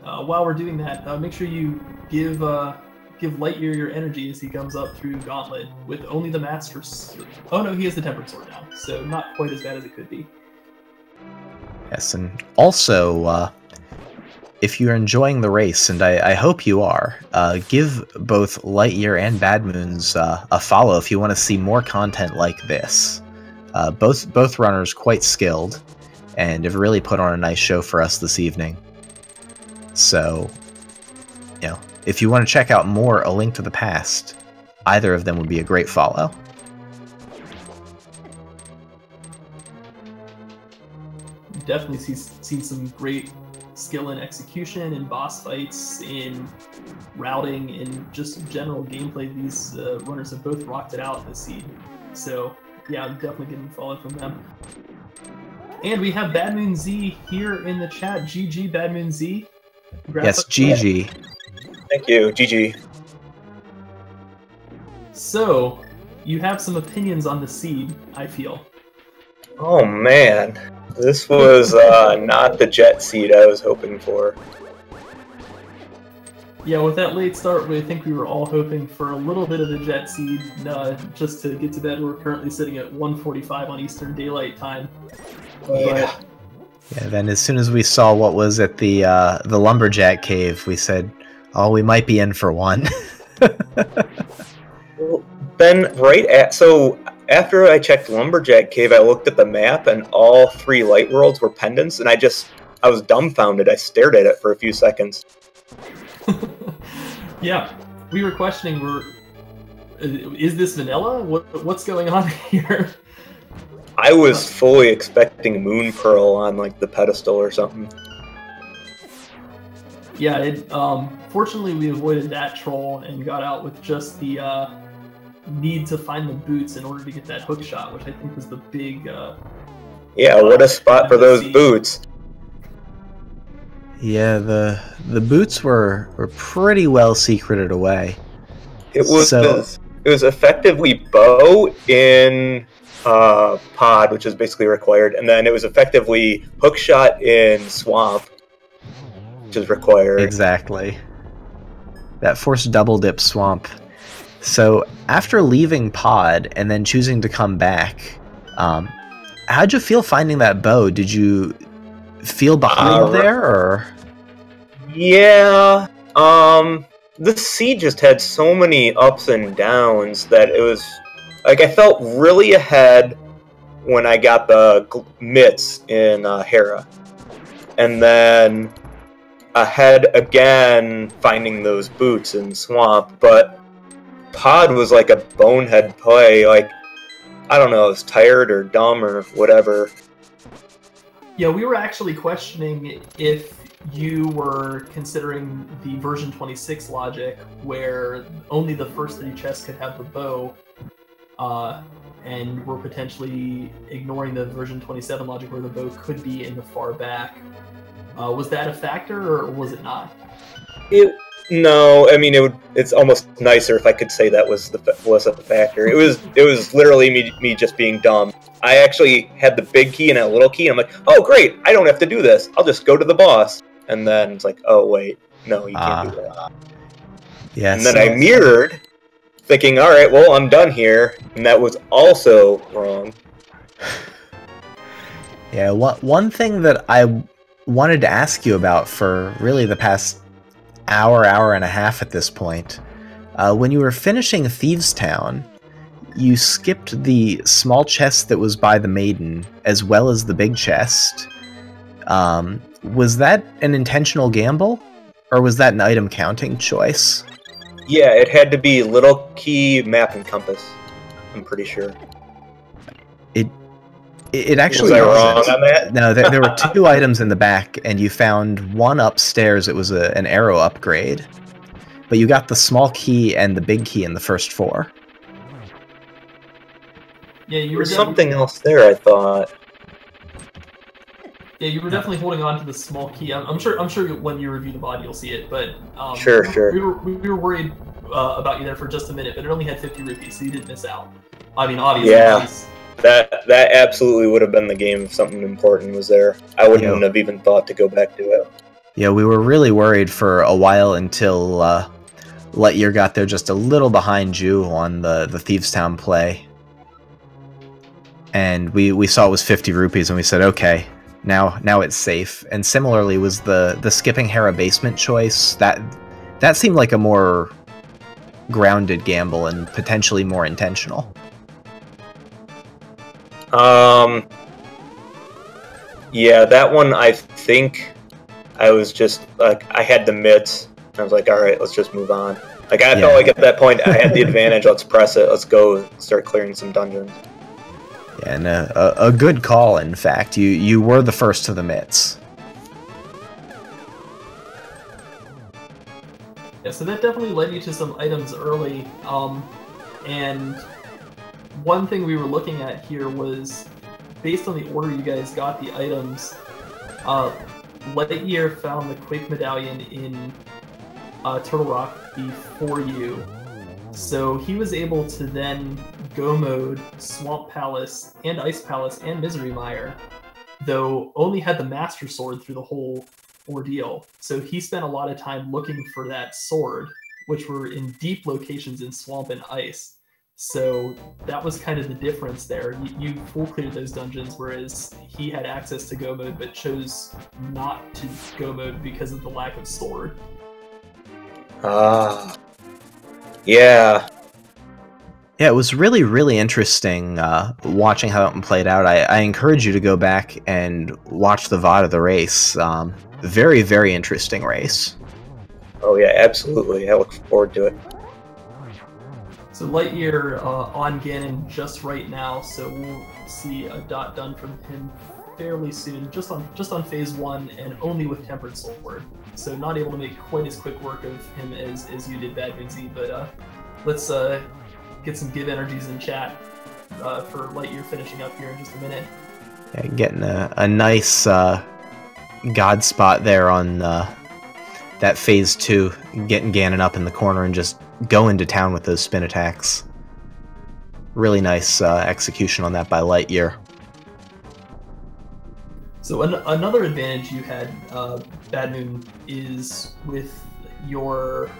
While we're doing that, make sure you give LiteYear your energy as he comes up through Gauntlet with only the Master Sword. Oh no, he has the Tempered Sword now, so not quite as bad as it could be. Yes, and also, if you're enjoying the race, and I hope you are, give both LiteYear and BadMoonZ a follow if you want to see more content like this. Both runners quite skilled, and have really put on a nice show for us this evening. So, you know, if you want to check out more A Link to the Past, either of them would be a great follow. Definitely seen some great skill in execution, in boss fights, in routing, in just general gameplay. These runners have both rocked it out this seed. So, yeah, I'm definitely getting a follow from them. And we have BadMoonZ here in the chat. GG, BadMoonZ. Yes, GG. Thank you, GG. So, you have some opinions on the seed, I feel. Oh man, this was not the jet seed I was hoping for. Yeah, with that late start, I think we were all hoping for a little bit of the jet seed. Just to get to bed, we're currently sitting at 1:45 on Eastern Daylight Time. Yeah. Yeah, then as soon as we saw what was at the Lumberjack Cave, we said, oh, we might be in for one. Well, Ben, so after I checked Lumberjack Cave, I looked at the map, and all 3 light worlds were pendants, and I was dumbfounded. I stared at it for a few seconds. Yeah, we were questioning, is this vanilla? What's going on here? I was fully expecting Moon Pearl on like the pedestal or something. Yeah, fortunately we avoided that troll and got out with just the need to find the boots in order to get that hook shot, which I think was the big... yeah, what a spot for those boots. Yeah, the boots were pretty well secreted away. It was effectively bow in pod, which is basically required, and then it was effectively hookshot in swamp, which is required. Exactly. That forced double dip swamp. So after leaving pod and then choosing to come back, how'd you feel finding that bow? Did you feel behind there, or? Yeah, the seed just had so many ups and downs that it was like I felt really ahead when I got the mitts in Hera, and then ahead again finding those boots in swamp. But pod was like a bonehead play. Like, I don't know, I was tired or dumb or whatever. Yeah, we were actually questioning if you were considering the version 26 logic, where only the first 3 chests could have the bow, and we're potentially ignoring the version 27 logic where the bow could be in the far back. Was that a factor, or was it not? No, I mean it's almost nicer if I could say that was a factor. It was literally me just being dumb. I actually had the big key and a little key, and I'm like, oh great, I don't have to do this. I'll just go to the boss. And then it's like, oh wait, no, you can't do that. Yeah. And then I mirrored, thinking, all right, well, I'm done here, and that was also wrong. Yeah, one thing that I wanted to ask you about for really the past hour and a half at this point, when you were finishing Thieves Town, you skipped the small chest that was by the maiden, as well as the big chest. Was that an intentional gamble, or was that an item counting choice? Yeah, it had to be little key, map, and compass. I'm pretty sure. It actually Was I wasn't. wrong on that? No, there were 2 items in the back, and you found one upstairs. It was an arrow upgrade. But you got the small key and the big key in the first 4. Yeah, you There were was something else there, I thought. Yeah, you were definitely holding on to the small key. I'm sure when you review the VOD you'll see it, but Sure. We were worried about you there for just a minute, but it only had 50 rupees, so you didn't miss out. I mean, obviously. Yeah. That absolutely would have been the game if something important was there. I wouldn't have even thought to go back to it. Yeah, we were really worried for a while until LiteYear got there just a little behind you on the Thieves Town play. And we saw it was 50 rupees, and we said, okay, now it's safe. And similarly was the skipping Hera basement choice. That seemed like a more grounded gamble and potentially more intentional. Yeah, that one I think I was just like, I had the mitts. I was like, all right, let's just move on. Like, I felt like at that point I had the advantage. Let's press it. Let's go start clearing some dungeons. Yeah, and a good call, in fact. You were the first to the mitts. Yeah, so that definitely led you to some items early. And one thing we were looking at here was, based on the order you guys got the items, LiteYear found the Quake Medallion in Turtle Rock before you. So he was able to then go mode Swamp Palace and Ice Palace and Misery Mire, though only had the Master Sword through the whole ordeal. So he spent a lot of time looking for that sword, which were in deep locations in Swamp and Ice. So that was kind of the difference there. You full cleared those dungeons, whereas he had access to go mode but chose not to go mode because of the lack of sword. Yeah. Yeah, it was really, really interesting watching how it played out. I encourage you to go back and watch the VOD of the race. Very, very interesting race. Oh yeah, absolutely. I look forward to it. So LiteYear on Ganon just right now, so we'll see a dot done from him fairly soon, just on phase 1 and only with Tempered Sword. So not able to make quite as quick work of him as you did BadMoonZ, but let's get some give energies in chat for LiteYear finishing up here in just a minute. Yeah, getting a nice god spot there on that phase 2, getting Ganon up in the corner and just going to town with those spin attacks. Really nice execution on that by LiteYear. So another advantage you had, BadMoon, is with your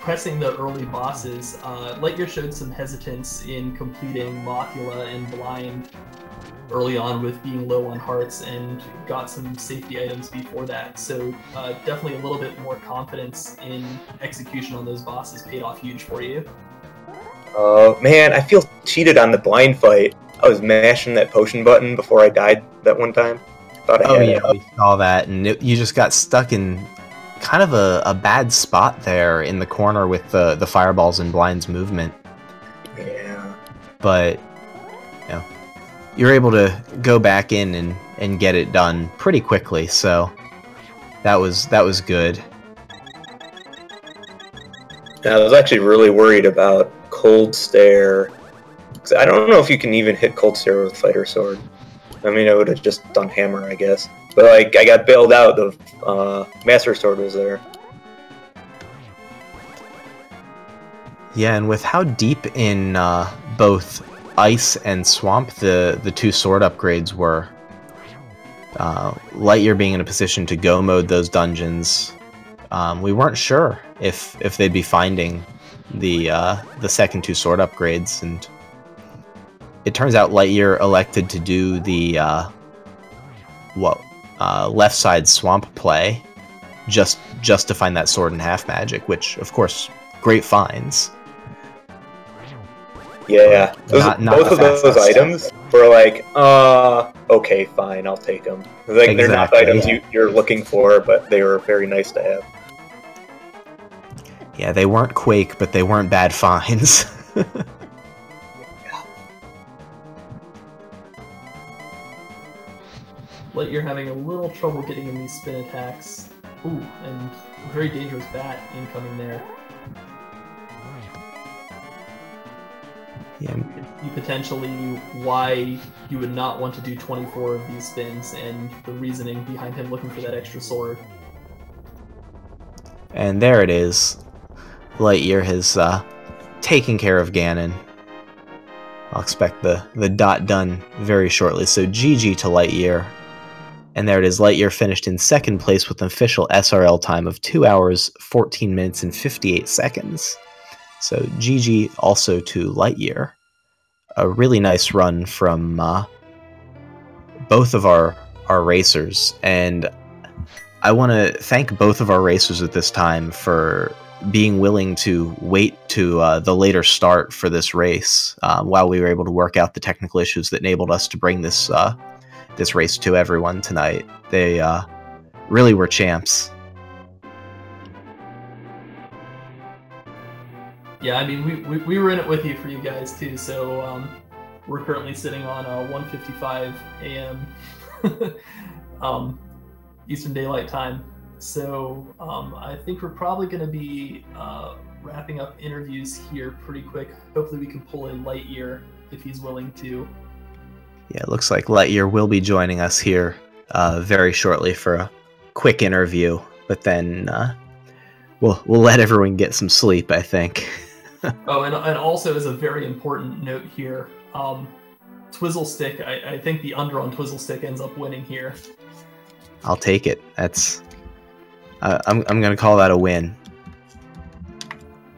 pressing the early bosses. LiteYear showed some hesitance in completing Mothula and Blind early on with being low on hearts, and got some safety items before that. So definitely a little bit more confidence in execution on those bosses paid off huge for you. Man, I feel cheated on the blind fight. I was mashing that potion button before I died that one time. Thought I had it up. We saw that, and you just got stuck in kind of a bad spot there in the corner with the fireballs and Blind's movement. Yeah. But you're able to go back in and get it done pretty quickly, so that was good. I was actually really worried about Cold Stare. 'Cause I don't know if you can even hit Cold Stare with Fighter Sword. I mean, I would have just done Hammer, I guess. But like, I got bailed out. The Master Sword was there. Yeah, and with how deep in both Ice and Swamp the 2 sword upgrades were, LiteYear being in a position to go mode those dungeons, we weren't sure if they'd be finding the second 2 sword upgrades, and it turns out LiteYear elected to do the left side Swamp play just to find that sword and half magic, which of course great finds. Yeah, Not both of those items were like, okay, fine, I'll take them. Like, Exactly. They're not the items you're looking for, but they were very nice to have. Yeah, they weren't Quake, but they weren't bad finds. LiteYear having a little trouble getting in these spin attacks. Ooh, and very dangerous bat incoming there. Yeah. You potentially why you would not want to do 24 of these spins and the reasoning behind him looking for that extra sword. And there it is. LiteYear has taken care of Ganon. I'll expect the dot done very shortly. So GG to LiteYear. And there it is. LiteYear finished in second place with an official SRL time of 2 hours, 14 minutes, and 58 seconds. So GG also to LiteYear. A really nice run from both of our racers. And I want to thank both of our racers at this time for being willing to wait to the later start for this race while we were able to work out the technical issues that enabled us to bring this this race to everyone tonight. They really were champs. Yeah, I mean, we were in it with you for you guys too, so we're currently sitting on 1:55 a.m. Eastern Daylight Time. So I think we're probably going to be wrapping up interviews here pretty quick. Hopefully we can pull in LiteYear if he's willing to. Yeah, it looks like LiteYear will be joining us here very shortly for a quick interview, but then we'll let everyone get some sleep, I think. Oh, and also as a very important note here, Twizzlestick, I think the under on Twizzlestick ends up winning here. I'll take it. That's I'm gonna call that a win.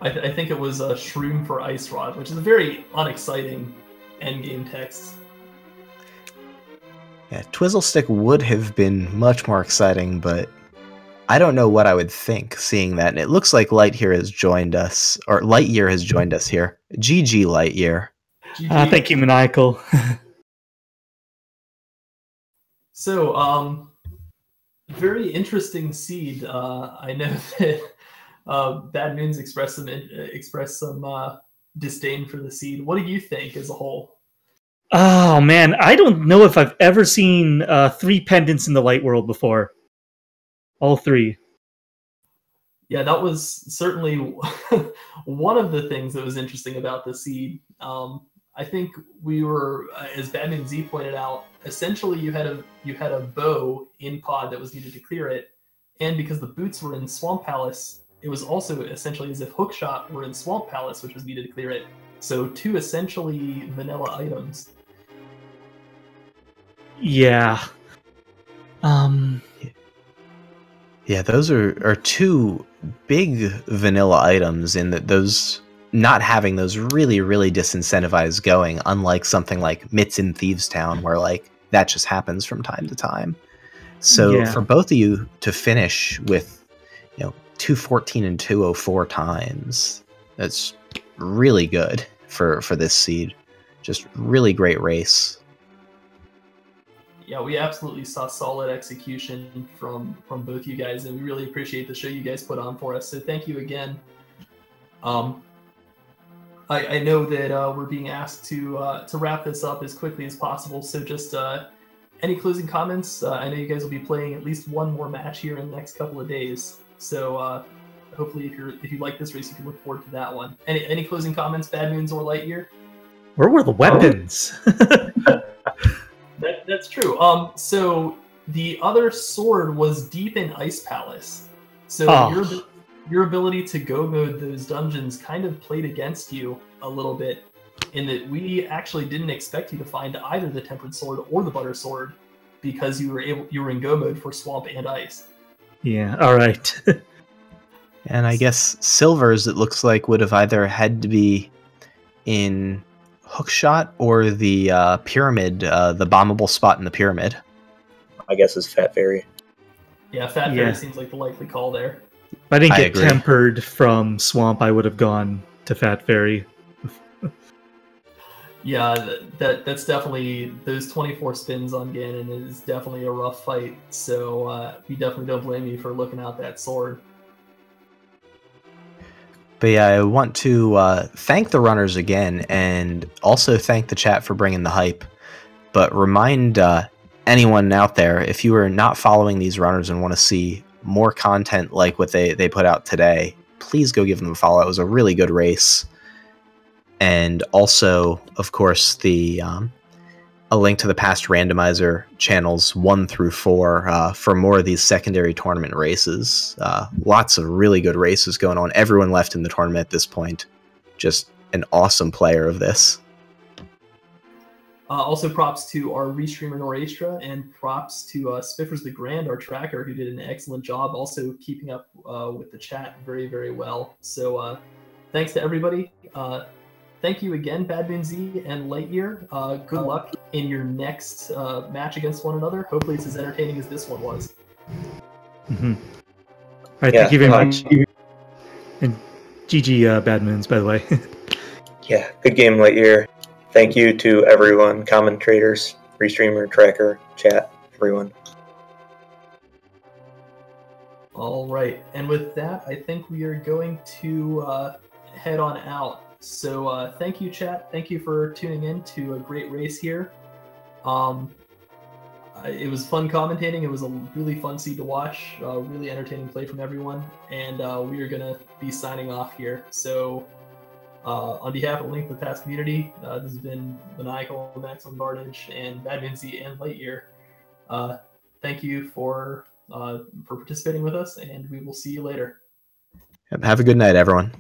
I think it was a Shroom for Ice Rod, which is a very unexciting endgame text. Yeah, Twizzlestick would have been much more exciting, but I don't know what I would think seeing that. And it looks like LiteYear has joined us, or LiteYear has joined us here. GG, LiteYear. Thank you, Maniacal. So, very interesting seed. I know that BadMoonZ expressed some disdain for the seed. What do you think as a whole? Oh man, I don't know if I've ever seen 3 pendants in the light world before. All 3. Yeah, that was certainly one of the things that was interesting about the seed. I think we were, as BadMoonZ pointed out, essentially you had a bow in pod that was needed to clear it, and because the boots were in Swamp Palace, it was also essentially as if Hookshot were in Swamp Palace, which was needed to clear it. So 2 essentially vanilla items. Yeah. Yeah, those are 2 big vanilla items in that those not having those really disincentivized going, unlike something like Mitts in Thieves Town, where like that just happens from time to time. So Yeah. for both of you to finish with 214 and 204 times, that's really good for this seed. Just really great race. Yeah, we absolutely saw solid execution from both you guys, and we really appreciate the show you guys put on for us. So thank you again. I know that we're being asked to wrap this up as quickly as possible. So just any closing comments? I know you guys will be playing at least one more match here in the next couple of days. So hopefully, if you like this race, you can look forward to that one. Any closing comments, BadMoonZ or LiteYear? Where were the weapons? That's true. So the other sword was deep in Ice Palace. So your ability to go mode those dungeons kind of played against you a little bit, in that we actually didn't expect you to find either the Tempered Sword or the Butter Sword because you were in go mode for Swamp and Ice. Yeah. All right. And I guess Silvers, it looks like, would have either had to be in Hookshot or the pyramid, the bombable spot in the pyramid. I guess it's Fat Fairy. Yeah, Fat Fairy seems like the likely call there. If I didn't get agree. tempered from Swamp, I would have gone to Fat Fairy. Yeah, that's definitely, those 24 spins on Ganon is definitely a rough fight. So we definitely don't blame you for looking out that sword. But yeah, I want to thank the runners again, and also thank the chat for bringing the hype. But remind anyone out there, if you are not following these runners and want to see more content like what they put out today, please go give them a follow. It was a really good race. And also, of course, a link to the past Randomizer channels 1 through 4 for more of these secondary tournament races. Lots of really good races going on. Everyone left in the tournament at this point. Just an awesome player of this. Also props to our restreamer Norastra, and props to Spiffers the Grand, our tracker, who did an excellent job also keeping up with the chat very, very well. So thanks to everybody. Thank you again, BadMoonZ and LiteYear. Good luck in your next match against one another. Hopefully it's as entertaining as this one was. Mm-hmm. All right, thank you very much. And GG BadMoonZ, by the way. Yeah, good game, LiteYear. Thank you to everyone, commentators, restreamer, tracker, chat, everyone. All right, and with that, I think we are going to head on out. So thank you, chat. Thank you for tuning in to a great race here. It was fun commentating. It was a really fun seed to watch. Really entertaining play from everyone. And we are going to be signing off here. So on behalf of Link to the Past community, this has been Maniacal, Maximum Bardage, and BadMoonZ and LiteYear. Thank you for participating with us, and we will see you later. Have a good night, everyone.